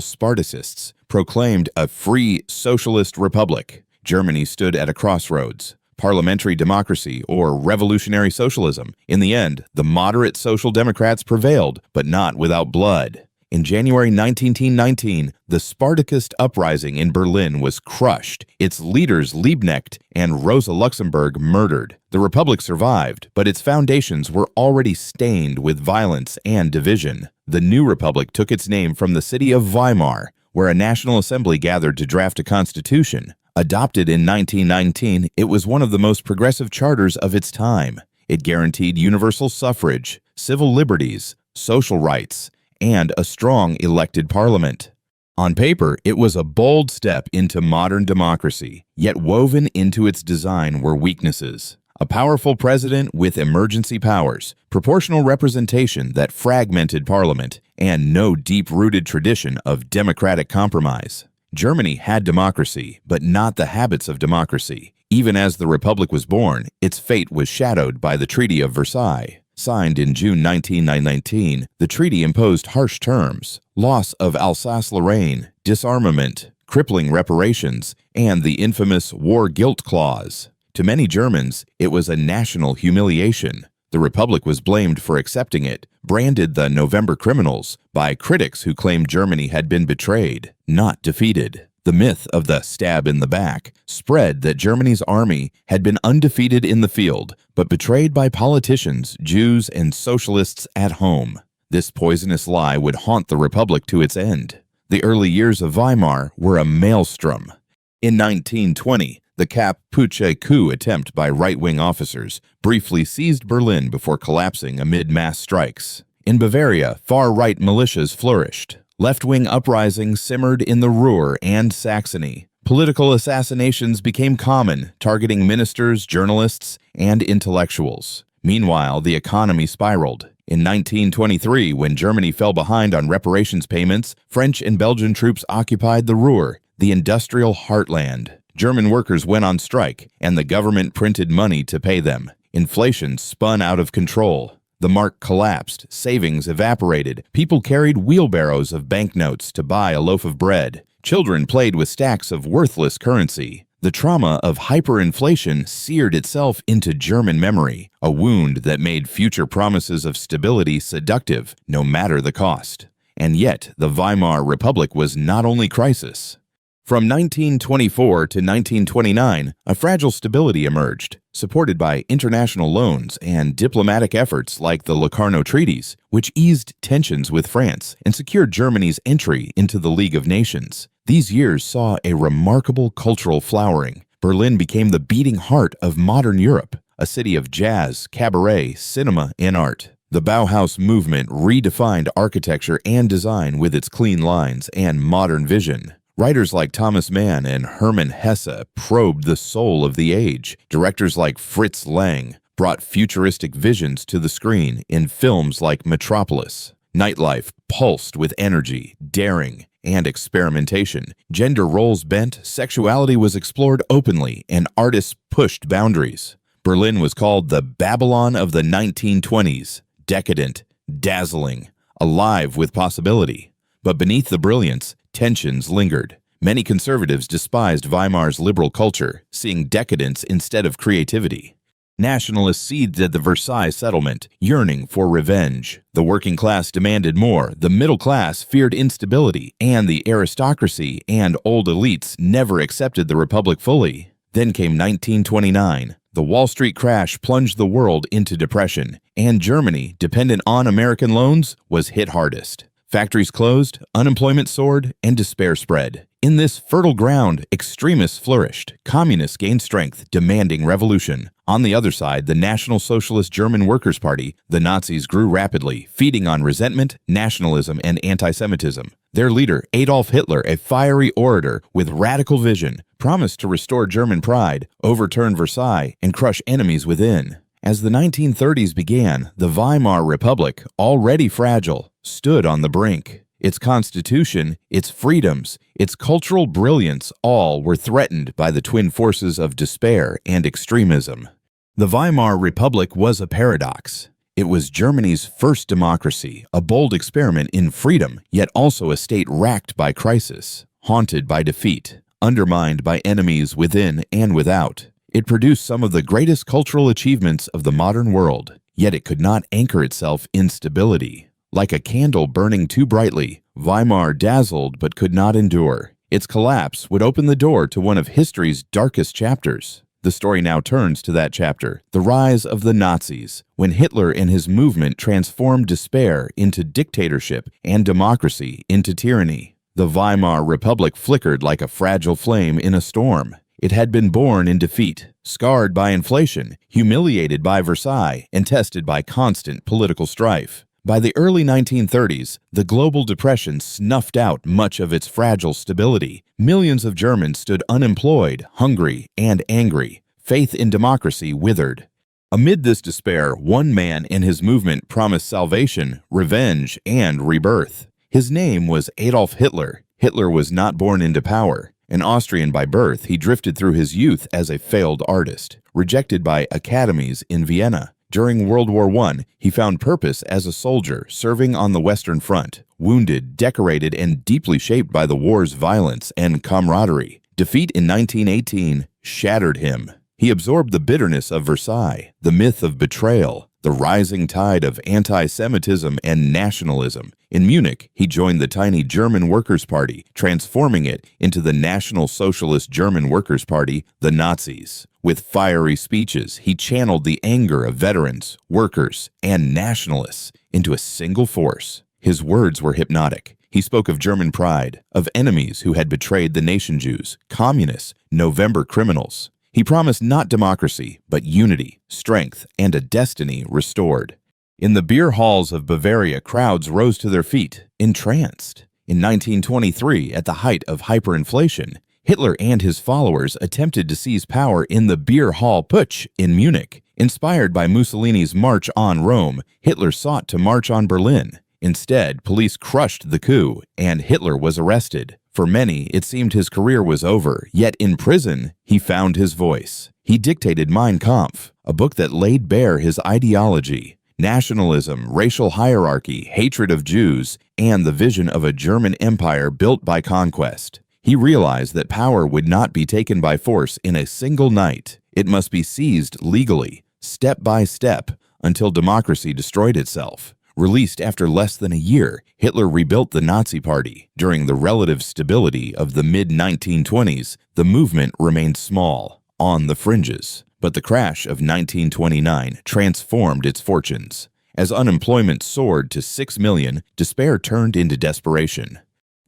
Spartacists, proclaimed a free socialist republic. Germany stood at a crossroads: parliamentary democracy or revolutionary socialism. In the end, the moderate Social Democrats prevailed, but not without blood. In January 1919, the Spartacist uprising in Berlin was crushed, its leaders Liebknecht and Rosa Luxemburg murdered. The republic survived, but its foundations were already stained with violence and division. The new republic took its name from the city of Weimar, where a National Assembly gathered to draft a constitution. Adopted in 1919, it was one of the most progressive charters of its time. It guaranteed universal suffrage, civil liberties, social rights, and a strong elected parliament. On paper, it was a bold step into modern democracy, yet woven into its design were weaknesses. A powerful president with emergency powers, proportional representation that fragmented parliament, and no deep-rooted tradition of democratic compromise. Germany had democracy, but not the habits of democracy. Even as the republic was born, its fate was shadowed by the Treaty of Versailles. Signed in June 1919, the treaty imposed harsh terms: loss of Alsace-Lorraine, disarmament, crippling reparations, and the infamous war guilt clause. To many Germans, it was a national humiliation. The Republic was blamed for accepting it, branded the November criminals by critics who claimed Germany had been betrayed, not defeated. The myth of the stab in the back spread that Germany's army had been undefeated in the field, but betrayed by politicians, Jews, and socialists at home. This poisonous lie would haunt the Republic to its end. The early years of Weimar were a maelstrom. In 1920, the Cap-Puche coup attempt by right-wing officers briefly seized Berlin before collapsing amid mass strikes. In Bavaria, far-right militias flourished. Left-wing uprisings simmered in the Ruhr and Saxony. Political assassinations became common, targeting ministers, journalists, and intellectuals. Meanwhile, the economy spiraled. In 1923, when Germany fell behind on reparations payments, French and Belgian troops occupied the Ruhr, the industrial heartland. German workers went on strike, and the government printed money to pay them. Inflation spun out of control. The mark collapsed, savings evaporated, people carried wheelbarrows of banknotes to buy a loaf of bread. Children played with stacks of worthless currency. The trauma of hyperinflation seared itself into German memory, a wound that made future promises of stability seductive, no matter the cost. And yet, the Weimar Republic was not only crisis. From 1924 to 1929, a fragile stability emerged, supported by international loans and diplomatic efforts like the Locarno Treaties, which eased tensions with France and secured Germany's entry into the League of Nations. These years saw a remarkable cultural flowering. Berlin became the beating heart of modern Europe, a city of jazz, cabaret, cinema, and art. The Bauhaus movement redefined architecture and design with its clean lines and modern vision. Writers like Thomas Mann and Hermann Hesse probed the soul of the age. Directors like Fritz Lang brought futuristic visions to the screen in films like Metropolis. Nightlife pulsed with energy, daring, and experimentation. Gender roles bent, sexuality was explored openly, and artists pushed boundaries. Berlin was called the Babylon of the 1920s, decadent, dazzling, alive with possibility. But beneath the brilliance, tensions lingered. Many conservatives despised Weimar's liberal culture, seeing decadence instead of creativity. Nationalists seethed at the Versailles settlement, yearning for revenge. The working class demanded more, the middle class feared instability, and the aristocracy and old elites never accepted the Republic fully. Then came 1929. The Wall Street crash plunged the world into depression, and Germany, dependent on American loans, was hit hardest. Factories closed, unemployment soared, and despair spread. In this fertile ground, extremists flourished. Communists gained strength, demanding revolution. On the other side, the National Socialist German Workers' Party, the Nazis, grew rapidly, feeding on resentment, nationalism, and anti-Semitism. Their leader, Adolf Hitler, a fiery orator with radical vision, promised to restore German pride, overturn Versailles, and crush enemies within. As the 1930s began, the Weimar Republic, already fragile, stood on the brink. Its constitution, its freedoms, its cultural brilliance all were threatened by the twin forces of despair and extremism. The Weimar Republic was a paradox. It was Germany's first democracy, a bold experiment in freedom, yet also a state racked by crisis, haunted by defeat, undermined by enemies within and without. It produced some of the greatest cultural achievements of the modern world, yet it could not anchor itself in stability. Like a candle burning too brightly, Weimar dazzled but could not endure. Its collapse would open the door to one of history's darkest chapters. The story now turns to that chapter, the rise of the Nazis, when Hitler and his movement transformed despair into dictatorship and democracy into tyranny. The Weimar Republic flickered like a fragile flame in a storm. It had been born in defeat, scarred by inflation, humiliated by Versailles, and tested by constant political strife. By the early 1930s, the global depression snuffed out much of its fragile stability. Millions of Germans stood unemployed, hungry, and angry. Faith in democracy withered. Amid this despair, one man and his movement promised salvation, revenge, and rebirth. His name was Adolf Hitler. Hitler was not born into power. An Austrian by birth, he drifted through his youth as a failed artist, rejected by academies in Vienna. During World War I, he found purpose as a soldier, serving on the Western Front, wounded, decorated, and deeply shaped by the war's violence and camaraderie. Defeat in 1918 shattered him. He absorbed the bitterness of Versailles, the myth of betrayal, the rising tide of anti-Semitism and nationalism. In Munich, he joined the tiny German Workers' Party, transforming it into the National Socialist German Workers' Party, the Nazis. With fiery speeches, he channeled the anger of veterans, workers, and nationalists into a single force. His words were hypnotic. He spoke of German pride, of enemies who had betrayed the nation Jews, communists, November criminals. He promised not democracy, but unity, strength, and a destiny restored. In the beer halls of Bavaria, crowds rose to their feet, entranced. In 1923, at the height of hyperinflation, Hitler and his followers attempted to seize power in the beer hall putsch in Munich. Inspired by Mussolini's March on Rome, Hitler sought to march on Berlin. Instead, police crushed the coup, and Hitler was arrested. For many, it seemed his career was over, yet in prison, he found his voice. He dictated Mein Kampf, a book that laid bare his ideology: nationalism, racial hierarchy, hatred of Jews, and the vision of a German empire built by conquest. He realized that power would not be taken by force in a single night. It must be seized legally, step by step, until democracy destroyed itself. Released after less than a year, Hitler rebuilt the Nazi Party. During the relative stability of the mid-1920s, the movement remained small, on the fringes. But the crash of 1929 transformed its fortunes. As unemployment soared to 6 million, despair turned into desperation.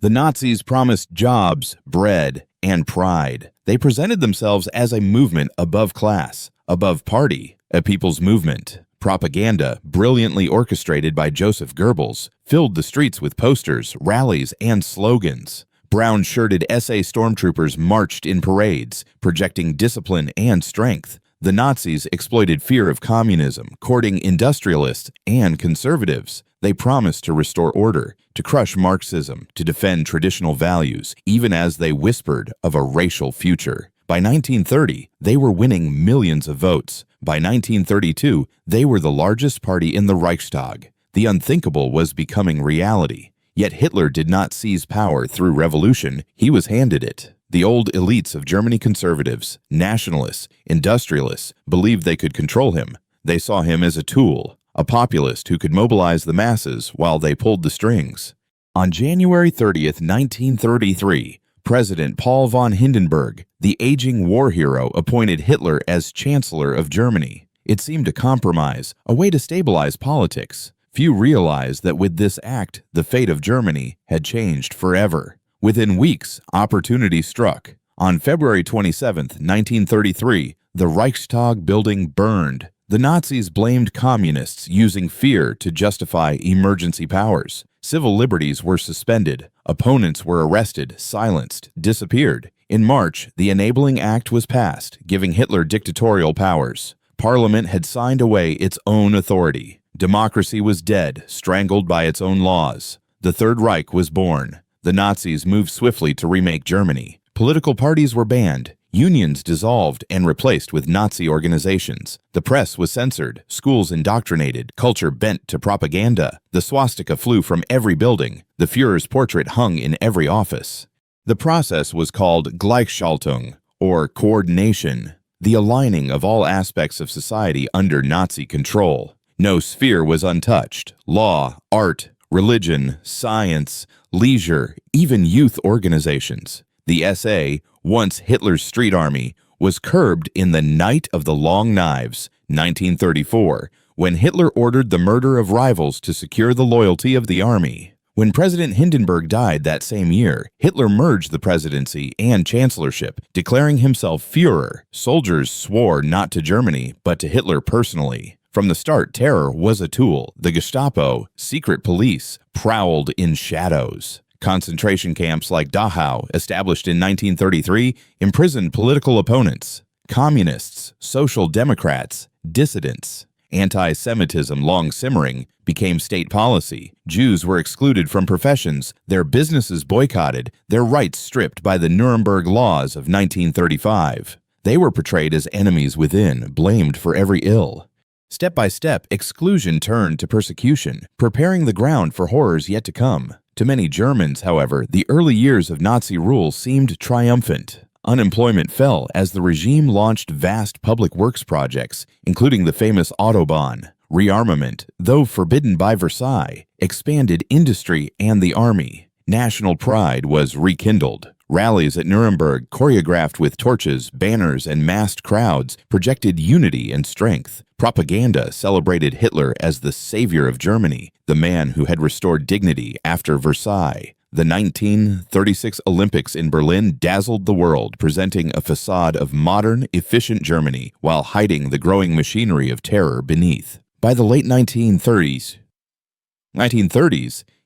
The Nazis promised jobs, bread, and pride. They presented themselves as a movement above class, above party, a people's movement. Propaganda, brilliantly orchestrated by Joseph Goebbels, filled the streets with posters, rallies, and slogans. Brown-shirted SA stormtroopers marched in parades, projecting discipline and strength. The Nazis exploited fear of communism, courting industrialists and conservatives. They promised to restore order, to crush Marxism, to defend traditional values, even as they whispered of a racial future. By 1930, they were winning millions of votes. By 1932, they were the largest party in the Reichstag. The unthinkable was becoming reality. Yet Hitler did not seize power through revolution, he was handed it. The old elites of Germany, conservatives, nationalists, industrialists, believed they could control him. They saw him as a tool, a populist who could mobilize the masses while they pulled the strings. On January 30th, 1933, President Paul von Hindenburg, the aging war hero, appointed Hitler as Chancellor of Germany. It seemed a compromise, a way to stabilize politics. Few realized that with this act, the fate of Germany had changed forever. Within weeks, opportunity struck. On February 27, 1933, the Reichstag building burned. The Nazis blamed communists, using fear to justify emergency powers. Civil liberties were suspended. Opponents were arrested, silenced, disappeared. In March, the Enabling Act was passed, giving Hitler dictatorial powers. Parliament had signed away its own authority. Democracy was dead, strangled by its own laws. The Third Reich was born. The Nazis moved swiftly to remake Germany. Political parties were banned. Unions dissolved and replaced with Nazi organizations. The press was censored, schools indoctrinated, culture bent to propaganda. The swastika flew from every building. The Führer's portrait hung in every office. The process was called Gleichschaltung, or coordination, the aligning of all aspects of society under Nazi control. No sphere was untouched. Law, art, religion, science, leisure, even youth organizations. The SA, once Hitler's street army, was curbed in the Night of the Long Knives, 1934, when Hitler ordered the murder of rivals to secure the loyalty of the army. When President Hindenburg died that same year, Hitler merged the presidency and chancellorship, declaring himself Führer. Soldiers swore not to Germany, but to Hitler personally. From the start, terror was a tool. The Gestapo, secret police, prowled in shadows. Concentration camps like Dachau, established in 1933, imprisoned political opponents, communists, social democrats, dissidents. Anti-Semitism, long simmering, became state policy. Jews were excluded from professions, their businesses boycotted, their rights stripped by the Nuremberg laws of 1935. They were portrayed as enemies within, blamed for every ill. Step by step, exclusion turned to persecution, preparing the ground for horrors yet to come. To many Germans, however, the early years of Nazi rule seemed triumphant. Unemployment fell as the regime launched vast public works projects, including the famous Autobahn. Rearmament, though forbidden by Versailles, expanded industry and the army. National pride was rekindled. Rallies at Nuremberg, choreographed with torches, banners, and massed crowds, projected unity and strength. Propaganda celebrated Hitler as the savior of Germany, the man who had restored dignity after Versailles. The 1936 Olympics in Berlin dazzled the world, presenting a facade of modern, efficient Germany while hiding the growing machinery of terror beneath. By the late 1930s,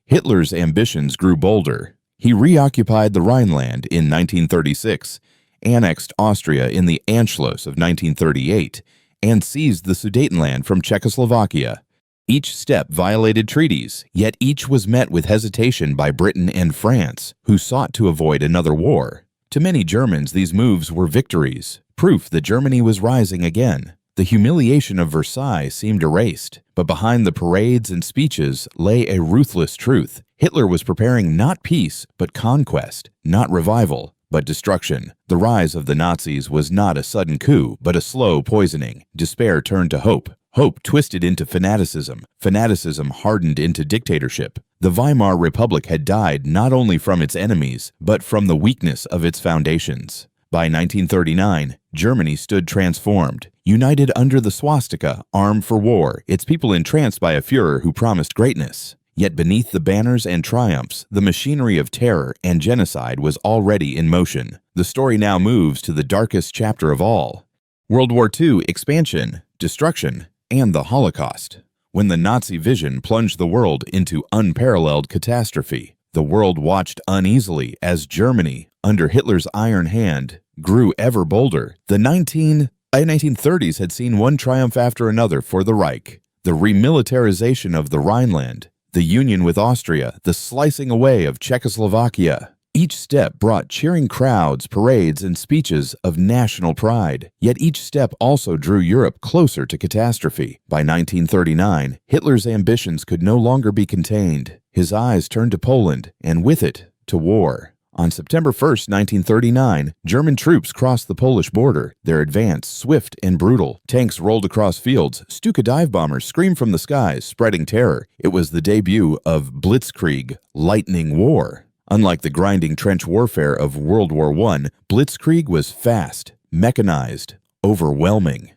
Hitler's ambitions grew bolder. He reoccupied the Rhineland in 1936, annexed Austria in the Anschluss of 1938, and seized the Sudetenland from Czechoslovakia. Each step violated treaties, yet each was met with hesitation by Britain and France, who sought to avoid another war. To many Germans, these moves were victories, proof that Germany was rising again. The humiliation of Versailles seemed erased, but behind the parades and speeches lay a ruthless truth. Hitler was preparing not peace, but conquest, not revival, but destruction. The rise of the Nazis was not a sudden coup, but a slow poisoning. Despair turned to hope. Hope twisted into fanaticism. Fanaticism hardened into dictatorship. The Weimar Republic had died not only from its enemies, but from the weakness of its foundations. By 1939, Germany stood transformed, united under the swastika, armed for war, its people entranced by a Führer who promised greatness. Yet beneath the banners and triumphs, the machinery of terror and genocide was already in motion. The story now moves to the darkest chapter of all: World War II expansion, destruction, and the Holocaust. When the Nazi vision plunged the world into unparalleled catastrophe, the world watched uneasily as Germany, under Hitler's iron hand, grew ever bolder. The 1930s had seen one triumph after another for the Reich: the remilitarization of the Rhineland, the union with Austria, the slicing away of Czechoslovakia. Each step brought cheering crowds, parades, and speeches of national pride. Yet each step also drew Europe closer to catastrophe. By 1939, Hitler's ambitions could no longer be contained. His eyes turned to Poland, and with it, to war. On September 1, 1939, German troops crossed the Polish border, their advance swift and brutal. Tanks rolled across fields, Stuka dive bombers screamed from the skies, spreading terror. It was the debut of Blitzkrieg, lightning war. Unlike the grinding trench warfare of World War I, Blitzkrieg was fast, mechanized, overwhelming.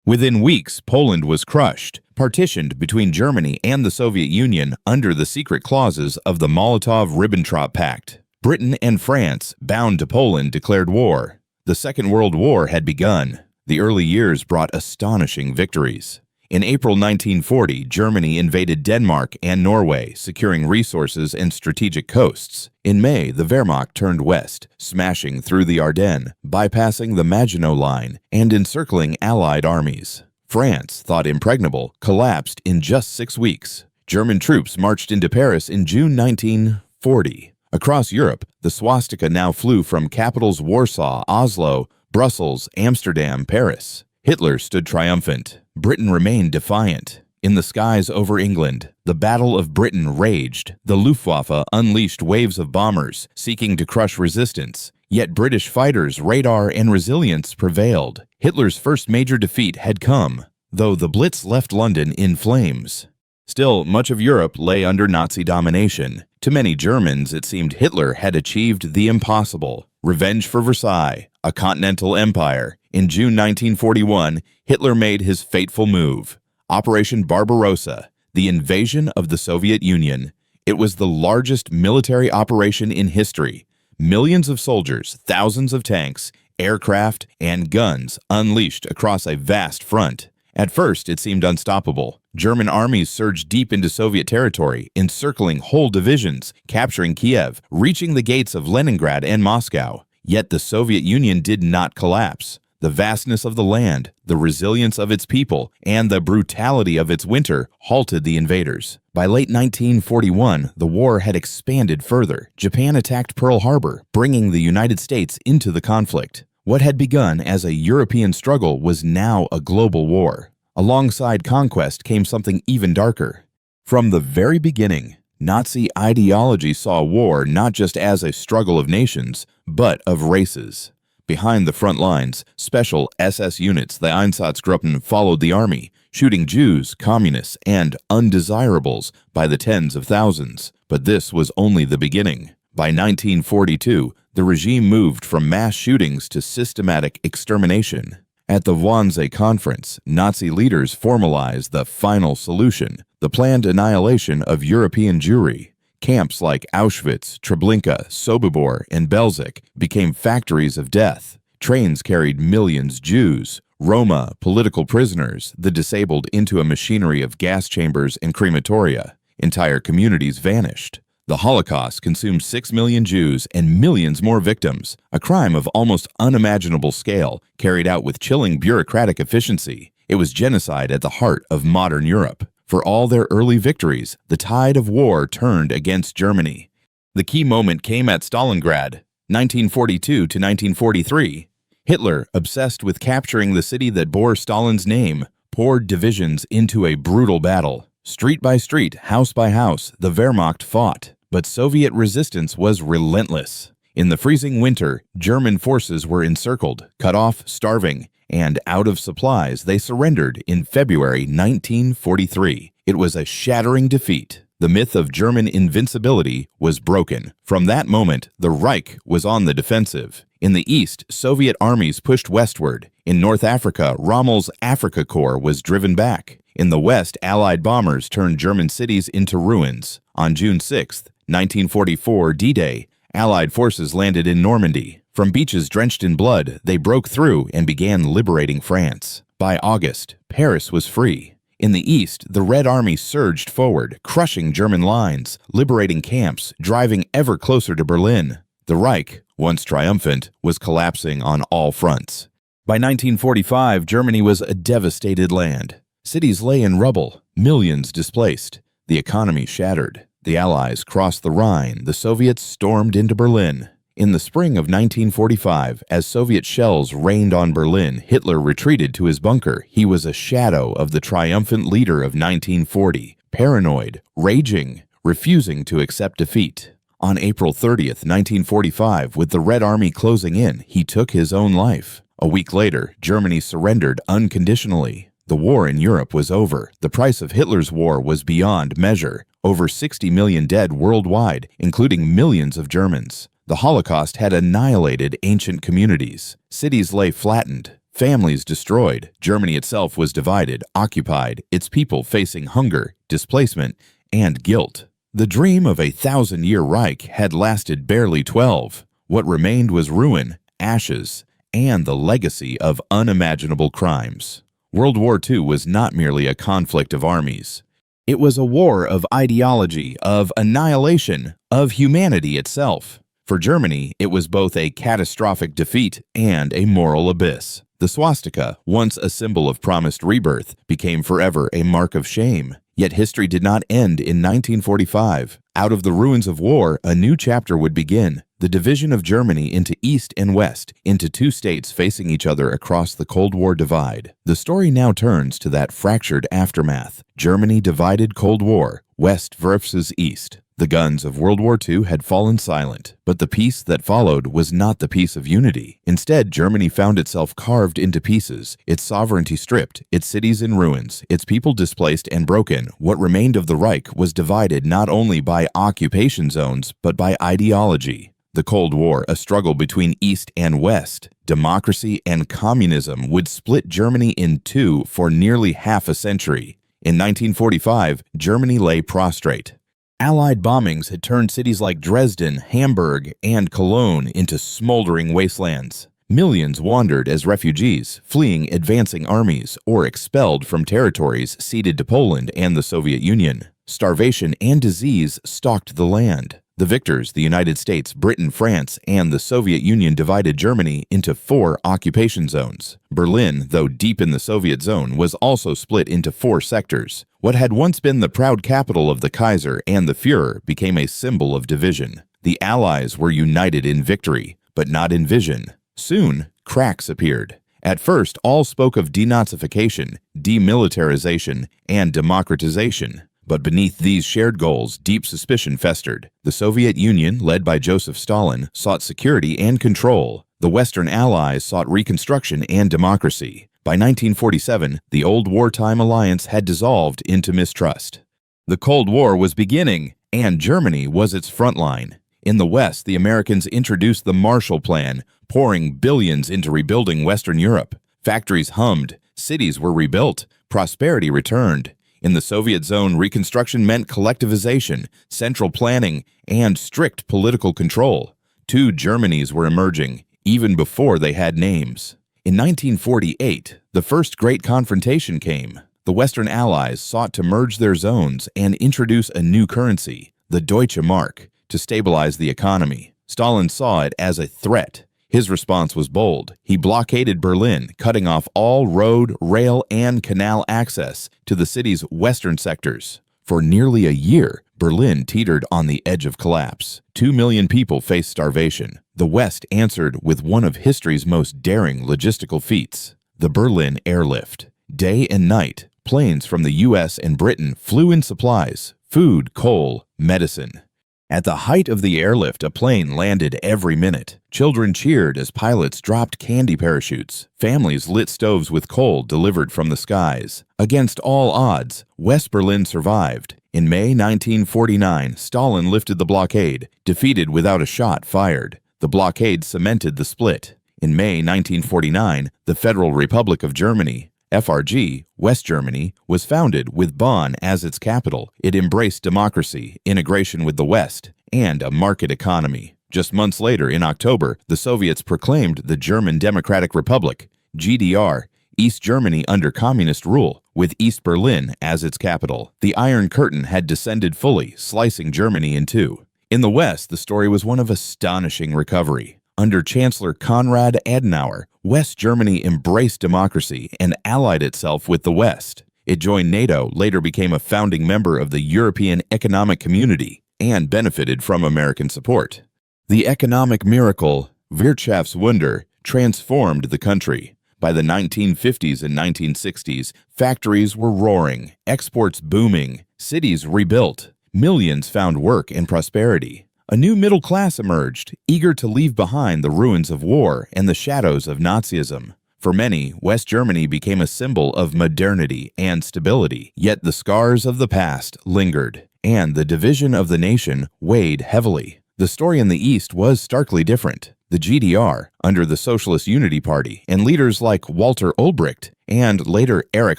Within weeks, Poland was crushed, partitioned between Germany and the Soviet Union under the secret clauses of the Molotov-Ribbentrop Pact. Britain and France, bound to Poland, declared war. The Second World War had begun. The early years brought astonishing victories. In April 1940, Germany invaded Denmark and Norway, securing resources and strategic coasts. In May, the Wehrmacht turned west, smashing through the Ardennes, bypassing the Maginot Line, and encircling Allied armies. France, thought impregnable, collapsed in just 6 weeks. German troops marched into Paris in June 1940. Across Europe, the swastika now flew from capitals Warsaw, Oslo, Brussels, Amsterdam, Paris. Hitler stood triumphant. Britain remained defiant. In the skies over England, the Battle of Britain raged. The Luftwaffe unleashed waves of bombers, seeking to crush resistance. Yet British fighters' radar and resilience prevailed. Hitler's first major defeat had come, though the Blitz left London in flames. Still, much of Europe lay under Nazi domination. To many Germans, it seemed Hitler had achieved the impossible. Revenge for Versailles, a continental empire. In June 1941, Hitler made his fateful move. Operation Barbarossa, the invasion of the Soviet Union. It was the largest military operation in history. Millions of soldiers, thousands of tanks, aircraft, and guns unleashed across a vast front. At first, it seemed unstoppable. German armies surged deep into Soviet territory, encircling whole divisions, capturing Kiev, reaching the gates of Leningrad and Moscow. Yet the Soviet Union did not collapse. The vastness of the land, the resilience of its people, and the brutality of its winter halted the invaders. By late 1941, the war had expanded further. Japan attacked Pearl Harbor, bringing the United States into the conflict. What had begun as a European struggle was now a global war. Alongside conquest came something even darker. From the very beginning, Nazi ideology saw war not just as a struggle of nations, but of races. Behind the front lines, special SS units, the Einsatzgruppen, followed the army, shooting Jews, communists, and undesirables by the tens of thousands. But this was only the beginning. By 1942, the regime moved from mass shootings to systematic extermination. At the Wannsee Conference, Nazi leaders formalized the final solution, the planned annihilation of European Jewry. Camps like Auschwitz, Treblinka, Sobibor, and Belzec became factories of death. Trains carried millions Jews, Roma, political prisoners, the disabled into a machinery of gas chambers and crematoria. Entire communities vanished. The Holocaust consumed 6 million Jews and millions more victims, a crime of almost unimaginable scale, carried out with chilling bureaucratic efficiency. It was genocide at the heart of modern Europe. For all their early victories, the tide of war turned against Germany. The key moment came at Stalingrad, 1942 to 1943. Hitler, obsessed with capturing the city that bore Stalin's name, poured divisions into a brutal battle. Street by street, house by house, the Wehrmacht fought, but Soviet resistance was relentless. In the freezing winter, German forces were encircled, cut off, starving, and out of supplies. They surrendered in February 1943. It was a shattering defeat. The myth of German invincibility was broken. From that moment, the Reich was on the defensive. In the east, Soviet armies pushed westward. In North Africa, Rommel's Afrika Korps was driven back. In the west, Allied bombers turned German cities into ruins. On June 6, 1944, D-Day, Allied forces landed in Normandy. From beaches drenched in blood, they broke through and began liberating France. By August, Paris was free. In the east, the Red Army surged forward, crushing German lines, liberating camps, driving ever closer to Berlin. The Reich, once triumphant, was collapsing on all fronts. By 1945, Germany was a devastated land. Cities lay in rubble, millions displaced. The economy shattered. The Allies crossed the Rhine. The Soviets stormed into Berlin. In the spring of 1945, as Soviet shells rained on Berlin, Hitler retreated to his bunker. He was a shadow of the triumphant leader of 1940, paranoid, raging, refusing to accept defeat. On April 30th, 1945, with the Red Army closing in, he took his own life. A week later, Germany surrendered unconditionally. The war in Europe was over. The price of Hitler's war was beyond measure. Over 60 million dead worldwide, including millions of Germans. The Holocaust had annihilated ancient communities. Cities lay flattened, families destroyed. Germany itself was divided, occupied, its people facing hunger, displacement, and guilt. The dream of a 1,000-year Reich had lasted barely 12. What remained was ruin, ashes, and the legacy of unimaginable crimes. World War II was not merely a conflict of armies. It was a war of ideology, of annihilation, of humanity itself. For Germany, it was both a catastrophic defeat and a moral abyss. The swastika, once a symbol of promised rebirth, became forever a mark of shame. Yet history did not end in 1945. Out of the ruins of war, a new chapter would begin. The division of Germany into East and West, into two states facing each other across the Cold War divide. The story now turns to that fractured aftermath. Germany divided Cold War, West versus East. The guns of World War II had fallen silent, but the peace that followed was not the peace of unity. Instead, Germany found itself carved into pieces, its sovereignty stripped, its cities in ruins, its people displaced and broken. What remained of the Reich was divided not only by occupation zones, but by ideology. The Cold War, a struggle between East and West, democracy and communism, would split Germany in two for nearly half a century. In 1945, Germany lay prostrate. Allied bombings had turned cities like Dresden, Hamburg, and Cologne into smoldering wastelands. Millions wandered as refugees, fleeing advancing armies, or expelled from territories ceded to Poland and the Soviet Union. Starvation and disease stalked the land. The victors, the United States, Britain, France, and the Soviet Union, divided Germany into 4 occupation zones. Berlin, though deep in the Soviet zone, was also split into 4 sectors. What had once been the proud capital of the Kaiser and the Führer became a symbol of division. The Allies were united in victory, but not in vision. Soon, cracks appeared. At first, all spoke of denazification, demilitarization, and democratization. But beneath these shared goals, deep suspicion festered. The Soviet Union, led by Joseph Stalin, sought security and control. The Western Allies sought reconstruction and democracy. By 1947, the old wartime alliance had dissolved into mistrust. The Cold War was beginning, and Germany was its front line. In the West, the Americans introduced the Marshall Plan, pouring billions into rebuilding Western Europe. Factories hummed, cities were rebuilt, prosperity returned. In the Soviet zone, reconstruction meant collectivization, central planning, and strict political control. 2 Germanys were emerging, even before they had names. In 1948, the first great confrontation came. The Western Allies sought to merge their zones and introduce a new currency, the Deutsche Mark, to stabilize the economy. Stalin saw it as a threat. His response was bold. He blockaded Berlin, cutting off all road, rail, and canal access to the city's western sectors. For nearly a year, Berlin teetered on the edge of collapse. 2 million people faced starvation. The West answered with one of history's most daring logistical feats, the Berlin airlift. Day and night, planes from the U.S. and Britain flew in supplies, food, coal, medicine. At the height of the airlift, a plane landed every minute. Children cheered as pilots dropped candy parachutes. Families lit stoves with coal delivered from the skies. Against all odds, West Berlin survived. In May 1949, Stalin lifted the blockade, defeated without a shot fired. The blockade cemented the split. In May 1949, the Federal Republic of Germany, FRG, West Germany, was founded with Bonn as its capital. It embraced democracy, integration with the West, and a market economy. Just months later, in October, the Soviets proclaimed the German Democratic Republic, GDR, East Germany under communist rule, with East Berlin as its capital. The Iron Curtain had descended fully, slicing Germany in two. In the West, the story was one of astonishing recovery. Under Chancellor Konrad Adenauer, West Germany embraced democracy and allied itself with the West. It joined NATO, later became a founding member of the European Economic Community, and benefited from American support. The economic miracle, Wirtschaftswunder, transformed the country. By the 1950s and 1960s, factories were roaring, exports booming, cities rebuilt. Millions found work and prosperity. A new middle class emerged, eager to leave behind the ruins of war and the shadows of Nazism. For many, West Germany became a symbol of modernity and stability, yet the scars of the past lingered, and the division of the nation weighed heavily. The story in the East was starkly different. The GDR, under the Socialist Unity Party and leaders like Walter Ulbricht and later Erich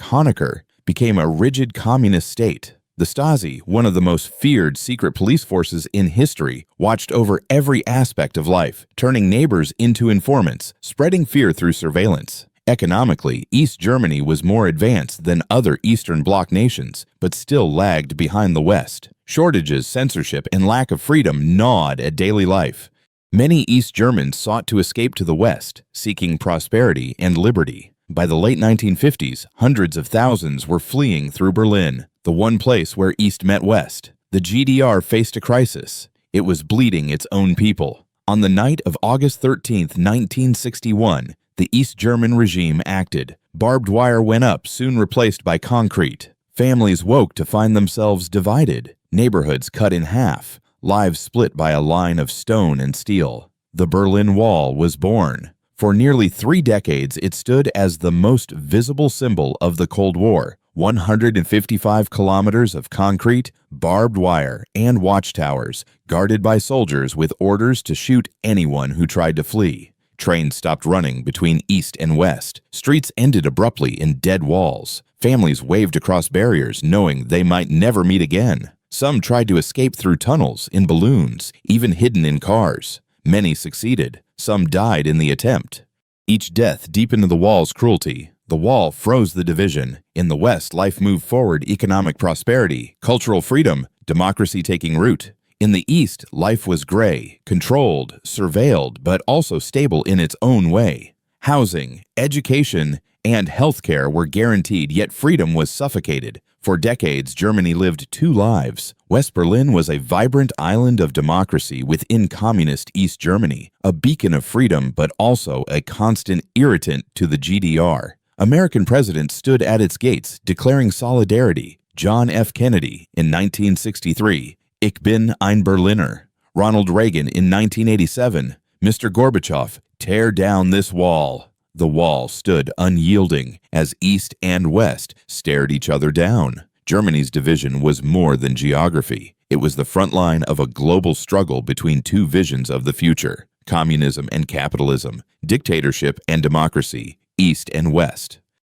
Honecker, became a rigid communist state. The Stasi, one of the most feared secret police forces in history, watched over every aspect of life, turning neighbors into informants, spreading fear through surveillance. Economically, East Germany was more advanced than other Eastern Bloc nations, but still lagged behind the West. Shortages, censorship, and lack of freedom gnawed at daily life. Many East Germans sought to escape to the West, seeking prosperity and liberty. By the late 1950s, hundreds of thousands were fleeing through Berlin, the one place where East met West. The GDR faced a crisis. It was bleeding its own people. On the night of August 13, 1961, the East German regime acted. Barbed wire went up, soon replaced by concrete. Families woke to find themselves divided, neighborhoods cut in half, lives split by a line of stone and steel. The Berlin Wall was born. For nearly 3 decades, it stood as the most visible symbol of the Cold War. 155 kilometers of concrete, barbed wire, and watchtowers, guarded by soldiers with orders to shoot anyone who tried to flee. Trains stopped running between East and West. Streets ended abruptly in dead walls. Families waved across barriers, knowing they might never meet again. Some tried to escape through tunnels, in balloons, even hidden in cars. Many succeeded. Some died in the attempt. Each death deepened the wall's cruelty. The wall froze the division. In the West, life moved forward, economic prosperity, cultural freedom, democracy taking root. In the East, life was gray, controlled, surveilled, but also stable in its own way. Housing, education, and healthcare were guaranteed, yet freedom was suffocated. For decades, Germany lived 2 lives. West Berlin was a vibrant island of democracy within communist East Germany, a beacon of freedom, but also a constant irritant to the GDR. American presidents stood at its gates, declaring solidarity. John F. Kennedy in 1963, Ich bin ein Berliner. Ronald Reagan in 1987, Mr. Gorbachev, tear down this wall. The wall stood unyielding as East and West stared each other down. Germany's division was more than geography. It was the front line of a global struggle between 2 visions of the future: communism and capitalism, dictatorship and democracy, East and West.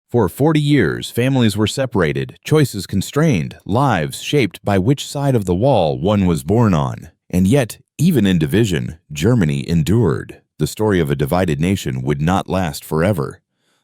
For 40 years, families were separated, choices constrained, lives shaped by which side of the wall one was born on. And yet, even in division, Germany endured. The story of a divided nation would not last forever.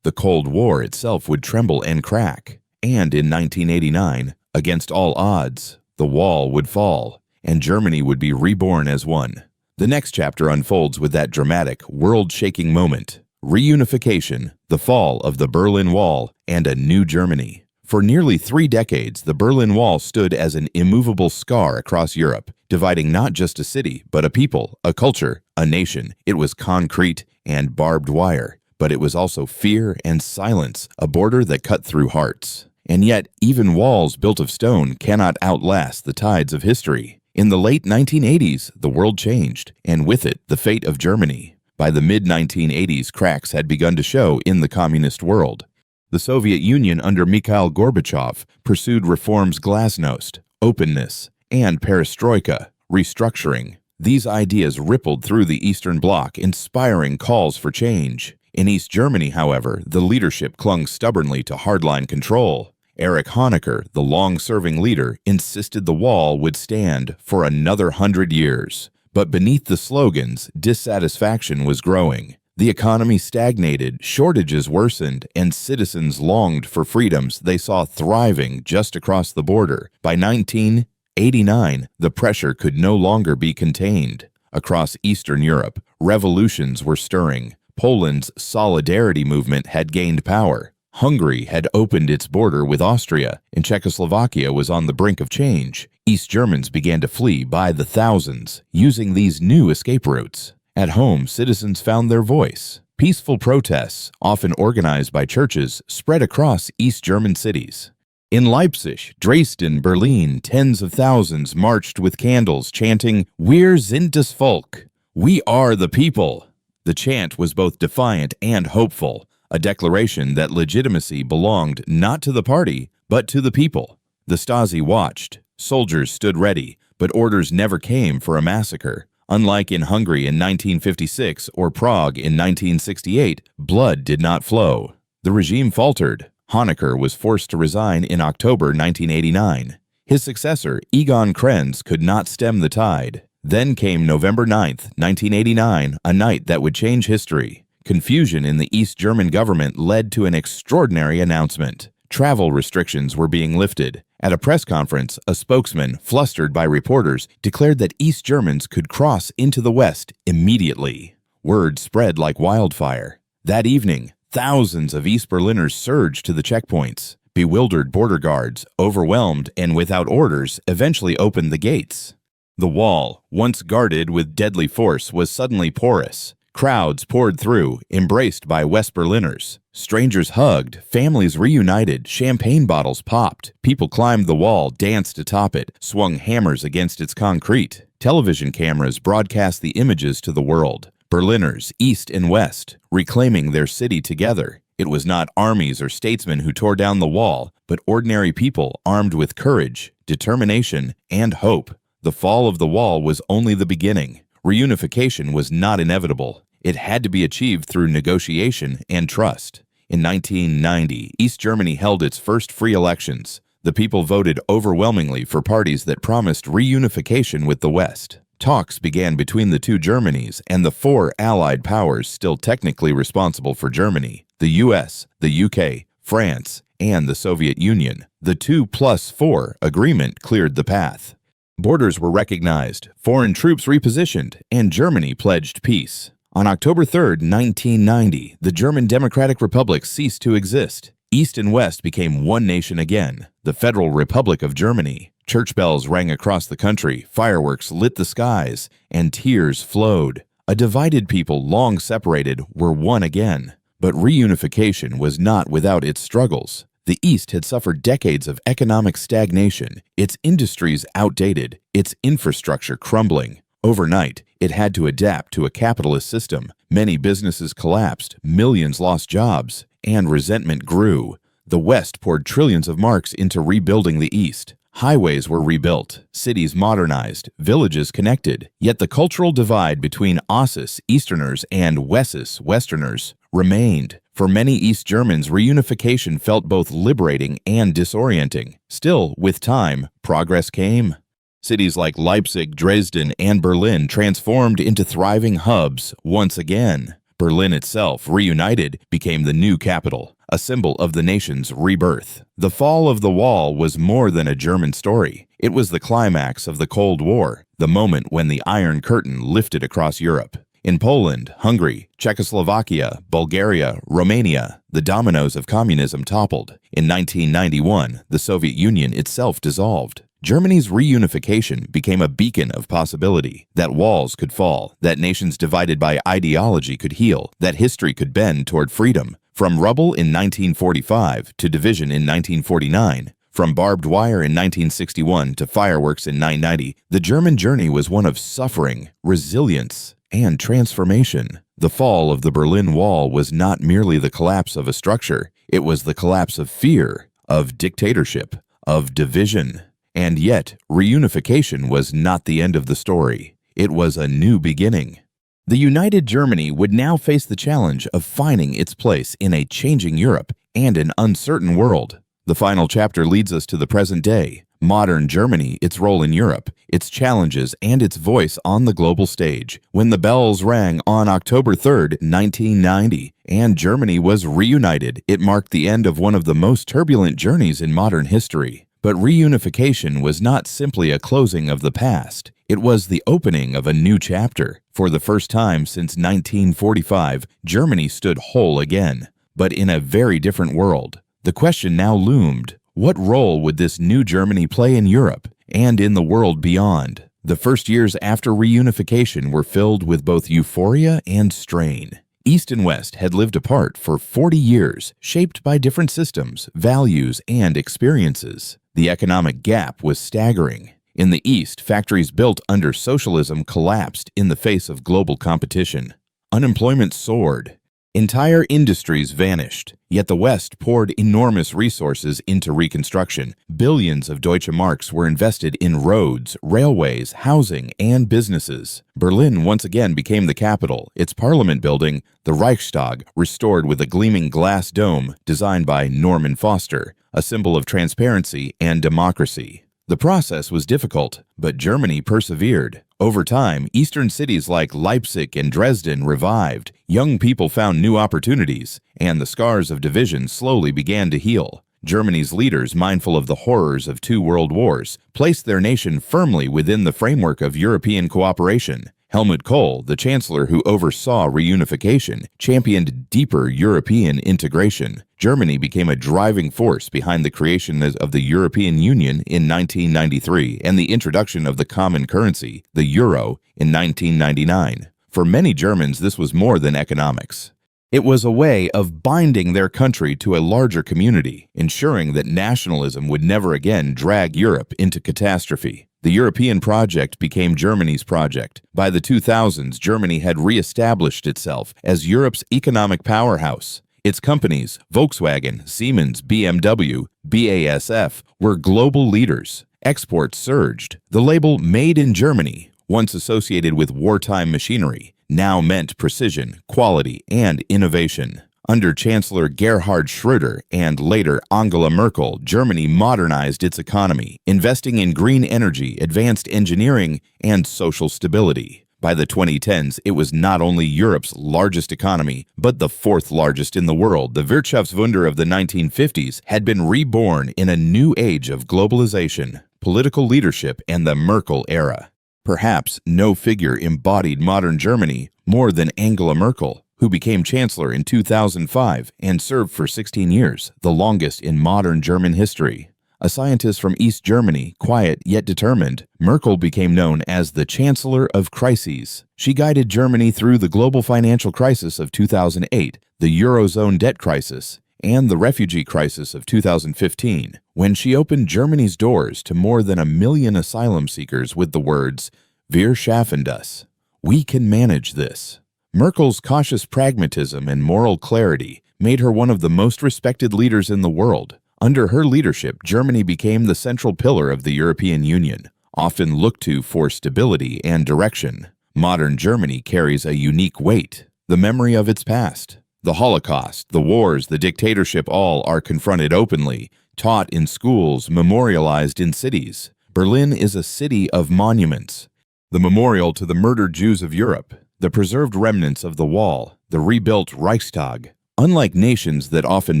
The Cold War itself would tremble and crack. And in 1989, against all odds, the wall would fall, and Germany would be reborn as one. The next chapter unfolds with that dramatic, world-shaking moment: reunification, the fall of the Berlin Wall, and a new Germany. For nearly 3 decades, the Berlin Wall stood as an immovable scar across Europe, dividing not just a city, but a people, a culture, a nation. It was concrete and barbed wire, but it was also fear and silence, a border that cut through hearts. And yet, even walls built of stone cannot outlast the tides of history. In the late 1980s, the world changed, and with it, the fate of Germany. By the mid-1980s, cracks had begun to show in the communist world. The Soviet Union under Mikhail Gorbachev pursued reforms: glasnost, openness, and perestroika, restructuring. These ideas rippled through the Eastern Bloc, inspiring calls for change. In East Germany, however, the leadership clung stubbornly to hardline control. Erich Honecker, the long-serving leader, insisted the wall would stand for another 100 years. But beneath the slogans, dissatisfaction was growing. The economy stagnated, shortages worsened, and citizens longed for freedoms they saw thriving just across the border. By 1989, the pressure could no longer be contained. Across Eastern Europe, revolutions were stirring. Poland's Solidarity movement had gained power. Hungary had opened its border with Austria, and Czechoslovakia was on the brink of change. East Germans began to flee by the thousands, using these new escape routes. At home, citizens found their voice. Peaceful protests, often organized by churches, spread across East German cities. In Leipzig, Dresden, Berlin, tens of thousands marched with candles, chanting, "Wir sind das Volk," "We are the people." The chant was both defiant and hopeful, a declaration that legitimacy belonged not to the party, but to the people. The Stasi watched. Soldiers stood ready, but orders never came for a massacre. Unlike in Hungary in 1956 or Prague in 1968, blood did not flow. The regime faltered. Honecker was forced to resign in October 1989. His successor, Egon Krenz, could not stem the tide. Then came November 9, 1989, a night that would change history. Confusion in the East German government led to an extraordinary announcement. Travel restrictions were being lifted. At a press conference, a spokesman, flustered by reporters, declared that East Germans could cross into the West immediately. Word spread like wildfire. That evening, thousands of East Berliners surged to the checkpoints. Bewildered border guards, overwhelmed and without orders, eventually opened the gates. The wall, once guarded with deadly force, was suddenly porous. Crowds poured through, embraced by West Berliners. Strangers hugged, families reunited, champagne bottles popped. People climbed the wall, danced atop it, swung hammers against its concrete. Television cameras broadcast the images to the world. Berliners, east and west, reclaiming their city together. It was not armies or statesmen who tore down the wall, but ordinary people armed with courage, determination, and hope. The fall of the wall was only the beginning. Reunification was not inevitable. It had to be achieved through negotiation and trust. In 1990, East Germany held its first free elections. The people voted overwhelmingly for parties that promised reunification with the West. Talks began between the two Germanys and the 4 Allied powers still technically responsible for Germany: the US, the UK, France, and the Soviet Union. The 2+4 agreement cleared the path. Borders were recognized, foreign troops repositioned, and Germany pledged peace. On October 3, 1990, the German Democratic Republic ceased to exist. East and West became one nation again, the Federal Republic of Germany. Church bells rang across the country, fireworks lit the skies, and tears flowed. A divided people long separated were one again. But reunification was not without its struggles. The East had suffered decades of economic stagnation, its industries outdated, its infrastructure crumbling. Overnight, it had to adapt to a capitalist system. Many businesses collapsed, millions lost jobs, and resentment grew. The West poured trillions of marks into rebuilding the East. Highways were rebuilt, cities modernized, villages connected. Yet the cultural divide between Ossis, Easterners, and Wessis, Westerners, remained. For many East Germans, reunification felt both liberating and disorienting. Still, with time, progress came. Cities like Leipzig, Dresden, and Berlin transformed into thriving hubs once again. Berlin itself, reunited, became the new capital, a symbol of the nation's rebirth. The fall of the wall was more than a German story. It was the climax of the Cold War, the moment when the Iron Curtain lifted across Europe. In Poland, Hungary, Czechoslovakia, Bulgaria, Romania, the dominoes of communism toppled. In 1991, the Soviet Union itself dissolved. Germany's reunification became a beacon of possibility, that walls could fall, that nations divided by ideology could heal, that history could bend toward freedom. From rubble in 1945 to division in 1949, from barbed wire in 1961 to fireworks in 990, the German journey was one of suffering, resilience, and transformation. The fall of the Berlin Wall was not merely the collapse of a structure, it was the collapse of fear, of dictatorship, of division. And yet, reunification was not the end of the story. It was a new beginning. The united Germany would now face the challenge of finding its place in a changing Europe and an uncertain world. The final chapter leads us to the present day, modern Germany, its role in Europe, its challenges, and its voice on the global stage. When the bells rang on October 3, 1990, and Germany was reunited, it marked the end of one of the most turbulent journeys in modern history. But reunification was not simply a closing of the past. It was the opening of a new chapter. For the first time since 1945, Germany stood whole again, but in a very different world. The question now loomed: what role would this new Germany play in Europe and in the world beyond? The first years after reunification were filled with both euphoria and strain. East and West had lived apart for 40 years, shaped by different systems, values, and experiences. The economic gap was staggering. In the East, factories built under socialism collapsed in the face of global competition. Unemployment soared. Entire industries vanished, yet the West poured enormous resources into reconstruction. Billions of Deutsche Marks were invested in roads, railways, housing, and businesses. Berlin once again became the capital, its parliament building, the Reichstag, restored with a gleaming glass dome designed by Norman Foster, a symbol of transparency and democracy. The process was difficult, but Germany persevered. Over time, eastern cities like Leipzig and Dresden revived, young people found new opportunities, and the scars of division slowly began to heal. Germany's leaders, mindful of the horrors of 2 world wars, placed their nation firmly within the framework of European cooperation. Helmut Kohl, the chancellor who oversaw reunification, championed deeper European integration. Germany became a driving force behind the creation of the European Union in 1993 and the introduction of the common currency, the euro, in 1999. For many Germans, this was more than economics. It was a way of binding their country to a larger community, ensuring that nationalism would never again drag Europe into catastrophe. The European project became Germany's project. By the 2000s, Germany had re-established itself as Europe's economic powerhouse. Its companies, Volkswagen, Siemens, BMW, BASF, were global leaders. Exports surged. The label Made in Germany, once associated with wartime machinery, now meant precision, quality, and innovation. Under Chancellor Gerhard Schröder and later Angela Merkel, Germany modernized its economy, investing in green energy, advanced engineering, and social stability. By the 2010s, it was not only Europe's largest economy, but the 4th largest in the world. The Wirtschaftswunder of the 1950s had been reborn in a new age of globalization, political leadership, and the Merkel era. Perhaps no figure embodied modern Germany more than Angela Merkel, who became chancellor in 2005 and served for 16 years, the longest in modern German history. A scientist from East Germany, quiet yet determined, Merkel became known as the Chancellor of Crises. She guided Germany through the global financial crisis of 2008, the Eurozone debt crisis, and the refugee crisis of 2015, when she opened Germany's doors to more than 1 million asylum seekers with the words, "Wir schaffen das." We can manage this. Merkel's cautious pragmatism and moral clarity made her one of the most respected leaders in the world. Under her leadership, Germany became the central pillar of the European Union, often looked to for stability and direction. Modern Germany carries a unique weight, the memory of its past. The Holocaust, the wars, the dictatorship, all are confronted openly, taught in schools, memorialized in cities. Berlin is a city of monuments. The memorial to the murdered Jews of Europe, the preserved remnants of the Wall, the rebuilt Reichstag, Unlike nations that often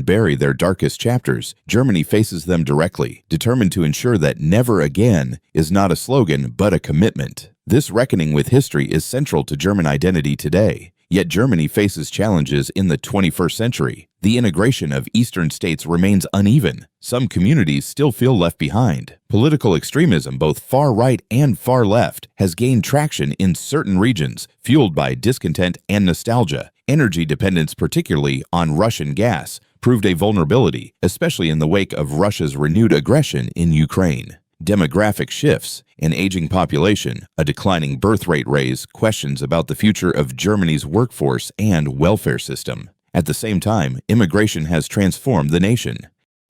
bury their darkest chapters, Germany faces them directly, determined to ensure that "never again" is not a slogan but a commitment. This reckoning with history is central to German identity today. Yet Germany faces challenges in the 21st century. The integration of Eastern states remains uneven. Some communities still feel left behind. Political extremism, both far right and far left, has gained traction in certain regions, fueled by discontent and nostalgia. Energy dependence, particularly on Russian gas, proved a vulnerability, especially in the wake of Russia's renewed aggression in Ukraine. Demographic shifts, an aging population, a declining birth rate raise questions about the future of Germany's workforce and welfare system. At the same time, immigration has transformed the nation.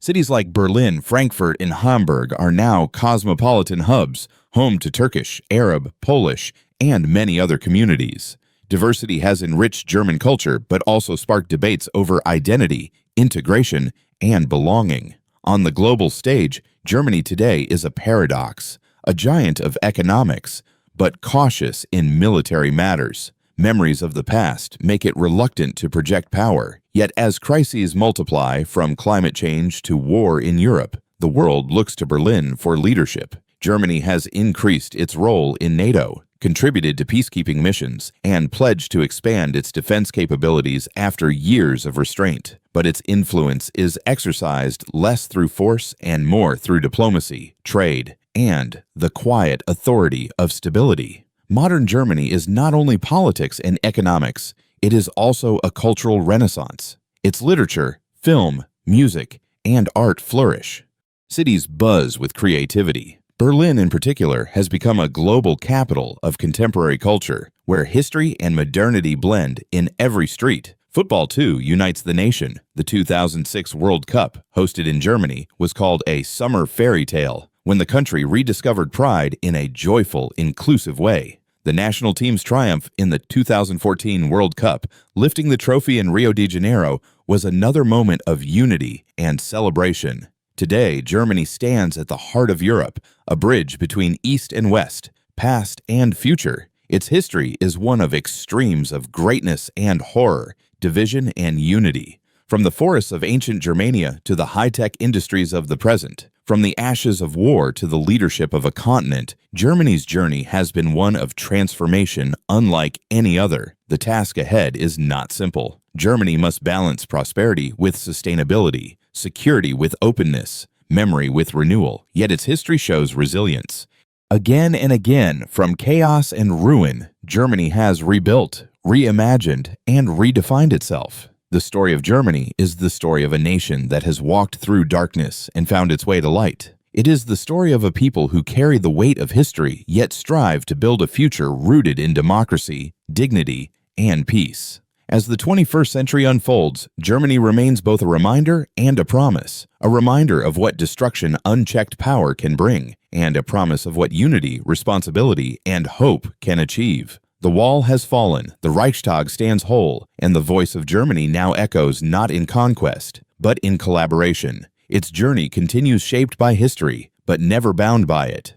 Cities like Berlin, Frankfurt, and Hamburg are now cosmopolitan hubs, home to Turkish, Arab, Polish, and many other communities. Diversity has enriched German culture, but also sparked debates over identity, integration, and belonging. On the global stage, Germany today is a paradox, a giant of economics, but cautious in military matters. Memories of the past make it reluctant to project power. Yet as crises multiply, from climate change to war in Europe, the world looks to Berlin for leadership. Germany has increased its role in NATO, contributed to peacekeeping missions, and pledged to expand its defense capabilities after years of restraint. But its influence is exercised less through force and more through diplomacy, trade, and the quiet authority of stability. Modern Germany is not only politics and economics, it is also a cultural renaissance. Its literature, film, music, and art flourish. Cities buzz with creativity. Berlin, in particular, has become a global capital of contemporary culture, where history and modernity blend in every street. Football, too, unites the nation. The 2006 World Cup, hosted in Germany, was called a summer fairy tale, when the country rediscovered pride in a joyful, inclusive way. The national team's triumph in the 2014 World Cup, lifting the trophy in Rio de Janeiro, was another moment of unity and celebration. Today, Germany stands at the heart of Europe, a bridge between East and West, past and future. Its history is one of extremes of greatness and horror, division and unity. From the forests of ancient Germania to the high-tech industries of the present, from the ashes of war to the leadership of a continent, Germany's journey has been one of transformation unlike any other. The task ahead is not simple. Germany must balance prosperity with sustainability, security with openness, memory with renewal, yet its history shows resilience. Again and again, from chaos and ruin, Germany has rebuilt, reimagined, and redefined itself. The story of Germany is the story of a nation that has walked through darkness and found its way to light. It is the story of a people who carry the weight of history, yet strive to build a future rooted in democracy, dignity, and peace. As the 21st century unfolds, Germany remains both a reminder and a promise. A reminder of what destruction unchecked power can bring, and a promise of what unity, responsibility, and hope can achieve. The wall has fallen, the Reichstag stands whole, and the voice of Germany now echoes not in conquest, but in collaboration. Its journey continues shaped by history, but never bound by it.